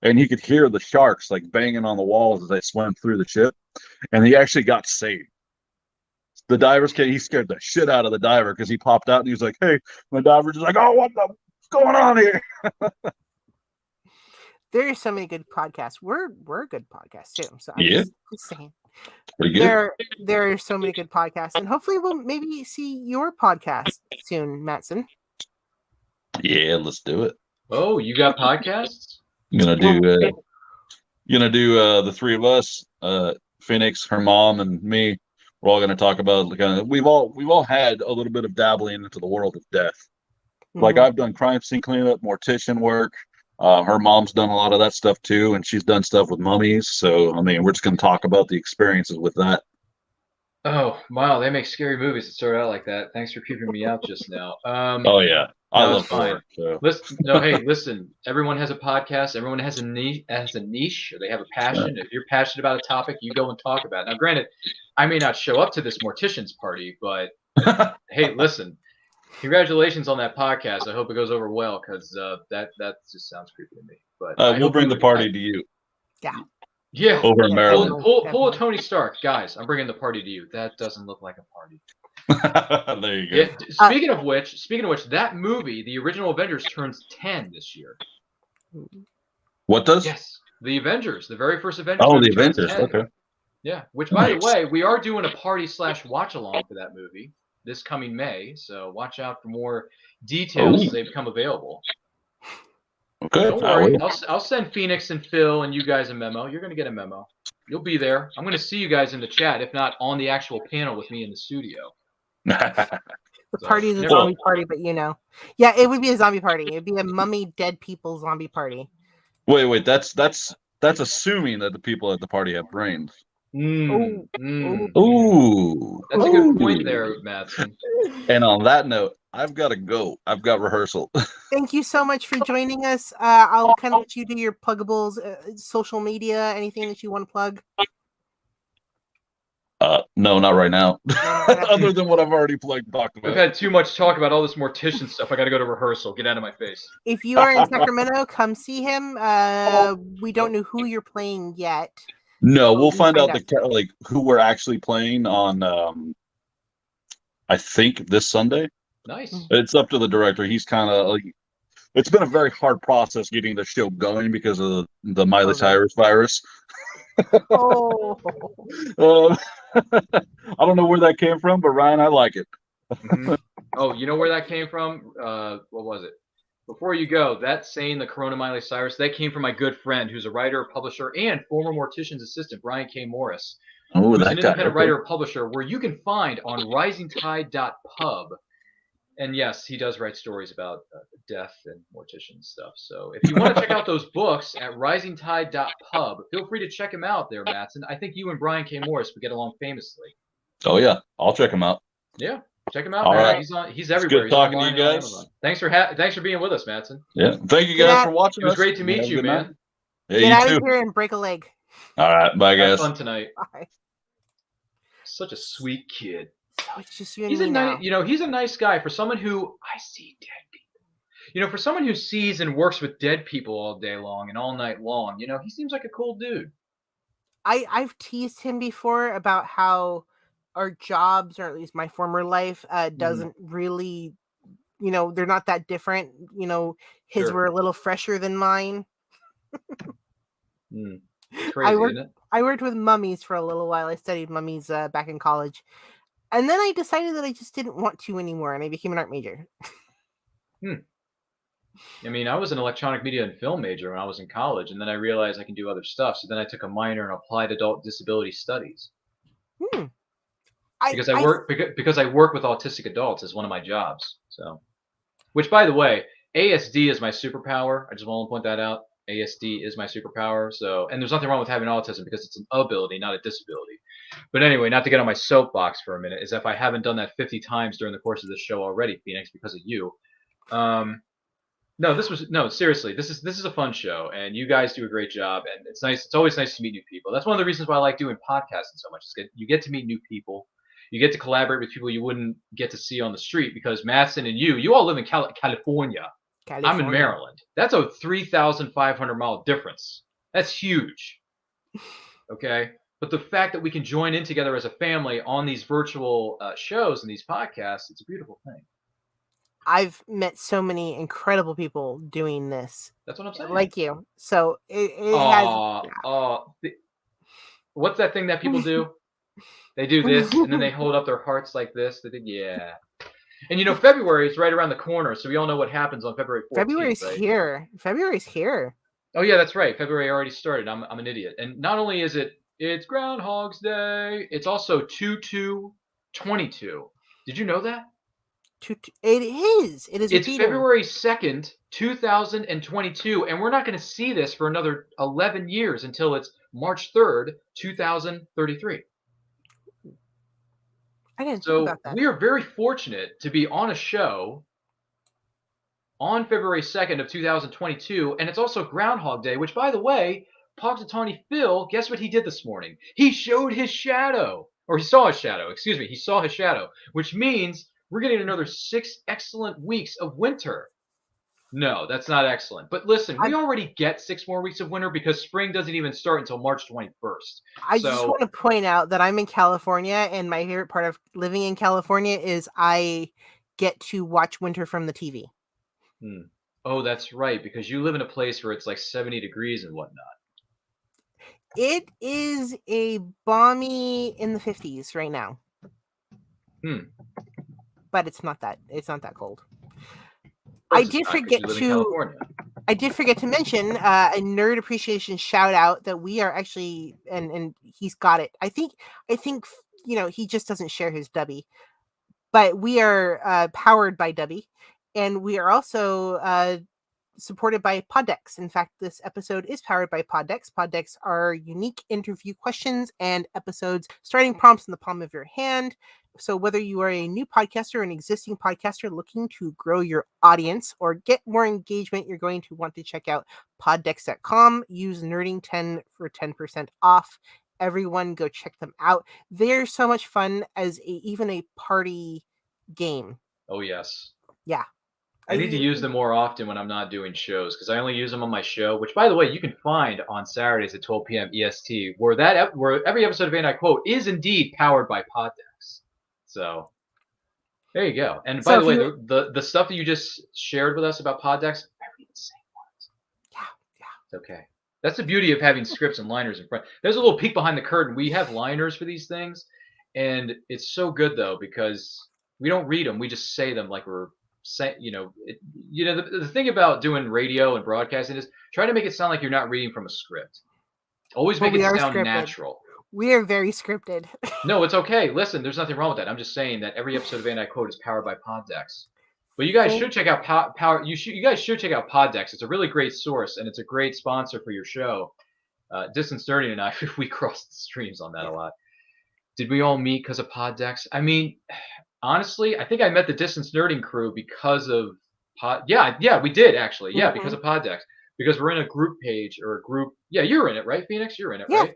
And he could hear the sharks like banging on the walls as they swam through the ship. And he actually got saved. The divers he scared the shit out of the diver because he popped out and he was like, hey, the diver's just like, oh, what's going on here? There are so many good podcasts. We're a good podcast too. So I'm just saying. Pretty good. There are so many good podcasts, and hopefully we'll maybe see your podcast soon, Mattson. Yeah, let's do it. Oh, you got podcasts? I'm gonna do the three of us, Phoenix, her mom, and me. We're all gonna talk about we've all had a little bit of dabbling into the world of death. Mm-hmm. Like I've done crime scene cleanup, mortician work. Her mom's done a lot of that stuff too, and she's done stuff with mummies. So, I mean, we're just going to talk about the experiences with that. Oh, wow. They make scary movies that start out like that. Thanks for keeping me out just now. Oh, yeah. I love horror. So. Listen, everyone has a podcast. Everyone has a niche, or they have a passion. Right. If you're passionate about a topic, you go and talk about it. Now, granted, I may not show up to this mortician's party, but hey, listen. Congratulations on that podcast. I hope it goes over well, because that just sounds creepy to me. But we'll bring the party to you. Yeah. Over in Maryland. Pull a Tony Stark, guys. I'm bringing the party to you. That doesn't look like a party. There you go. Yeah, speaking of which, that movie, the original Avengers, turns 10 this year. What does? Yes, the Avengers, the very first Avengers. Oh, the Avengers. 10. Okay. Yeah. Which, by the way, we are doing a party/watch along for that movie this coming May, so watch out for more details as they become available. Okay. Don't worry, I'll send Phoenix and Phil and you guys a memo. You're going to get a memo. You'll be there. I'm going to see you guys in the chat, if not on the actual panel with me in the studio. The party is a zombie party, but yeah, it would be a zombie party. It'd be a mummy dead people zombie party. Wait, that's assuming that the people at the party have brains. Ooh. That's a good point there, Mattson. And on that note, I've got to go. I've got rehearsal. Thank you so much for joining us. I'll kind of let you do your pluggables, social media, anything that you want to plug. No, not right now. Other than what I've already talked about. We've had too much talk about all this mortician stuff. I got to go to rehearsal. Get out of my face. If you are in Sacramento, come see him. We don't know who you're playing yet. No, we'll find out who we're actually playing on. I think this Sunday. Nice. It's up to the director. He's kind of it's been a very hard process getting the show going because of the Miley Cyrus virus. Oh. I don't know where that came from, but Ryan, I like it. Mm-hmm. Oh, you know where that came from? What was it? Before you go, that saying, the Corona Miley Cyrus, that came from my good friend who's a writer, publisher, and former mortician's assistant, Brian K. Morris, Oh, who's that an guy. independent Okay. writer publisher where you can find on risingtide.pub. And yes, he does write stories about death and mortician stuff. So if you want to check out those books at risingtide.pub, feel free to check him out there, Mattson. I think you and Brian K. Morris would get along famously. Oh yeah, I'll check him out. Yeah, check him out, All man. right. He's It's everywhere. good He's talking to online you and on guys. Amazon. Thanks for being with us, Mattson. Yeah, thank you Get guys out. for watching. It was us. great to meet Have a you, good man. night. Yeah, Get you out too. of here and break a leg. All right, bye Have guys. fun tonight. Bye. Such a sweet kid. So it's just you and He's me a now. nice, he's a nice guy for someone who I see dead people. For someone who sees and works with dead people all day long and all night long, he seems like a cool dude. I've teased him before about how our jobs, or at least my former life, doesn't really, they're not that different. His Sure. were a little fresher than mine. It's crazy, isn't it? I worked with mummies for a little while. I studied mummies back in college. And then I decided that I just didn't want to anymore, and I became an art major. I was an electronic media and film major when I was in college, and then I realized I can do other stuff. So then I took a minor in applied adult disability studies. Because I work with autistic adults as one of my jobs. So, which, by the way, ASD is my superpower. I just want to point that out. ASD is my superpower. So, and there's nothing wrong with having autism because it's an ability, not a disability. But anyway, not to get on my soapbox for a minute, is if I haven't done that 50 times during the course of this show already, Phoenix, because of you. Seriously, this is a fun show, and you guys do a great job, and it's nice. It's always nice to meet new people. That's one of the reasons why I like doing podcasting so much. You get to meet new people. You get to collaborate with people you wouldn't get to see on the street, because Mattson and you all live in California. I'm in Maryland. That's a 3,500-mile difference. That's huge. Okay? But the fact that we can join in together as a family on these virtual shows and these podcasts, it's a beautiful thing. I've met so many incredible people doing this. That's what I'm saying. Like you. So it has... What's that thing that people do? They do this, and then they hold up their hearts like this. They think, yeah. And February is right around the corner, so we all know what happens on February 14th. February's right? here. February's here. Oh yeah, that's right. February already started. I'm an idiot. And not only is it's Groundhog's Day, it's also 2/2/22. Did you know that? It is. It is. It's February 2nd, 2022, and we're not going to see this for another 11 years until it's March 3rd, 2033. I didn't think about that. We are very fortunate to be on a show on February 2nd of 2022, and it's also Groundhog Day, which, by the way, Untitled Phil, guess what he did this morning? He showed his shadow. Or he saw his shadow. Excuse me. He saw his shadow, which means we're getting another 6 excellent weeks of winter. No, that's not excellent. But listen, we already get 6 more weeks of winter because spring doesn't even start until March 21st. I just want to point out that I'm in California, and my favorite part of living in California is I get to watch winter from the TV. Oh, that's right, because you live in a place where it's like 70 degrees and whatnot. It is a balmy in the 50s right now. But it's not that cold. I did forget to mention a nerd appreciation shout out that we are actually, and he's got it. I think he just doesn't share his Dubby, but we are powered by Dubby, and we are also supported by Poddex. In fact, this episode is powered by Poddex. Poddex are unique interview questions and episodes, starting prompts in the palm of your hand. So whether you are a new podcaster or an existing podcaster looking to grow your audience or get more engagement, you're going to want to check out poddex.com. Use nerding10 for 10% off. Everyone go check them out. They're so much fun as even a party game. Oh, yes. Yeah. I need to use them more often when I'm not doing shows, because I only use them on my show, which, by the way, you can find on Saturdays at 12 p.m. EST, where every episode of And I Quote is indeed powered by Poddex. So there you go. And by the way, the stuff that you just shared with us about Poddex, I read the same ones. Yeah. It's okay. That's the beauty of having scripts and liners in front. There's a little peek behind the curtain. We have liners for these things, and it's so good, though, because We don't read them. We just say them like we're saying. The thing about doing radio and broadcasting is try to make it sound like you're not reading from a script. Always make it sound natural. We are very scripted. No, it's okay. Listen, there's nothing wrong with that. I'm just saying that every episode of Anti-Quote is powered by Poddex. But you guys should check out You guys should check out Poddex. It's a really great source, and it's a great sponsor for your show. Distance Nerding and I, we crossed the streams on that a lot. Did we all meet because of Poddex? I mean, honestly, I think I met the Distance Nerding crew because of Yeah, we did actually. Yeah, because of Poddex. Because we're in a group page or a group. Yeah, you're in it, right, Phoenix? You're in it, right?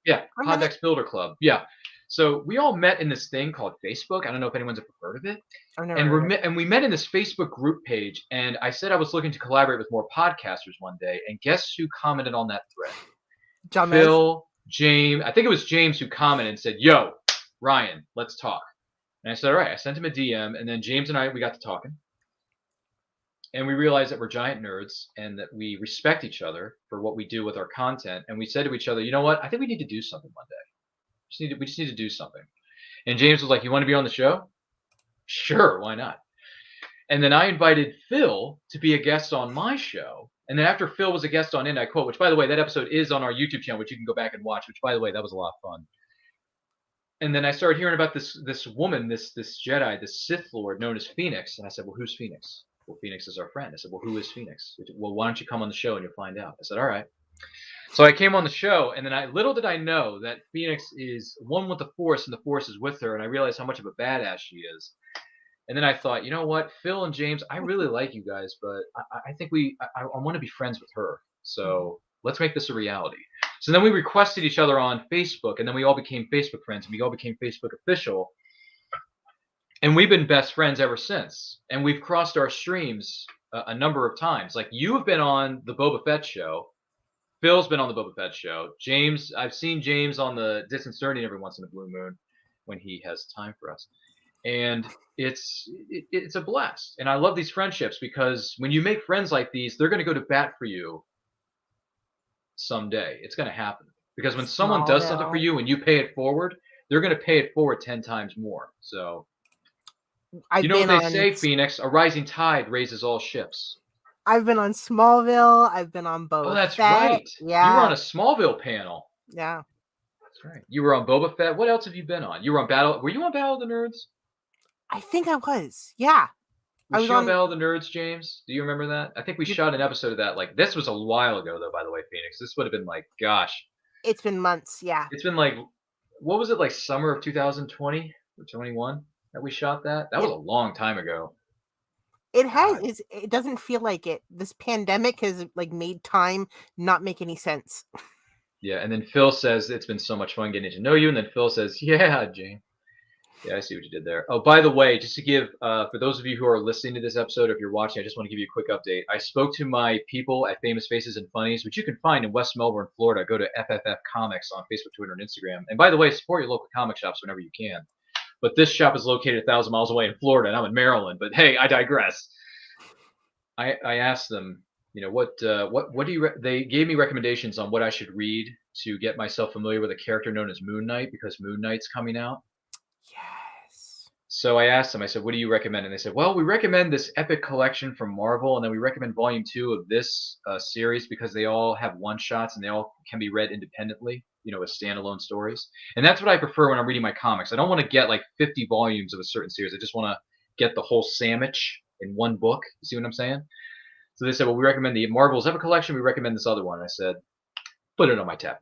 Yeah. Poddex Builder Club. Yeah. So we all met in this thing called Facebook. I don't know if anyone's ever heard of it. And we met in this Facebook group page. And I said I was looking to collaborate with more podcasters one day. And guess who commented on that thread? Jamez. Phil, James. I think it was James who commented and said, "Yo, Ryan, let's talk." And I said, "All right." I sent him a DM, and then James and I, we got to talking. And we realized that we're giant nerds and that we respect each other for what we do with our content. And we said to each other, you know what? I think we need to do something one day. We just need to do something. And James was like, you want to be on the show? Sure, why not? And then I invited Phil to be a guest on my show. And then after Phil was a guest on Anti-Quote, which, by the way, that episode is on our YouTube channel, which you can go back and watch, which, by the way, that was a lot of fun. And then I started hearing about this woman, this Jedi, this Sith Lord known as Phoenix. And I said, well, who's Phoenix? Well, Phoenix is our friend. I said, well, who is Phoenix? Well, why don't you come on the show and you'll find out. I said, all right. So I came on the show, and then little did I know that Phoenix is one with the Force, and the Force is with her, and I realized how much of a badass she is. And then I thought, you know what, Phil and James, I really like you guys, but I think I want to be friends with her. So let's make this a reality. So then we requested each other on Facebook, and then we all became Facebook friends, and we all became Facebook official. And we've been best friends ever since. And we've crossed our streams a number of times. Like, you have been on the Boba Fett show. Phil's been on the Boba Fett show. James, I've seen James on the Distance Nerding every once in a blue moon when he has time for us. And it's a blast. And I love these friendships because when you make friends like these, they're going to go to bat for you someday. It's going to happen. Because when someone does something for you and you pay it forward, they're going to pay it forward 10 times more. So, you know what they say, Phoenix? A rising tide raises all ships. I've been on Smallville. I've been on Boba Fett. Oh, that's right. Yeah. You were on a Smallville panel. Yeah. That's right. You were on Boba Fett. What else have you been on? You were on Battle. Were you on Battle of the Nerds? I think I was. Yeah. Was you on Battle of the Nerds, James? Do you remember that? I think we shot an episode of that. Like, this was a while ago, though, by the way, Phoenix. This would have been like, gosh. It's been months, yeah. It's been like, what was it, like summer of 2020 or 21 that we shot that? That was a long time ago. It has. It doesn't feel like it. This pandemic has like made time not make any sense. Yeah, and then Phil says it's been so much fun getting to know you, and then Phil says, "Yeah, Jane. Yeah, I see what you did there." Oh, by the way, just to give for those of you who are listening to this episode, if you're watching, I just want to give you a quick update. I spoke to my people at Famous Faces and Funnies, which you can find in West Melbourne, Florida. Go to FFF Comics on Facebook, Twitter, and Instagram. And by the way, support your local comic shops whenever you can. But this shop is located 1,000 miles away in Florida, and I'm in Maryland. But hey, I digress. I asked them, you know, what do you? They gave me recommendations on what I should read to get myself familiar with a character known as Moon Knight, because Moon Knight's coming out. Yes. So I asked them. I said, "What do you recommend?" And they said, "Well, we recommend this epic collection from Marvel, and then we recommend Volume 2 of this series because they all have one shots and they all can be read independently, you know, as standalone stories. And that's what I prefer when I'm reading my comics. I don't want to get like 50 volumes of a certain series. I just want to get the whole sandwich in one book. You see what I'm saying?" So they said, "Well, we recommend the Marvel's Epic Collection. We recommend this other one." And I said, "Put it on my tab."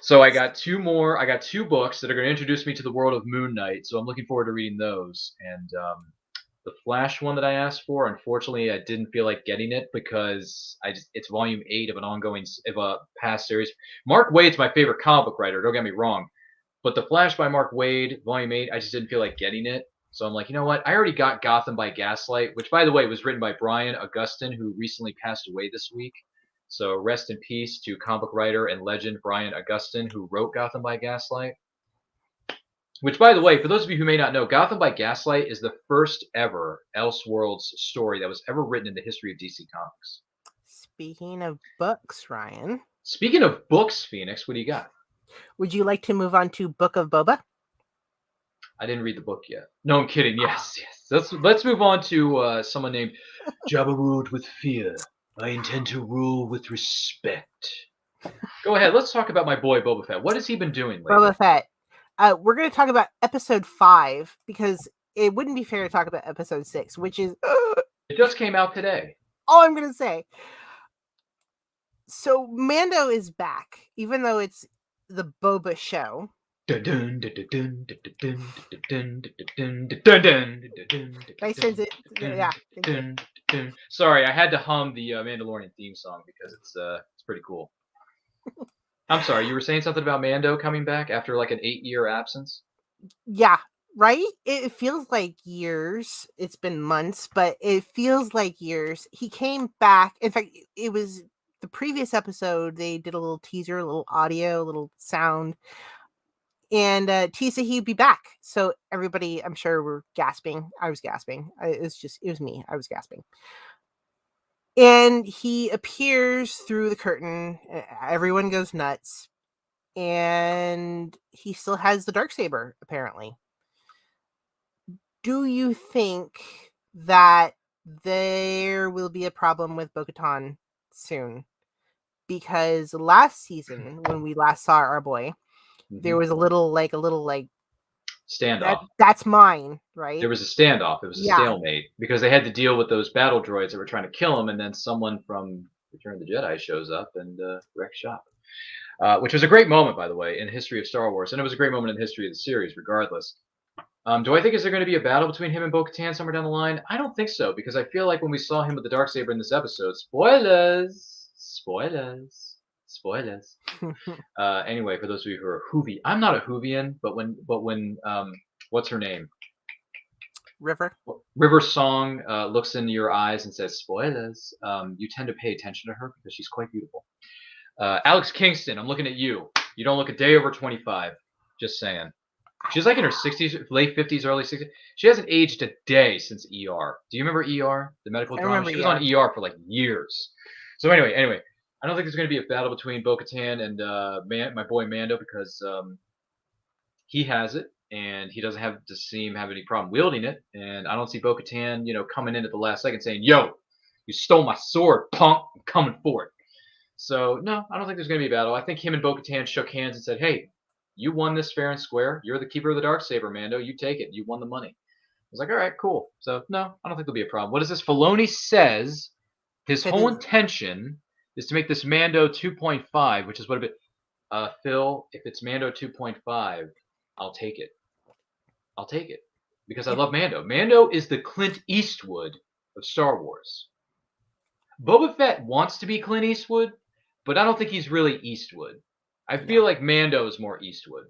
So I got two more. I got two books that are going to introduce me to the world of Moon Knight. So I'm looking forward to reading those. And the Flash one that I asked for, unfortunately, I didn't feel like getting it because it's volume 8 of a past series. Mark Waid's my favorite comic book writer. Don't get me wrong, but the Flash by Mark Waid, volume 8, I just didn't feel like getting it. So I'm like, you know what? I already got Gotham by Gaslight, which, by the way, was written by Brian Augustyn, who recently passed away this week. So rest in peace to comic book writer and legend Brian Augustyn, who wrote Gotham by Gaslight. Which, by the way, for those of you who may not know, Gotham by Gaslight is the first ever Elseworlds story that was ever written in the history of DC Comics. Speaking of books, Ryan. Speaking of books, Phoenix, what do you got? Would you like to move on to Book of Boba? I didn't read the book yet. No, I'm kidding. Yes. Let's move on to someone named Jabba ruled with fear. I intend to rule with respect. Go ahead. Let's talk about my boy Boba Fett. What has he been doing lately? Boba Fett. We're going to talk about episode 5 because it wouldn't be fair to talk about episode 6, which is... It just came out today. All I'm going to say. So Mando is back, even though it's the Boba show. Sorry, I had to hum the Mandalorian theme song because it's pretty cool. I'm sorry, you were saying something about Mando coming back after like an 8-year absence? Yeah, right? It feels like years. It's been months, but it feels like years. He came back. In fact, it was the previous episode. They did a little teaser, a little audio, a little sound. And teased that he'd be back. So everybody, I'm sure, were gasping. I was gasping. It was me. I was gasping. And he appears through the curtain. Everyone goes nuts. And he still has the Darksaber, apparently. Do you think that there will be a problem with Bo-Katan soon? Because last season, when we last saw our boy, there was a little standoff. That's mine, right? There was a standoff. It was a stalemate because they had to deal with those battle droids that were trying to kill him, and then someone from Return of the Jedi shows up and wrecks shop. Which was a great moment, by the way, in the history of Star Wars, and it was a great moment in the history of the series, regardless. Do I think is there going to be a battle between him and Bo-Katan somewhere down the line? I don't think so, because I feel like when we saw him with the Darksaber in this episode, spoilers. Anyway, for those of you who are Hoovie, I'm not a Hoovian, but when what's her name? River's song looks into your eyes and says spoilers. You tend to pay attention to her because she's quite beautiful. Alex Kingston, I'm looking at you. You don't look a day over 25. Just saying. She's like in her 60s, late 50s, early 60s. She hasn't aged a day since ER. Do you remember ER, the medical drama? She was on ER for like years. So anyway, I don't think there's going to be a battle between Bo-Katan and my boy Mando because he has it and he doesn't have any problem wielding it. And I don't see Bo-Katan, coming in at the last second saying, "Yo, you stole my sword, punk! I'm coming for it." So no, I don't think there's going to be a battle. I think him and Bo-Katan shook hands and said, "Hey, you won this fair and square. You're the keeper of the Darksaber, Mando. You take it. You won the money." I was like, all right, cool. So no, I don't think there'll be a problem. What is this? Filoni says his whole intention is to make this Mando 2.5, which is what a bit. Phil, if it's Mando 2.5, I'll take it. I'll take it because I love Mando. Mando is the Clint Eastwood of Star Wars. Boba Fett wants to be Clint Eastwood, but I don't think he's really Eastwood. I feel like Mando is more Eastwood.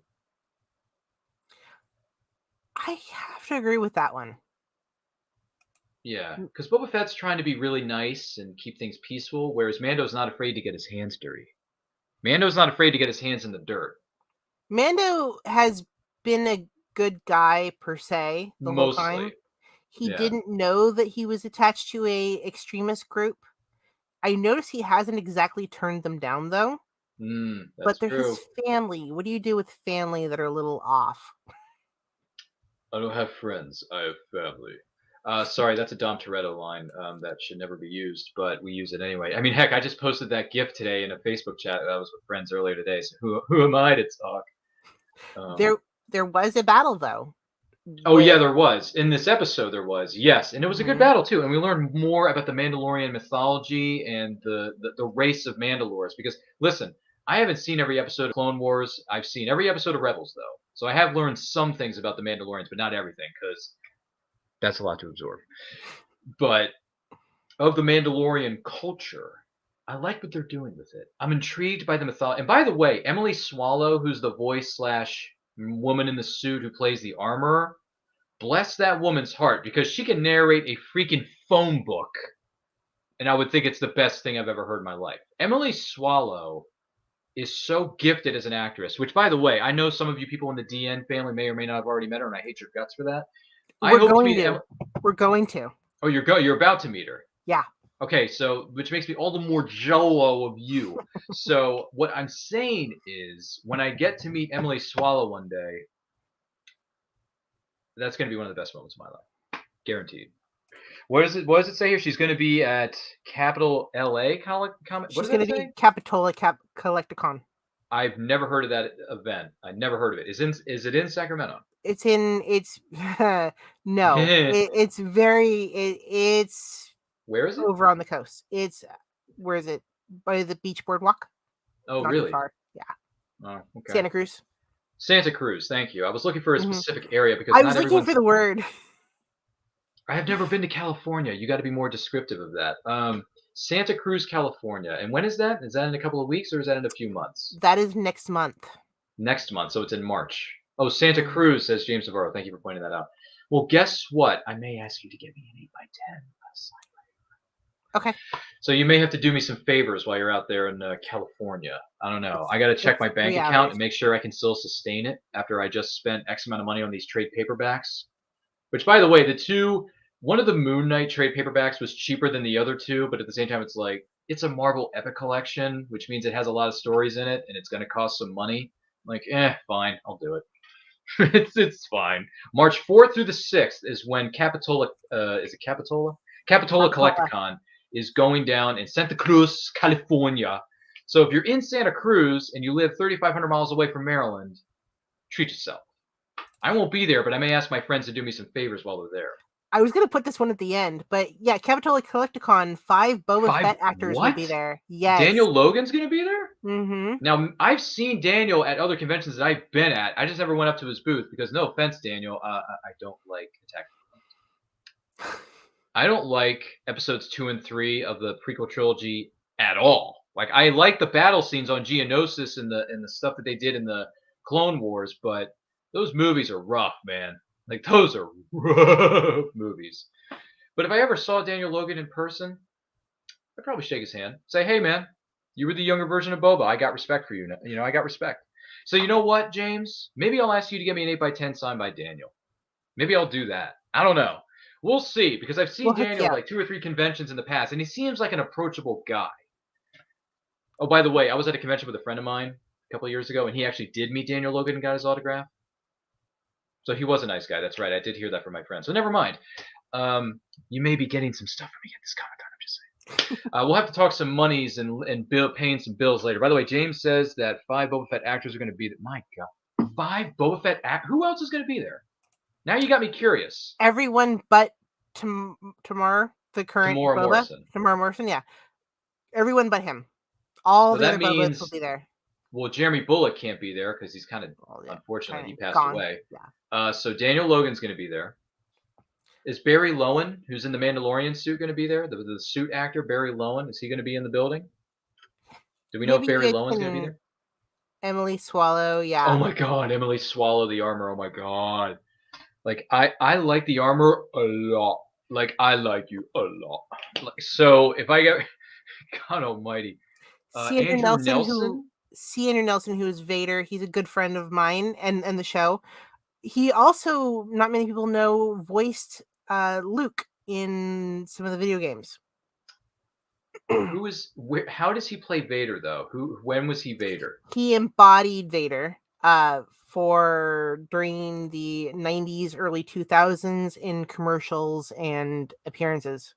I have to agree with that one. Yeah, because Boba Fett's trying to be really nice and keep things peaceful, whereas Mando's not afraid to get his hands dirty. Mando's not afraid to get his hands in the dirt. Mando has been a good guy per se the whole time. He didn't know that he was attached to a extremist group. I notice he hasn't exactly turned them down though. But they're his family. What do you do with family that are a little off? I don't have friends. I have family. Sorry, that's a Dom Toretto line that should never be used, but we use it anyway. I mean, heck, I just posted that GIF today in a Facebook chat that I was with friends earlier today. So who am I to talk? There was a battle though. Oh yeah, there was. In this episode there was. Yes, and it was a good battle too. And we learned more about the Mandalorian mythology and the race of Mandalores because listen, I haven't seen every episode of Clone Wars. I've seen every episode of Rebels though. So I have learned some things about the Mandalorians, but not everything because that's a lot to absorb. But of the Mandalorian culture, I like what they're doing with it. I'm intrigued by the mythology. And by the way, Emily Swallow, who's the voice / woman in the suit who plays the armorer, bless that woman's heart because she can narrate a freaking phone book. And I would think it's the best thing I've ever heard in my life. Emily Swallow is so gifted as an actress, which, by the way, I know some of you people in the DN family may or may not have already met her, and I hate your guts for that. We're going to. Oh, you're about to meet her. Yeah. Okay, so which makes me all the more jello of you. So what I'm saying is, when I get to meet Emily Swallow one day, That's going to be one of the best moments of my life, guaranteed. What does it say here? She's going to be at Capital LA Comic. What She's does going that to say? be Capitola Collecticon. I've never heard of that event. I never heard of it. Is it in Sacramento? It's no. It's Where is it? over on the coast. Where is it? By the beach boardwalk. Oh, Not really? too far. Yeah. Oh, okay. Santa Cruz. Santa Cruz. Thank you. I was looking for a specific area because I was looking for the word. I have never been to California. You got to be more descriptive of that. Santa Cruz, California. And when is that? Is that in a couple of weeks or is that in a few months? That is next month. Next month, so it's in March. Oh, Santa Cruz, says James Navarro. Thank you for pointing that out. Well, guess what? I may ask you to get me an 8x10. Okay. So you may have to do me some favors while you're out there in California. I don't know. I got to check my bank account and make sure I can still sustain it after I just spent X amount of money on these trade paperbacks. Which, by the way, one of the Moon Knight trade paperbacks was cheaper than the other two, but at the same time, it's like, it's a Marvel Epic collection, which means it has a lot of stories in it, and it's going to cost some money. I'm like, fine, I'll do it. it's fine. March 4th through the 6th is when Capitola, is it Capitola? Capitola Collecticon is going down in Santa Cruz, California. So if you're in Santa Cruz and you live 3,500 miles away from Maryland, treat yourself. I won't be there, but I may ask my friends to do me some favors while they're there. I was going to put this one at the end, but yeah, Capitola Collecticon, 5 Boba Fett actors will be there. Yes. Daniel Logan's going to be there? Mm-hmm. Now, I've seen Daniel at other conventions that I've been at. I just never went up to his booth because, no offense, Daniel, I don't like Attack of the Clones. I don't like episodes 2 and 3 of the prequel trilogy at all. Like, I like the battle scenes on Geonosis and the stuff that they did in the Clone Wars, but those movies are rough, man. Like, those are rough movies. But if I ever saw Daniel Logan in person, I'd probably shake his hand. Say, hey, man, you were the younger version of Boba. I got respect for you. You know, I got respect. So you know what, James? Maybe I'll ask you to get me an 8x10 signed by Daniel. Maybe I'll do that. I don't know. We'll see, because I've seen Daniel at like 2 or 3 conventions in the past, and he seems like an approachable guy. Oh, by the way, I was at a convention with a friend of mine a couple of years ago, and he actually did meet Daniel Logan and got his autograph. So he was a nice guy. That's right. I did hear that from my friend. So never mind. You may be getting some stuff from me at this Comic-Con. I'm just saying. We'll have to talk some monies and paying some bills later. By the way, James says that 5 Boba Fett actors are going to be there. My God. 5 Boba Fett actors? Who else is going to be there? Now you got me curious. Everyone but Tamar, the current Tamora Boba. Morrison. Tamar Morrison, yeah. Everyone but him. All the other Bobas will be there. Well, Jeremy Bullock can't be there because he's kind of, unfortunately, he passed away. Yeah. So Daniel Logan's going to be there. Is Barry Lowen, who's in the Mandalorian suit, going to be there? The suit actor, Barry Lowen, is he going to be in the building? Do we know if Barry Lowen's going to be there? Emily Swallow, yeah. Oh my God, Emily Swallow the armor. Oh my God. Like, I like the armor a lot. Like, I like you a lot. Like, so if I get, God almighty. Andrew Nelson? Andrew Nelson, who is Vader, he's a good friend of mine and the show. He also, not many people know, voiced Luke in some of the video games. How does he play Vader though? When was he Vader? He embodied Vader during the 90s, early 2000s in commercials and appearances.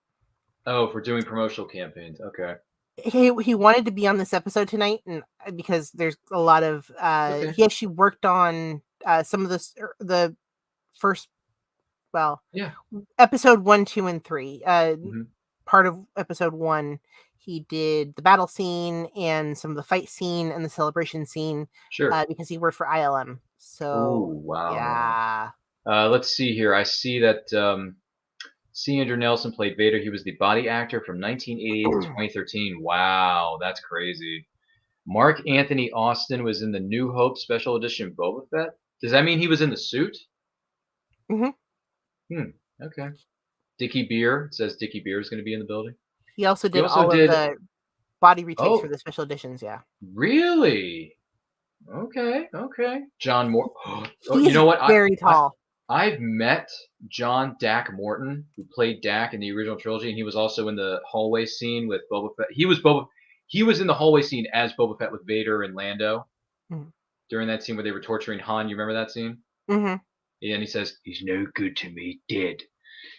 Oh, for doing promotional campaigns. Okay. He wanted to be on this episode tonight, and because there's a lot of he actually worked on some of the first, episode 1, 2, and 3. Part of episode 1, he did the battle scene and some of the fight scene and the celebration scene. Sure. Because he worked for ILM. So wow. Yeah. Let's see here. I see that C. Andrew Nelson played Vader. He was the body actor from 1988 to 2013. Wow, that's crazy. Mark Anthony Austin was in the New Hope Special Edition Boba Fett. Does that mean he was in the suit? Okay. Dickie Beer. It says Dickie Beer is going to be in the building. He also did all of the body retakes for the special editions, yeah. Really? Okay. John Moore. You know what? Very tall. I've met John Dak Morton, who played Dak in the original trilogy, and he was also in the hallway scene with Boba Fett. He was in the hallway scene as Boba Fett with Vader and Lando during that scene where they were torturing Han. You remember that scene? And he says, "He's no good to me, dead.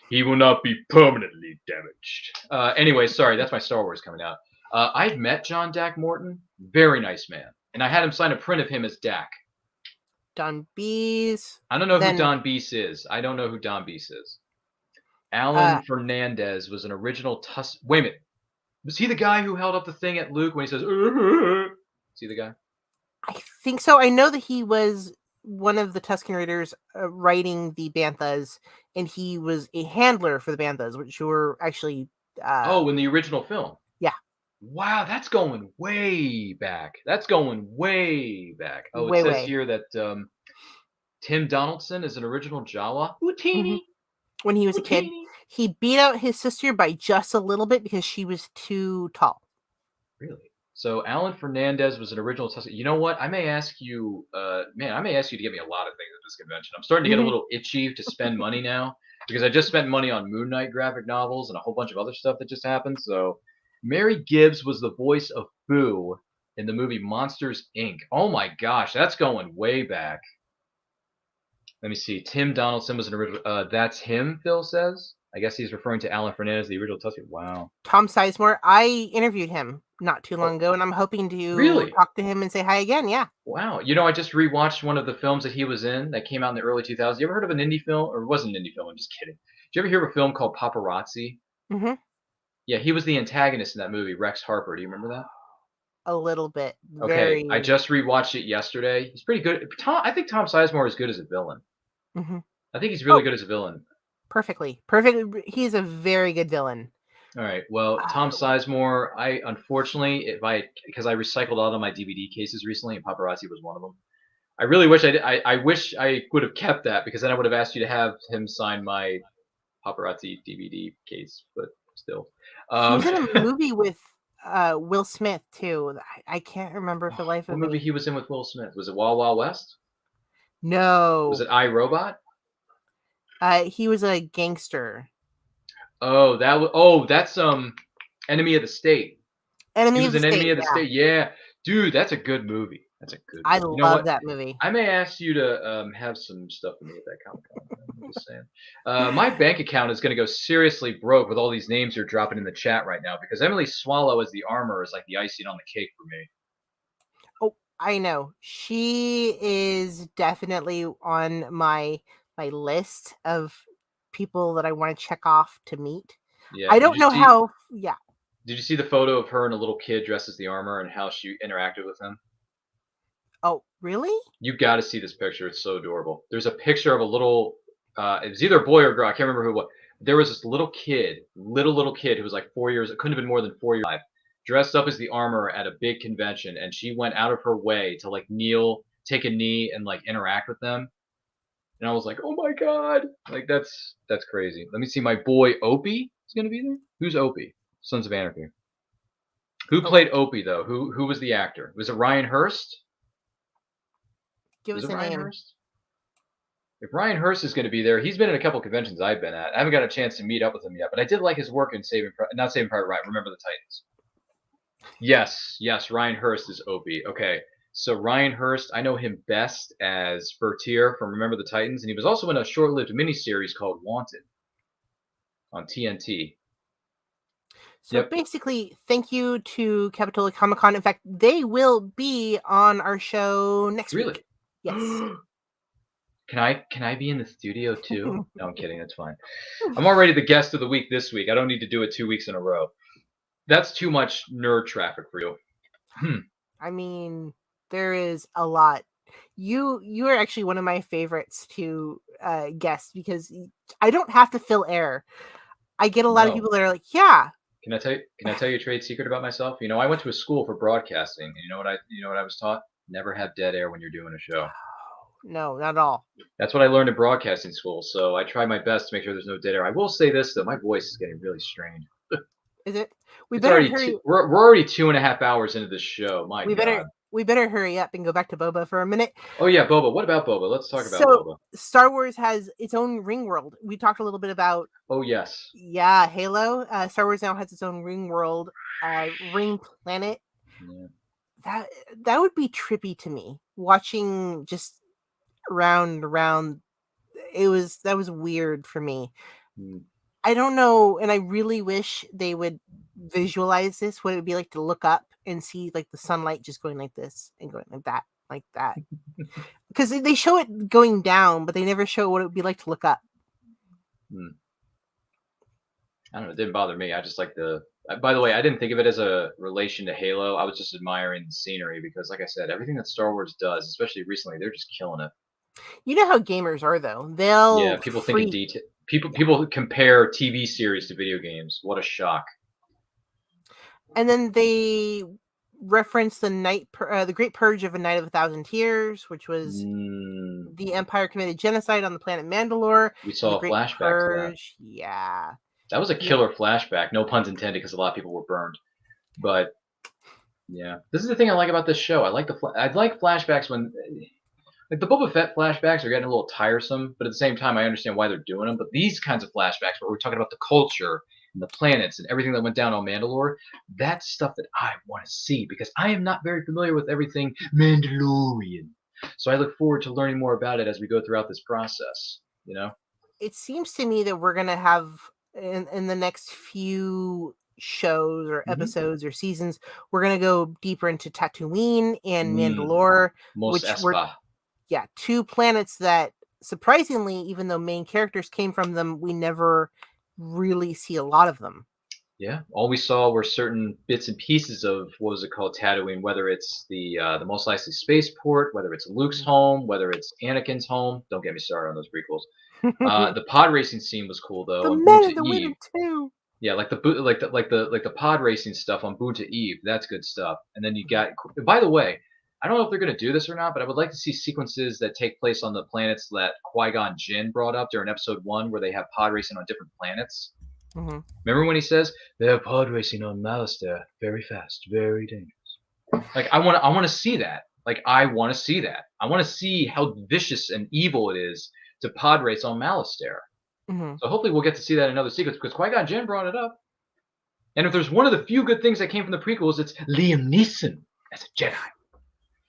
He will not be permanently damaged." Anyway, sorry, that's my Star Wars coming out. I've met John Dak Morton. Very nice man. And I had him sign a print of him as Dak. Don Bees. I don't know Then- who Don Beese is. Alan Fernandez was an original Wait a minute. Was he the guy who held up the thing at Luke when he says, is he the guy? I think so. I know that he was one of the Tusken Raiders riding the Banthas, and he was a handler for the Banthas, which were actually... in the original film? Yeah. Wow, that's going way back. Oh, Way, it says way. here that Tim Donaldson is an original Jawa. Utini. When he was a kid. He beat out his sister by just a little bit because she was too tall. Really? So Alan Fernandez was an original Tusken. You know what? I may ask you, to get me a lot of things at this convention. I'm starting to get a little itchy to spend money now because I just spent money on Moon Knight graphic novels and a whole bunch of other stuff that just happened. So Mary Gibbs was the voice of Boo in the movie Monsters, Inc. Oh my gosh, that's going way back. Let me see. Tim Donaldson was an original. That's him, Phil says. I guess he's referring to Alan Fernandez, the original Tusken. Wow. Tom Sizemore. I interviewed him not too long ago, and I'm hoping to talk to him and say hi again. Yeah. Wow. You know, I just rewatched one of the films that he was in that came out in the early 2000s. You ever heard of an indie film? Or it wasn't an indie film. I'm just kidding. Did you ever hear of a film called Paparazzi? Mm-hmm. Yeah, he was the antagonist in that movie, Rex Harper. Do you remember that? A little bit. Okay, I just rewatched it yesterday. He's pretty good. I think Tom Sizemore is good as a villain. Mm-hmm. I think he's really good as a villain. Perfectly. He's a very good villain. All right. Well, Tom Sizemore, I unfortunately, because I recycled all of my DVD cases recently, and Paparazzi was one of them. I really wish I did. I wish I would have kept that because then I would have asked you to have him sign my Paparazzi DVD case. But still, he was in a movie with Will Smith too. I can't remember for the life of me. What movie he was in with Will Smith? Was it Wild Wild West? No. Was it I, Robot? He was a gangster. Oh, that's Enemy of the State. Enemy of the State. Yeah, dude, that's a good movie. I love that movie. I may ask you to have some stuff with me at that Comic-Con. I'm just saying. My bank account is going to go seriously broke with all these names you're dropping in the chat right now because Emily Swallow as the armor is like the icing on the cake for me. Oh, I know. She is definitely on my list of people that I want to check off to meet. Yeah, I don't know how. Yeah. Did you see the photo of her and a little kid dressed as the armor and how she interacted with him? Oh, really? You got to see this picture. It's so adorable. There's a picture of a little. It was either a boy or a girl. I can't remember who it was. There was this little kid who was like 4 years. It couldn't have been more than 4 years old, dressed up as the armor at a big convention, and she went out of her way to like kneel, take a knee, and like interact with them. And I was like, oh my god, like that's crazy. Let me see. My boy Opie is gonna be there. Who's Opie? Sons of Anarchy. Who played Opie though? Who was the actor? Was it Ryan Hurst? Give us a name. Hurst? If Ryan Hurst is going to be there, he's been in a couple conventions I've been at. I haven't got a chance to meet up with him yet, but I did like his work in Saving Private Ryan. Remember the Titans. Yes, Ryan Hurst is Opie. Okay, so Ryan Hurst, I know him best as Bertier from Remember the Titans, and he was also in a short-lived miniseries called Wanted on TNT. So basically, thank you to Capitola Comic Con. In fact, they will be on our show next week. Yes. Can I be in the studio too? No, I'm kidding. That's fine. I'm already the guest of the week this week. I don't need to do it 2 weeks in a row. That's too much nerd traffic for you. I mean, there is a lot. You are actually one of my favorites to guest because I don't have to fill air. I get a lot of people that are like, yeah. Can I tell you a trade secret about myself? You know, I went to a school for broadcasting, and you know what I was taught? Never have dead air when you're doing a show. No, not at all. That's what I learned in broadcasting school, so I try my best to make sure there's no dead air. I will say this though, my voice is getting really strained. Is it? We're already 2.5 hours into this show. We better hurry up and go back to Boba for a minute. Oh yeah, Boba. What about Boba? Let's talk about Boba. Star Wars has its own ring world. We talked a little bit about. Oh yes. Yeah, Halo. Star Wars now has its own ring world, ring planet. Yeah. That would be trippy to me. Watching just round that was weird for me. Mm. I don't know, and I really wish they would visualize this, what it would be like to look up and see like the sunlight just going like this and going like that. Because they show it going down, but they never show what it would be like to look up. I don't know. It didn't bother me. I just like the. By the way, I didn't think of it as a relation to Halo. I was just admiring the scenery because, like I said, everything that Star Wars does, especially recently, they're just killing it. You know how gamers are, though. They'll people think in detail. People compare TV series to video games. What a shock! And then they reference the Great Purge of A Night of a Thousand Tears, which was the Empire committed genocide on the planet Mandalore. We saw a flashback to that. Yeah. That was a killer flashback. No puns intended, because a lot of people were burned. But yeah, this is the thing I like about this show. I like flashbacks when, like, the Boba Fett flashbacks are getting a little tiresome, but at the same time, I understand why they're doing them. But these kinds of flashbacks, where we're talking about the culture and the planets and everything that went down on Mandalore, that's stuff that I want to see, because I am not very familiar with everything Mandalorian. So I look forward to learning more about it as we go throughout this process. You know, it seems to me that we're gonna have in the next few shows or episodes or seasons, we're gonna go deeper into Tatooine and Mandalore, which were two planets that surprisingly, even though main characters came from them, we never really see a lot of them. Yeah, all we saw were certain bits and pieces of, what was it called, Tatooine, whether it's the Mos Eisley spaceport, whether it's Luke's home, whether it's Anakin's home. Don't get me started on those prequels. The pod racing scene was cool though. The Men of the Winter too. Yeah, like the pod racing stuff on Boonta Eve. That's good stuff. And then you got. By the way, I don't know if they're going to do this or not, but I would like to see sequences that take place on the planets that Qui-Gon Jinn brought up during Episode 1, where they have pod racing on different planets. Mm-hmm. Remember when he says they're pod racing on Malastare, very fast, very dangerous. Like I want to see that. Like I want to see that. I want to see how vicious and evil it is to pod race on Malastare. Mm-hmm. So hopefully we'll get to see that in another sequence, because Qui-Gon Jinn brought it up. And if there's one of the few good things that came from the prequels, it's Liam Neeson as a Jedi.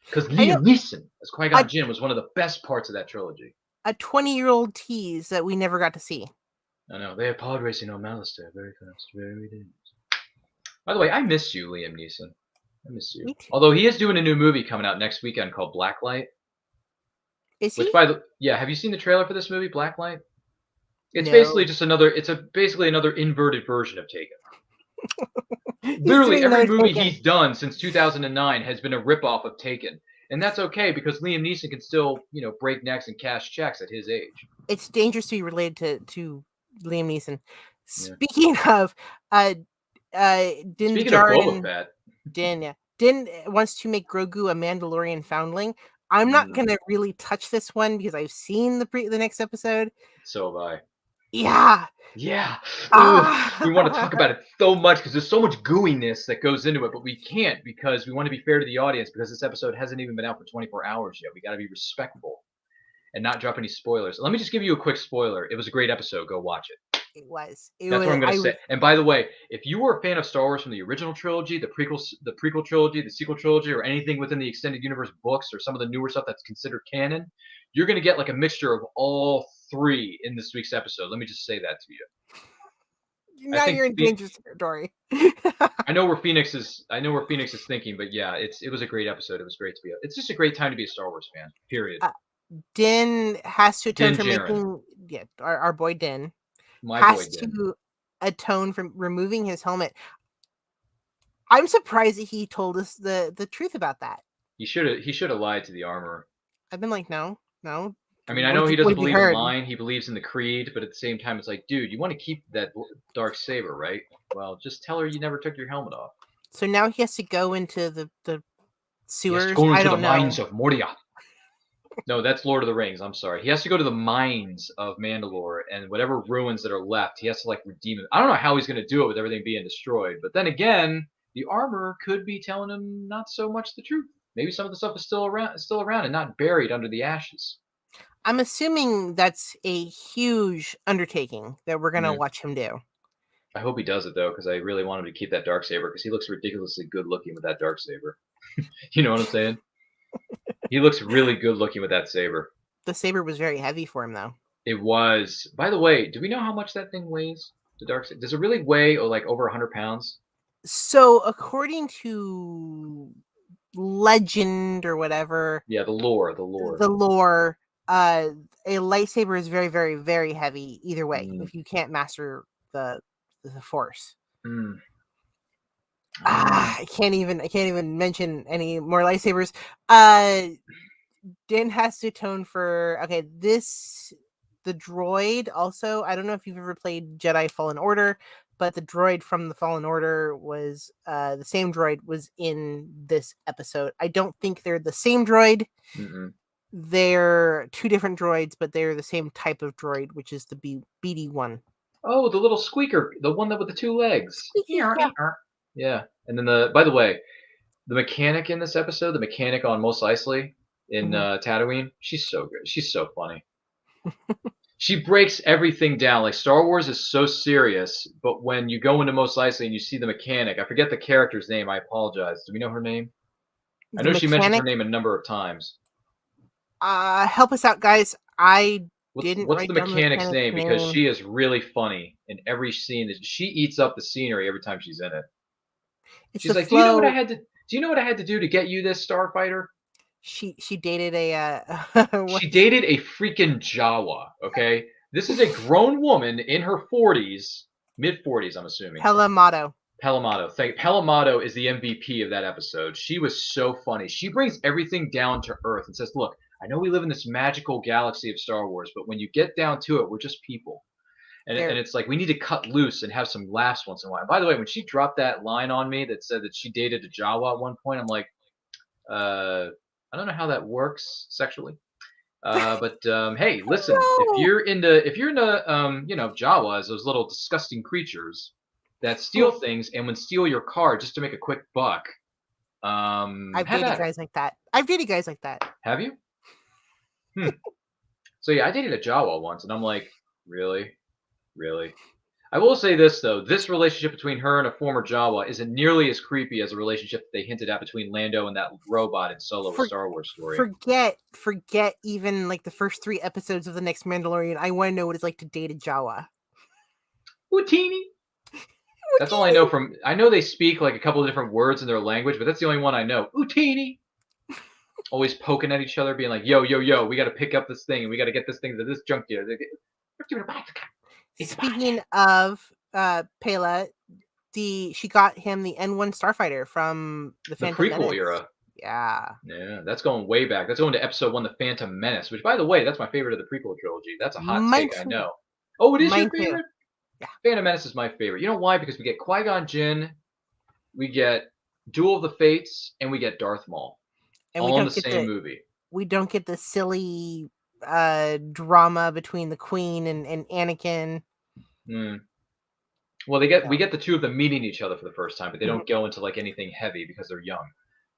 Because Liam Neeson as Qui-Gon Jinn was one of the best parts of that trilogy. A 20-year-old tease that we never got to see. I know. They are pod racing on Malastare, very fast, very dangerous. By the way, I miss you, Liam Neeson. I miss you. Although he is doing a new movie coming out next weekend called Blacklight. Is he? Have you seen the trailer for this movie, Blacklight? It's basically just basically another inverted version of Taken. Literally every movie he's done since 2009 has been a ripoff of Taken. And that's okay, because Liam Neeson can still, break necks and cash checks at his age. It's dangerous to be related to Liam Neeson. Yeah. Speaking of Din Boba Fett. Din wants to make Grogu a Mandalorian foundling. I'm not gonna really touch this one because I've seen the next episode. So have I. Yeah. Yeah. We want to talk about it so much because there's so much gooiness that goes into it, but we can't because we want to be fair to the audience, because this episode hasn't even been out for 24 hours yet. We got to be respectful and not drop any spoilers. Let me just give you a quick spoiler. It was a great episode. Go watch it. It was. That's what I'm going to say. And by the way, if you were a fan of Star Wars from the original trilogy, the prequel trilogy, the sequel trilogy, or anything within the extended universe books, or some of the newer stuff that's considered canon, you're going to get like a mixture of all three in this week's episode. Let me just say that to you. Now you're in dangerous territory. I know where Phoenix is thinking, but yeah, it was a great episode. It was great to be. It's just a great time to be a Star Wars fan. Period. Din has to atone for making our boy Din has to atone for removing his helmet. I'm surprised that he told us the truth about that. He should have lied to the armorer. I've been like, no. I mean, I know he doesn't believe in lying. He believes in the creed, but at the same time, it's like, dude, you want to keep that dark saber, right? Well, just tell her you never took your helmet off. So now he has to go into the sewers. He has to go into the mines of Moria. No, that's Lord of the Rings. I'm sorry. He has to go to the mines of Mandalore, and whatever ruins that are left, he has to redeem it. I don't know how he's going to do it with everything being destroyed. But then again, the armor could be telling him not so much the truth. Maybe some of the stuff is still around and not buried under the ashes. I'm assuming that's a huge undertaking that we're going to watch him do. I hope he does it, though, because I really want him to keep that darksaber, because he looks ridiculously good looking with that darksaber. You know what I'm saying? He looks really good looking with that saber. The saber was very heavy for him, though. It was. By the way, do we know how much that thing weighs? The dark side. Does it really weigh like over 100 pounds? So according to legend or whatever, Yeah, the lore. the lore, a lightsaber is very, very, very heavy either way if you can't master the force. I can't even mention any more lightsabers. Dan has to atone for the droid also. I don't know if you've ever played Jedi Fallen Order, but the droid from the Fallen Order was the same droid was in this episode. I don't think they're the same droid. They're two different droids, but they're the same type of droid, which is the BD-1. Oh, the little squeaker, the one that with the two legs. Yeah. Yeah. And then by the way, the mechanic in this episode, the mechanic on Mos Eisley in Tatooine, she's so good. She's so funny. She breaks everything down. Like Star Wars is so serious, but when you go into Mos Eisley and you see the mechanic, I forget the character's name. I apologize. Do we know her name? I know she mentions her name a number of times. Help us out, guys. What's the mechanic's name? Because she is really funny in every scene. She eats up the scenery every time she's in it. She's like, do you know what I had to do to get you this starfighter? She dated a she dated a freaking Jawa. Okay, this is a grown woman in her 40s, mid 40s, I'm assuming. Pelamato. Pelamato is the MVP of that episode. She was so funny. She brings everything down to earth and says, look, I know we live in this magical galaxy of Star Wars, but when you get down to it, we're just people. And it's like we need to cut loose and have some laughs once in a while. By the way, when she dropped that line on me that said that she dated a Jawa at one point, I'm like, I don't know how that works sexually. But hey, listen, if you're into Jawas, those little disgusting creatures that steal things and would steal your car just to make a quick buck. I've dated guys like that. Have you? So yeah, I dated a Jawa once, and I'm like, really? I will say this though: this relationship between her and a former Jawa isn't nearly as creepy as a relationship that they hinted at between Lando and that robot in Solo: A Star Wars Story. Forget even like the first 3 episodes of The Next Mandalorian. I want to know what it's like to date a Jawa. Utini. That's all I know from. I know they speak like a couple of different words in their language, but that's the only one I know. Utini. Always poking at each other, being like, yo, we got to pick up this thing, and we got to get this thing to this junkyard. Speaking of Pela, she got him the N1 Starfighter from the Phantom prequel Menace. era. Yeah, that's going way back. That's going to episode 1, The Phantom Menace, which, by the way, that's my favorite of the prequel trilogy. That's a hot take, I know. Oh, it is your favorite? Yeah. Phantom Menace is my favorite. You know why? Because we get Qui-Gon Jinn, we get Duel of the Fates, and we get Darth Maul. And all in the same movie. We don't get the silly drama between the Queen and Anakin. Well, we get the two of them meeting each other for the first time, but they don't go into like anything heavy because they're young.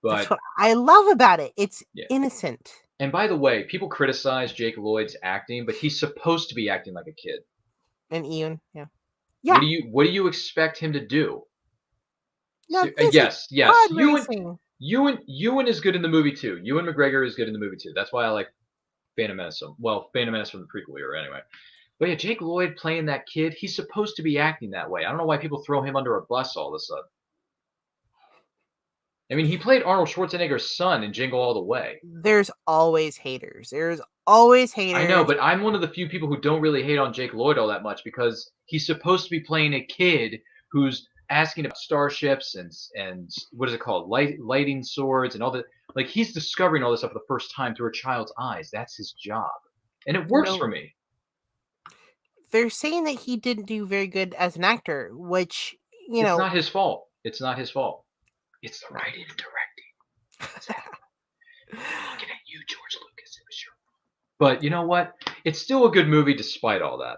But that's what I love about it. It's innocent. And by the way, people criticize Jake Lloyd's acting, but he's supposed to be acting like a kid. And Ian, yeah. What do you expect him to do? No, yes. Ewan is good in the movie too. Ewan McGregor is good in the movie too. That's why I like Phantom Menace. Well, Phantom Menace from the prequel era anyway. But yeah, Jake Lloyd playing that kid, he's supposed to be acting that way. I don't know why people throw him under a bus all of a sudden. I mean, he played Arnold Schwarzenegger's son in Jingle All the Way. There's always haters. I know, but I'm one of the few people who don't really hate on Jake Lloyd all that much because he's supposed to be playing a kid who's asking about starships and what is it called, lighting swords and all that. Like, he's discovering all this stuff for the first time through a child's eyes. That's his job, and it works for me. They're saying that he didn't do very good as an actor, which it's not his fault. It's not his fault. It's the writing and directing. Looking at you, George Lucas. It was your fault. But you know what? It's still a good movie despite all that.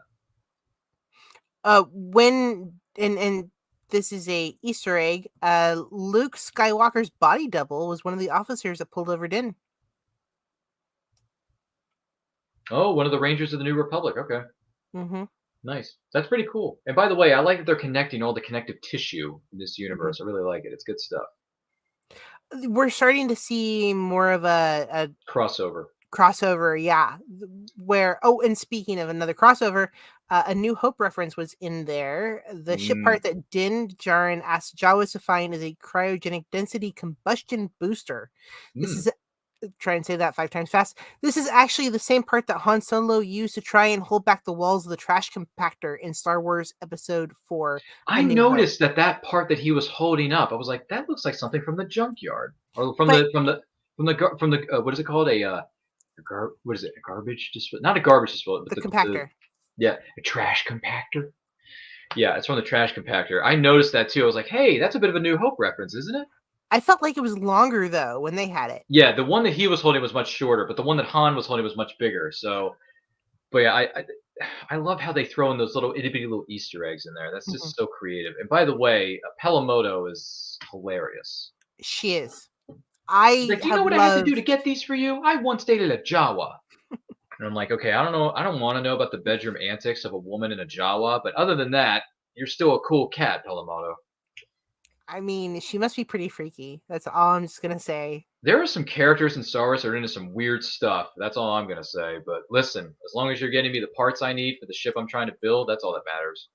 And this is a Easter egg. Luke Skywalker's body double was one of the officers that pulled over Din. Oh, one of the Rangers of the New Republic. Okay. Mm-hmm. Nice. That's pretty cool. And by the way, I like that they're connecting all the connective tissue in this universe. I really like it. It's good stuff. We're starting to see more of a crossover crossover, yeah. Where and speaking of another crossover, a New Hope reference was in there. The ship part that Din Djarin asked Jawas to find is a cryogenic density combustion booster. This is try and say that 5 times fast. This is actually the same part that Han Solo used to try and hold back the walls of the trash compactor in Star Wars Episode 4. I noticed that part that he was holding up. I was like, that looks like something from the junkyard, or from the what is it called? What is it? A garbage disposal? Not a garbage disposal, but the compactor. A trash compactor. Yeah, it's from the trash compactor. I noticed that too. I was like, hey, that's a bit of a New Hope reference, isn't it? I felt like it was longer though when they had it. Yeah, the one that he was holding was much shorter, but the one that Han was holding was much bigger. So, but yeah, I love how they throw in those little itty bitty little Easter eggs in there. That's just so creative. And by the way, Pelamoto is hilarious. She is. She's like, do you know what I had to do to get these for you? I once dated a Jawa. And I'm like, okay, I don't know. I don't want to know about the bedroom antics of a woman in a Jawa, but other than that, you're still a cool cat, Pelamoto. I mean, she must be pretty freaky. That's all I'm just going to say. There are some characters in Star Wars that are into some weird stuff. That's all I'm going to say. But listen, as long as you're getting me the parts I need for the ship I'm trying to build, that's all that matters.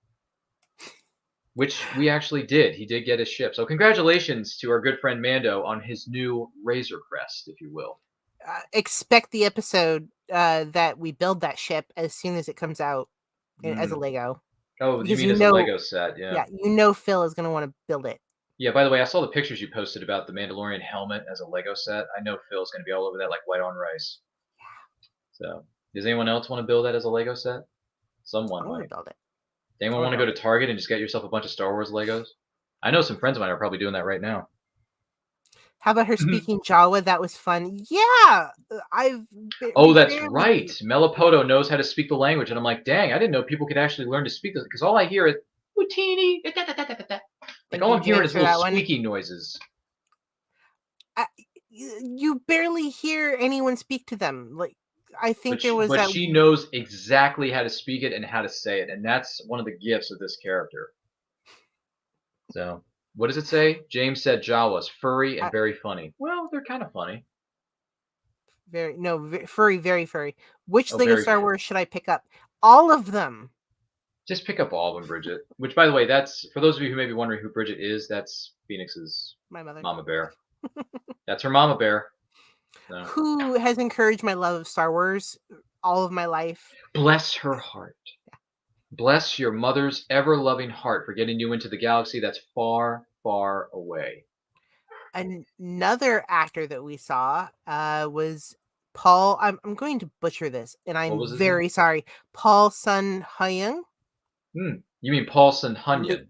Which we actually did. He did get his ship. So congratulations to our good friend Mando on his new Razor Crest, if you will. Expect the episode that we build that ship as soon as it comes out as a Lego. Oh, you mean as a Lego set, yeah. Yeah, Phil is going to want to build it. Yeah, by the way, I saw the pictures you posted about the Mandalorian helmet as a Lego set. I know Phil's going to be all over that like white on rice. Yeah. So, does anyone else want to build that as a Lego set? Someone might. Build it. Does anyone want to go to Target and just get yourself a bunch of Star Wars Legos? I know some friends of mine are probably doing that right now. How about her speaking Jawa? That was fun. Yeah, that's right. Melapoto knows how to speak the language, and I'm like, dang, I didn't know people could actually learn to speak this because all I hear is Utini. Like all I'm hearing is little squeaky noises. You barely hear anyone speak to them. Like I think but she knows exactly how to speak it and how to say it, and that's one of the gifts of this character. So, what does it say? James said Jawas furry and very funny. Well, they're kind of funny. Furry, very furry. Which Lego Star Wars should I pick up? All of them. Just pick up all of them, Bridget. Which, by the way, that's for those of you who may be wondering who Bridget is. That's Phoenix's mama bear. That's her mama bear. So. Who has encouraged my love of Star Wars all of my life. Bless her heart. Yeah. Bless your mother's ever-loving heart for getting you into the galaxy that's far, far away. Another actor that we saw was Paul. I'm going to butcher this, and I'm very sorry. Paul Sun Hyung. You mean Paulson Hunyan?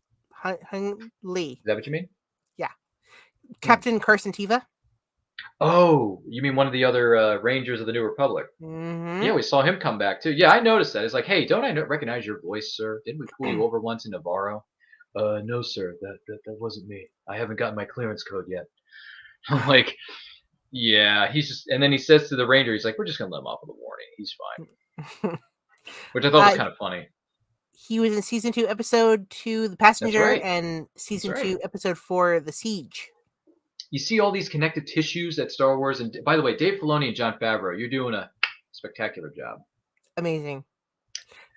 Lee. Is that what you mean? Yeah. Captain Carson Teva. Oh, you mean one of the other Rangers of the New Republic? Mm-hmm. Yeah, we saw him come back too. Yeah, I noticed that. It's like, hey, don't I recognize your voice, sir? Didn't we pull you over once in Navarro? No, sir, that wasn't me. I haven't gotten my clearance code yet. I'm like, yeah, he's just, and then he says to the Ranger, he's like, we're just gonna let him off with a warning. He's fine. Which I thought was kind of funny. He was in season 2, episode 2, The Passenger, and season 2, episode 4, The Siege. You see all these connective tissues at Star Wars, and by the way, Dave Filoni and Jon Favreau, you're doing a spectacular job. Amazing.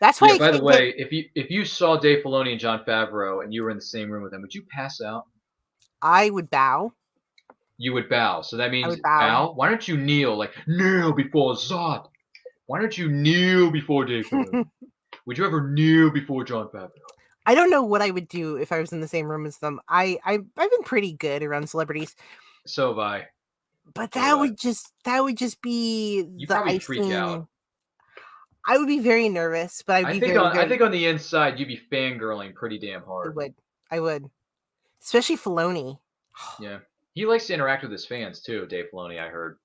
That's why. Yeah, by the way, if you saw Dave Filoni and Jon Favreau and you were in the same room with them, would you pass out? I would bow. You would bow. So that means bow. Why don't you kneel? Like kneel before Zod. Why don't you kneel before Dave Filoni? Would you ever kneel before Jon Favreau? I don't know what I would do if I was in the same room as them. I've been pretty good around celebrities. So have I. But that would just be you probably freak out. I would be very nervous, but I think on the inside you'd be fangirling pretty damn hard. I would. Especially Filoni. Yeah. He likes to interact with his fans too, Dave Filoni, I heard.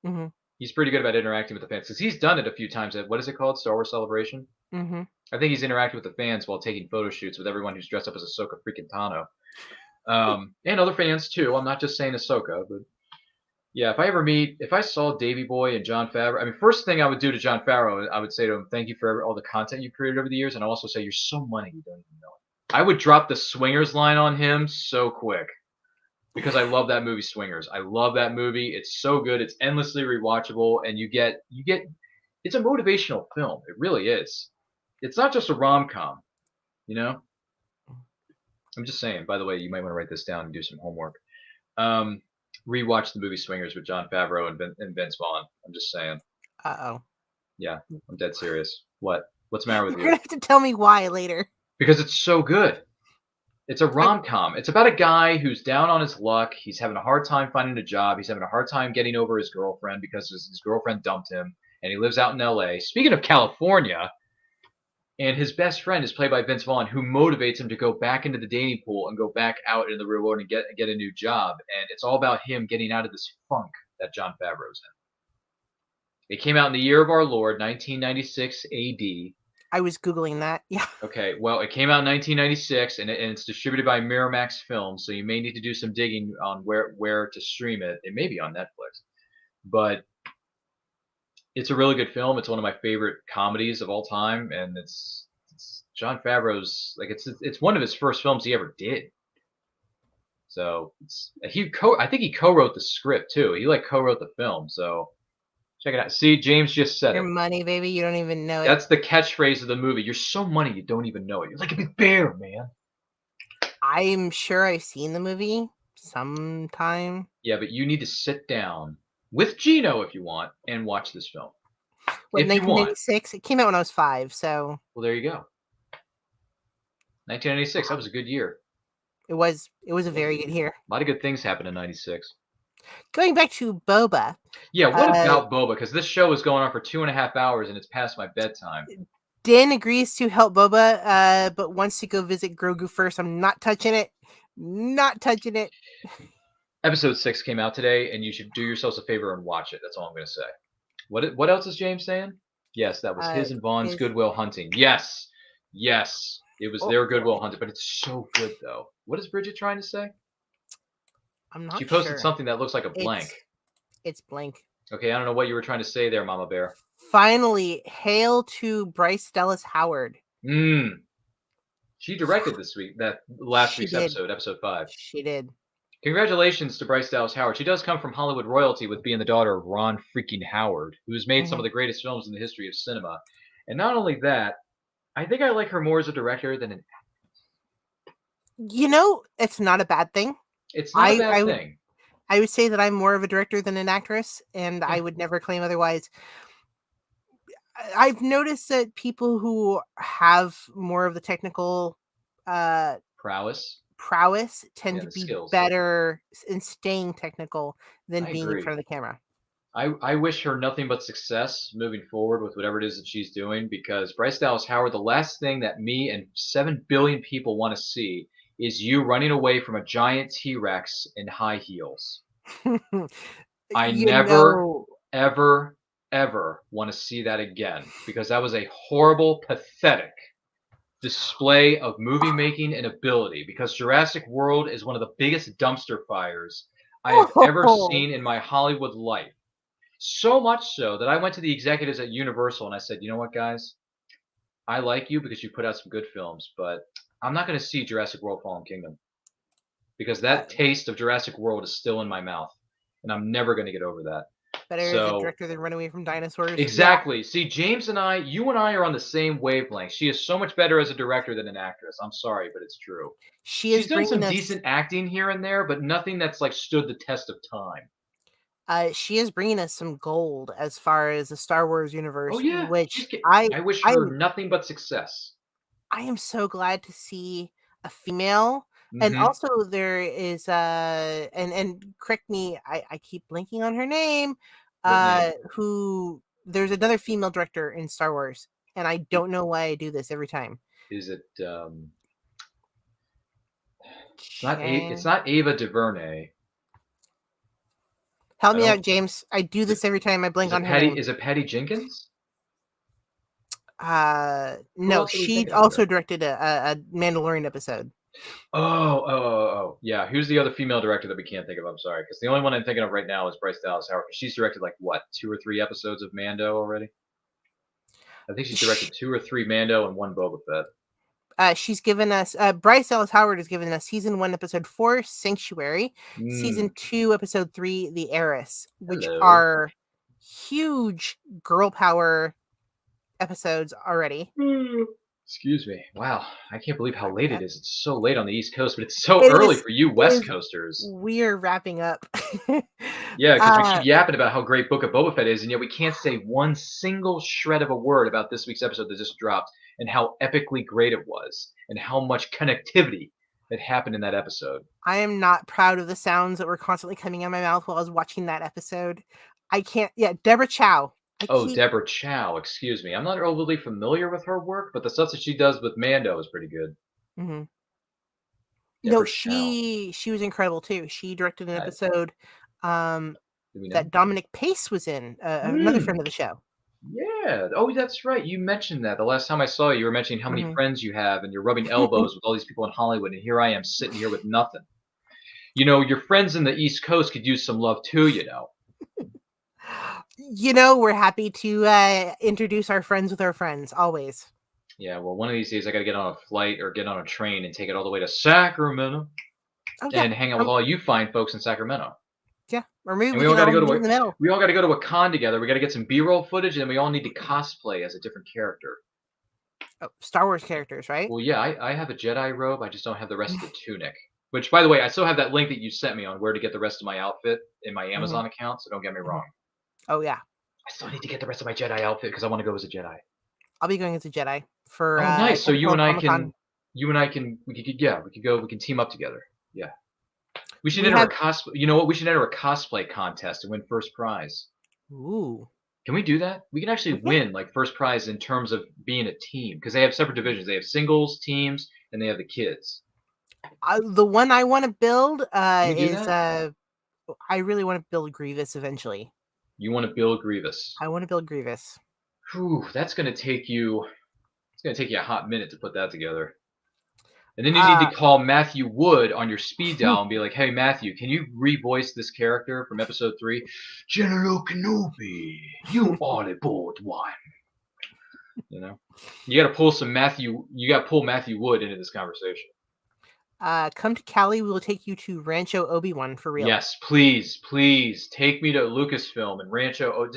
Mm-hmm. He's pretty good about interacting with the fans because he's done it a few times at, what is it called? Star Wars Celebration? Mm-hmm. I think he's interacted with the fans while taking photo shoots with everyone who's dressed up as Ahsoka freaking Tano. And other fans too. I'm not just saying Ahsoka, but yeah, if I saw Davey Boy and Jon Favreau, I mean, first thing I would do to Jon Favreau, I would say to him, thank you for all the content you've created over the years, and I'll also say you're so money you don't even know it. I would drop the swingers line on him so quick. because I love that movie Swingers. I love that movie. It's so good. It's endlessly rewatchable, and you get. It's a motivational film. It really is. It's not just a rom-com, you know. I'm just saying. By the way, you might want to write this down and do some homework. Rewatch the movie Swingers with Jon Favreau and Vince Vaughn. I'm just saying. Uh-oh. Yeah, I'm dead serious. What? What's the matter with You're you? gonna have to tell me why later. Because it's so good. It's a rom-com. It's about a guy who's down on his luck. He's having a hard time finding a job. He's having a hard time getting over his girlfriend because his girlfriend dumped him, and he lives out in L.A. Speaking of California, and his best friend is played by Vince Vaughn, who motivates him to go back into the dating pool and go back out into the real world and get a new job. And it's all about him getting out of this funk that Jon Favreau's in. It came out in the year of our Lord, 1996 AD. I was Googling that. Yeah. Okay, well, it came out in 1996, and it's distributed by Miramax Films, so you may need to do some digging on where to stream it. It may be on Netflix, but it's a really good film. It's one of my favorite comedies of all time, and it's Jon Favreau's, like, it's one of his first films he ever did. So I think he co-wrote the script too. He co-wrote the film, so check it out. See, James just said Your it. money, baby. You don't even know it. That's the catchphrase of the movie. You're so money you don't even know it. You're like a big bear, man. I'm sure I've seen the movie sometime. Yeah, but you need to sit down with Gino if you want and watch this film. What, if you want. 1996? It came out when I was 5, so. Well, there you go. 1996. That was a good year. It was a very good year. A lot of good things happened in 96. Going back to Boba. Yeah, what about Boba? Because this show is going on for 2.5 hours and it's past my bedtime. Din agrees to help Boba, but wants to go visit Grogu first. I'm not touching it. Not touching it. Episode 6 came out today, and you should do yourselves a favor and watch it. That's all I'm going to say. What else is James saying? Yes, that was his and Vaughn's Goodwill Hunting. Yes. It was their Goodwill Hunting, but it's so good, though. What is Bridget trying to say? I'm not sure. She posted something that looks like a blank. It's blank. Okay, I don't know what you were trying to say there, Mama Bear. Finally, hail to Bryce Dallas Howard. She directed this week, last week's episode, episode 5. She did. Congratulations to Bryce Dallas Howard. She does come from Hollywood royalty with being the daughter of Ron freaking Howard, who has made some of the greatest films in the history of cinema. And not only that, I think I like her more as a director than an actress. You know, it's not a bad thing. It's not a bad thing. I would say that I'm more of a director than an actress, and I would never claim otherwise. I've noticed that people who have more of the technical prowess tend to be skills, better in staying technical than being in front of the camera. I wish her nothing but success moving forward with whatever it is that she's doing, because Bryce Dallas Howard, the last thing that me and 7 billion people want to see is you running away from a giant T-Rex in high heels. I never, ever want to see that again, because that was a horrible, pathetic display of movie making and ability, because Jurassic World is one of the biggest dumpster fires I have ever seen in my Hollywood life. So much so that I went to the executives at Universal and I said, you know what, guys? I like you because you put out some good films, but I'm not going to see Jurassic World Fallen Kingdom, because that taste of Jurassic World is still in my mouth, and I'm never going to get over that. Better as a director than Run Away from Dinosaurs. Exactly. Yeah. See, James and you and I are on the same wavelength. She is so much better as a director than an actress. I'm sorry, but it's true. She's done some decent acting here and there, but nothing that's stood the test of time. She is bringing us some gold as far as the Star Wars universe. Oh, yeah. Which I wish her nothing but success. I am so glad to see a female. And also there is and correct me, I keep blanking on her name. Who there's another female director in Star Wars, and I don't know why I do this every time. Is it it's not Ava DuVernay. Help me out, James. I do this every time I blank on her name. Is it Patty Jenkins? No, she also directed a Mandalorian episode. Oh, yeah. Who's the other female director that we can't think of? I'm sorry, because the only one I'm thinking of right now is Bryce Dallas Howard. She's directed 2 or 3 episodes of Mando already. I think she's directed 2 or 3 Mando and 1 Boba Fett. She's given us Bryce Dallas Howard has given us season 1, episode 4, Sanctuary, season 2, episode 3, The Heiress, which are huge girl power episodes already. Excuse me. Wow, I can't believe how late it is. It's so late on the East Coast, but it's so It early is- for you it West is- Coasters. We're wrapping up. Yeah, because we keep yapping about how great Book of Boba Fett is, and yet we can't say one single shred of a word about this week's episode that just dropped and how epically great it was and how much connectivity that happened in that episode. I am not proud of the sounds that were constantly coming out of my mouth while I was watching that episode. I can't. Yeah, Deborah Chow. Deborah Chow, excuse me. I'm not overly familiar with her work, but the stuff that she does with Mando is pretty good. Mm-hmm. Deborah No, she was incredible too. She directed an episode that Dominic Pace was in, another friend of the show. Yeah. Oh, that's right. You mentioned that. The last time I saw you, you were mentioning how many friends you have, and you're rubbing elbows with all these people in Hollywood, and here I am sitting here with nothing. You know, your friends in the East Coast could use some love too, you know. You know, we're happy to introduce our friends with our friends, always. Yeah, well, one of these days I got to get on a flight or get on a train and take it all the way to Sacramento and hang out with all you fine folks in Sacramento. Yeah, or maybe we all got to go to in the middle. We all got to go to a con together. We got to get some B-roll footage, and we all need to cosplay as a different character. Oh, Star Wars characters, right? Well, yeah, I have a Jedi robe. I just don't have the rest of the tunic. Which, by the way, I still have that link that you sent me on where to get the rest of my outfit in my Amazon account. So don't get me wrong. Oh yeah. I still need to get the rest of my Jedi outfit because I want to go as a Jedi. I'll be going as a Jedi for. Nice. So you and I can, we can team up together. Yeah. We should enter a cosplay. You know what? We should enter a cosplay contest and win first prize. Ooh. Can we do that? We can actually win like first prize in terms of being a team because they have separate divisions. They have singles, teams, and they have the kids. The one I want to build is that? I really want to build Grievous eventually. You want to build Grievous? I want to build Grievous. Whew, that's going to take you. It's going to take you a hot minute to put that together. And then you need to call Matthew Wood on your speed dial and be like, "Hey Matthew, can you revoice this character from episode 3? General Kenobi, you are aboard one." You know, you got to pull some Matthew. You got to pull Matthew Wood into this conversation. Come to Cali. We will take you to Rancho Obi-Wan for real. Yes, please take me to Lucasfilm and Rancho.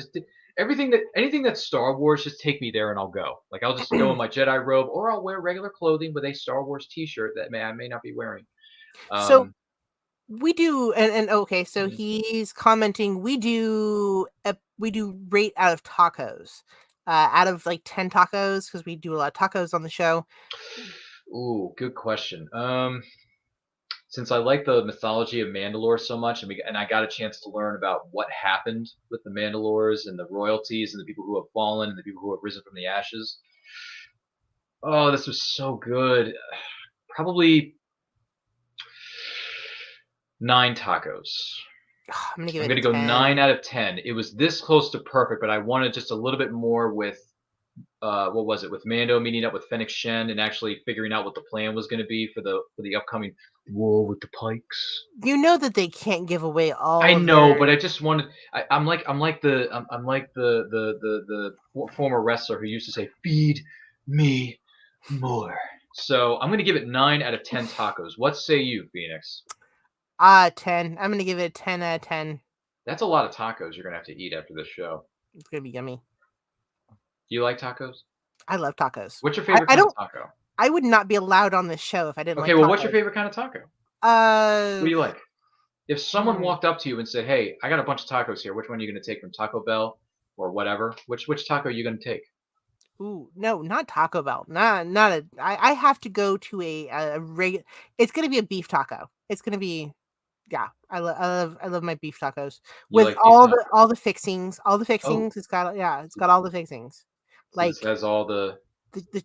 Anything that's Star Wars, just take me there and I'll go. Like I'll just go in my Jedi robe, or I'll wear regular clothing with a Star Wars T-shirt that I may not be wearing. So we do, and okay. So he's commenting. We do rate out of tacos, out of like 10 tacos because we do a lot of tacos on the show. Ooh, good question. Since I like the mythology of Mandalore so much, and I got a chance to learn about what happened with the Mandalores and the royalties and the people who have fallen and the people who have risen from the ashes. Oh, this was so good. Probably 9 tacos. I'm going to go 9 out of 10. It was this close to perfect, but I wanted just a little bit more with what was it, with Mando meeting up with Fennec Shen and actually figuring out what the plan was going to be for the upcoming war with the Pikes. You know that they can't give away all. I know, but I just wanted. I'm like the former wrestler who used to say, "Feed me more." So I'm going to give it 9 out of 10 tacos. What say you, Phoenix? 10. I'm going to give it a 10 out of 10. That's a lot of tacos you're going to have to eat after this show. It's going to be yummy. Do you like tacos? I love tacos. What's your favorite kind of taco? I would not be allowed on this show if I didn't like tacos. Okay, well, what's your favorite kind of taco? What do you like? If someone walked up to you and said, "Hey, I got a bunch of tacos here. Which one are you going to take from Taco Bell or whatever? Which taco are you going to take?" Ooh, no, not Taco Bell. I have to go to a regular. It's going to be a beef taco. It's going to be. Yeah, I love my beef tacos with all the fixings. All the fixings. It's got all the fixings. Like it has all the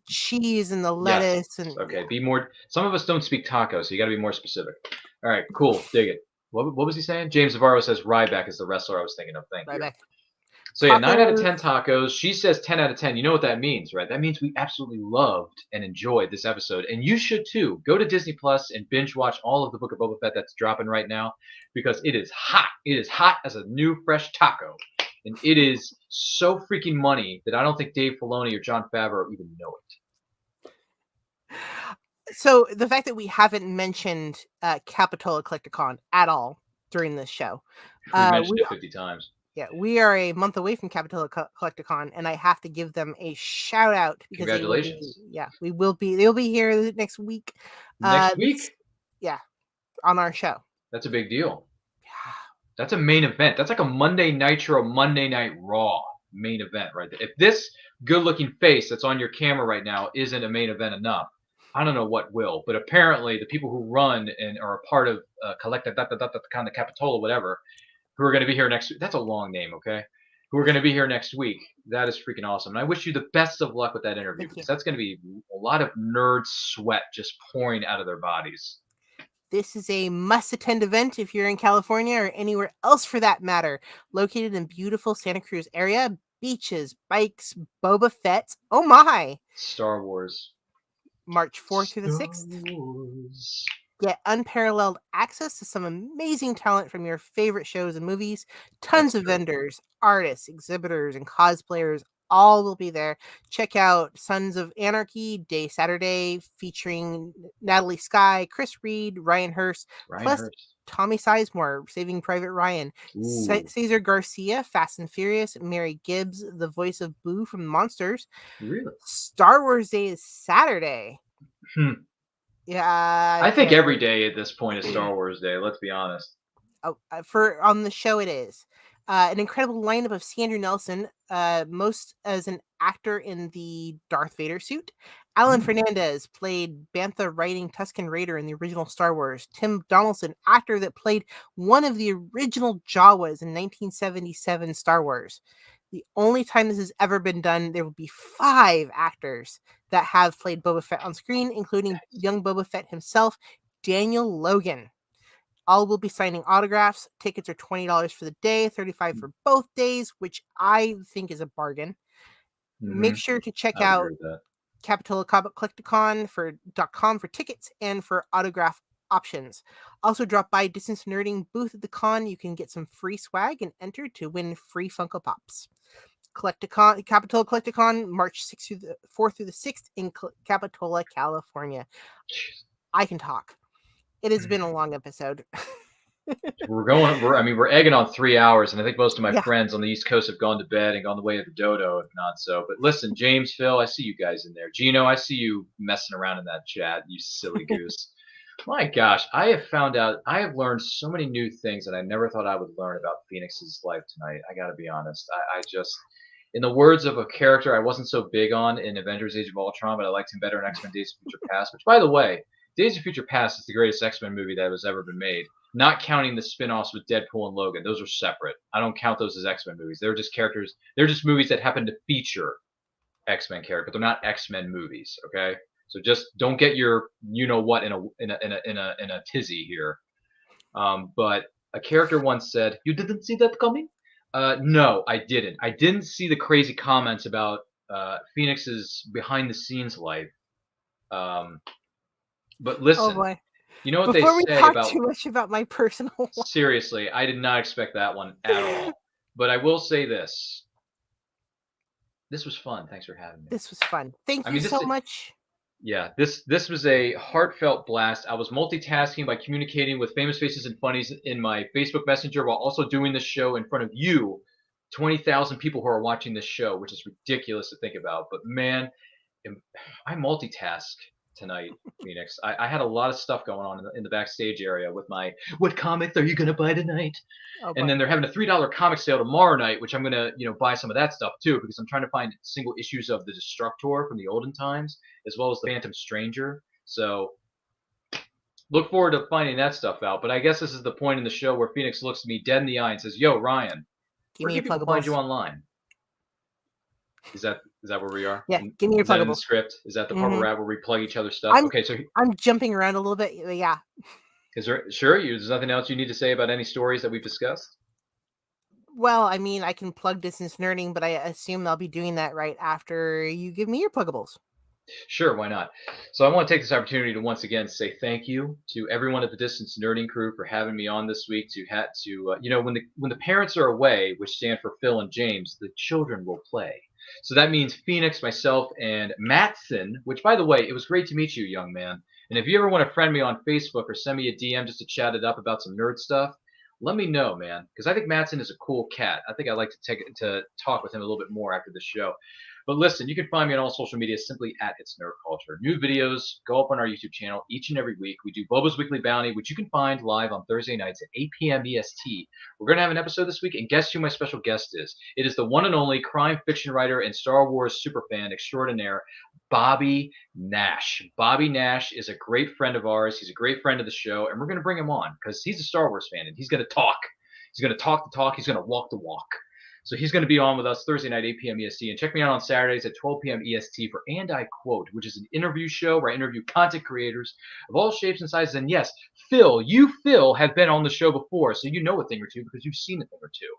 cheese and the lettuce and. Okay, be more. Some of us don't speak taco, so you got to be more specific. All right, cool, dig it. What was he saying? James Navarro says Ryback is the wrestler I was thinking of. Thank you. So yeah, 9 out of 10 tacos. She says 10 out of 10. You know what that means, right? That means we absolutely loved and enjoyed this episode. And you should too. Go to Disney Plus and binge watch all of the Book of Boba Fett that's dropping right now because it is hot. It is hot as a new fresh taco. And it is so freaking money that I don't think Dave Filoni or Jon Favreau even know it. So the fact that we haven't mentioned Capitola Collecticon at all during this show, We mentioned it 50 times. Yeah, we are a month away from Capitola Collecticon, and I have to give them a shout out because Congratulations. They'll be here next week. Next week? Yeah, on our show. That's a big deal. Yeah. That's a main event. That's like a Monday Nitro, Monday Night Raw main event right there. If this good-looking face that's on your camera right now isn't a main event enough, I don't know what will. But apparently, the people who run and are a part of Collecticon, Capitola, whatever, who are going to be here next week. That's a long name, okay? Who are going to be here next week. That is freaking awesome. And I wish you the best of luck with that interview because that's going to be a lot of nerd sweat just pouring out of their bodies. This is a must-attend event if you're in California or anywhere else for that matter. Located in beautiful Santa Cruz area, beaches, bikes, Boba Fett. Oh my! Star Wars. March 4th through the 6th. Get unparalleled access to some amazing talent from your favorite shows and movies. Tons of vendors, artists, exhibitors, and cosplayers all will be there. Check out Sons of Anarchy Day Saturday featuring Natalie Sky, Chris Reed, Ryan Hurst, plus Tommy Sizemore, Saving Private Ryan, Cesar Garcia, Fast and Furious, Mary Gibbs, the voice of Boo from Monsters. Really? Star Wars Day is Saturday. Yeah, I think every day at this point is Star Wars Day. Let's be honest. Oh, on the show it is. An incredible lineup of Sandra Nelson, most as an actor in the Darth Vader suit. Alan Fernandez played Bantha riding Tusken Raider in the original Star Wars. Tim Donaldson, actor that played one of the original Jawas in 1977 Star Wars. The only time this has ever been done, there will be 5 actors that have played Boba Fett on screen, including young Boba Fett himself, Daniel Logan. All will be signing autographs. Tickets are $20 for the day, $35 for both days, which I think is a bargain. Make sure to check out Capitola Collecticon .com for tickets and for autograph options. Also drop by Distance Nerding booth at the con. You can get some free swag and enter to win free Funko Pops. Capitola Collecticon, March 4th through the 6th in Capitola, California. I can talk. It has been a long episode. We're egging on 3 hours, and I think most of my friends on the East Coast have gone to bed and gone the way of the dodo, if not so. But listen, James, Phil, I see you guys in there. Gino, I see you messing around in that chat, you silly goose. My gosh, I have learned so many new things that I never thought I would learn about Phoenix's life tonight. I got to be honest. I just, in the words of a character I wasn't so big on in Avengers Age of Ultron, but I liked him better in X-Men Days of Future Past, which, by the way, Days of Future Past is the greatest X-Men movie that has ever been made. Not counting the spin-offs with Deadpool and Logan. Those are separate. I don't count those as X-Men movies. They're just characters. They're just movies that happen to feature X-Men characters, but they're not X-Men movies, okay? So just don't get your you-know-what in a tizzy here. But a character once said, "You didn't see that coming?" No, I didn't. I didn't see the crazy comments about Phoenix's behind-the-scenes life. But listen, oh boy. You know what Before they say we talk about too much about my personal life. Seriously, I did not expect that one at all. But I will say this. This was fun. Thanks for having me. This was fun. Thank you so much. Yeah, this was a heartfelt blast. I was multitasking by communicating with famous faces and funnies in my Facebook Messenger while also doing this show in front of you, 20,000 people who are watching this show, which is ridiculous to think about. But man, I multitask tonight, Phoenix. I had a lot of stuff going on in the backstage area with my "What comics are you gonna buy tonight?" And then they're having a $3 comic sale tomorrow night, which I'm gonna buy some of that stuff too because I'm trying to find single issues of the Destructor from the olden times as well as the Phantom Stranger. So look forward to finding that stuff out. But I guess this is the point in the show where Phoenix looks me dead in the eye and says, "Yo, Ryan, where can people find you online?" Is that where we are? Yeah, give me your pluggables. In the script? Is that the part where we plug each other's stuff? Okay, so I'm jumping around a little bit. Yeah. Is there there's nothing else you need to say about any stories that we've discussed? Well, I mean, I can plug Distance Nerding, but I assume I'll be doing that right after you give me your pluggables. Sure, why not? So I want to take this opportunity to once again say thank you to everyone at the Distance Nerding crew for having me on this week. When the parents are away, which stand for Phil and James, the children will play. So that means Phoenix, myself, and Mattson, which, by the way, it was great to meet you, young man. And if you ever want to friend me on Facebook or send me a DM just to chat it up about some nerd stuff, let me know, man. Because I think Mattson is a cool cat. I think I'd like to talk with him a little bit more after the show. But listen, you can find me on all social media simply at It's Nerd Culture. New videos go up on our YouTube channel each and every week. We do Boba's Weekly Bounty, which you can find live on Thursday nights at 8 p.m. EST. We're going to have an episode this week, and guess who my special guest is? It is the one and only crime fiction writer and Star Wars superfan extraordinaire, Bobby Nash. Bobby Nash is a great friend of ours. He's a great friend of the show, and we're going to bring him on because he's a Star Wars fan, and he's going to talk. He's going to talk the talk. He's going to walk the walk. So he's going to be on with us Thursday night, 8 p.m. EST. And check me out on Saturdays at 12 p.m. EST for And I Quote, which is an interview show where I interview content creators of all shapes and sizes. And yes, Phil, have been on the show before, so you know a thing or two because you've seen a thing or two.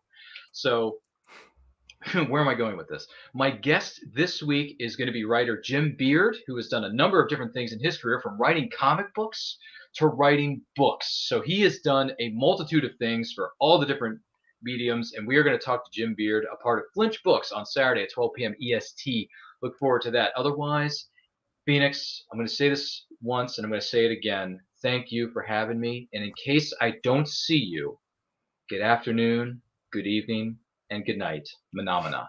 So where am I going with this? My guest this week is going to be writer Jim Beard, who has done a number of different things in his career, from writing comic books to writing books. So he has done a multitude of things for all the different mediums, and we are going to talk to Jim Beard, a part of Flinch Books, on Saturday at 12 p.m. EST. Look forward to that. Otherwise, Phoenix, I'm going to say this once and I'm going to say it again. Thank you for having me. And in case I don't see you, good afternoon, good evening, and good night. Phenomena.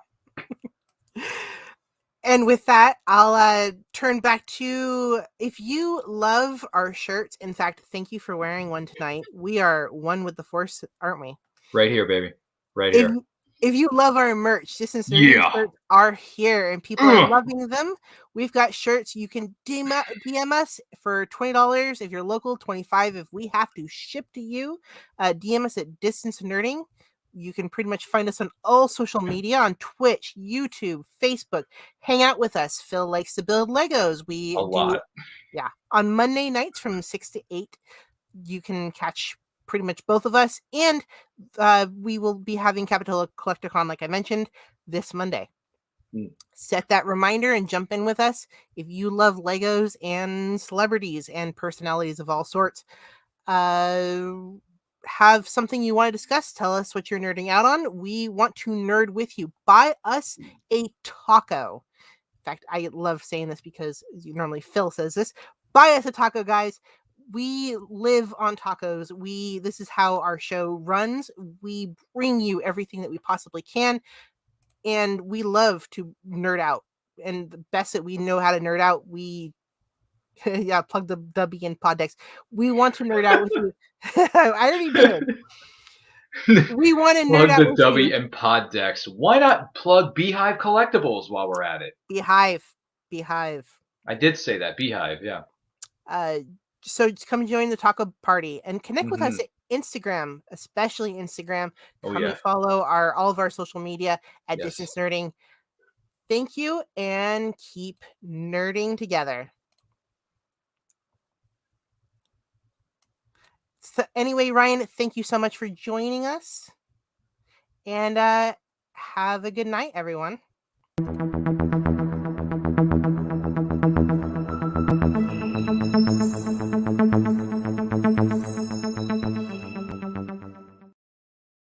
And with that, I'll turn back to, if you love our shirts, in fact, thank you for wearing one tonight. We are one with the Force, aren't we? Right here, baby. Right here. If you love our merch, Distance Learning shirts are here and people are loving them. We've got shirts. You can DM us for $20 if you're local, $25 if we have to ship to you. DM us at Distance Nerding. You can pretty much find us on all social media, on Twitch, YouTube, Facebook. Hang out with us. Phil likes to build Legos. We a lot. Yeah. On Monday nights from 6 to 8, you can catch pretty much both of us. And we will be having Capitola CollectorCon, like I mentioned, this Monday. Set that reminder and jump in with us. If you love Legos and celebrities and personalities of all sorts, have something you want to discuss, tell us what you're nerding out on. We want to nerd with you. Buy us a taco. In fact, I love saying this because normally Phil says this. Buy us a taco, guys. We live on tacos. This is how our show runs. We bring you everything that we possibly can, and we love to nerd out. And the best that we know how to nerd out, we plug the W in Poddex. We want to nerd out with you. I already did. We want to nerd out with you. Plug the W in Poddex. Why not plug Beehive Collectibles while we're at it? Beehive. I did say that. Beehive, yeah. So come join the taco party and connect with us at Instagram, especially Instagram. Come and follow all of our social media at Distance Nerding. Thank you, and keep nerding together. So anyway, Ryan, thank you so much for joining us. And have a good night, everyone.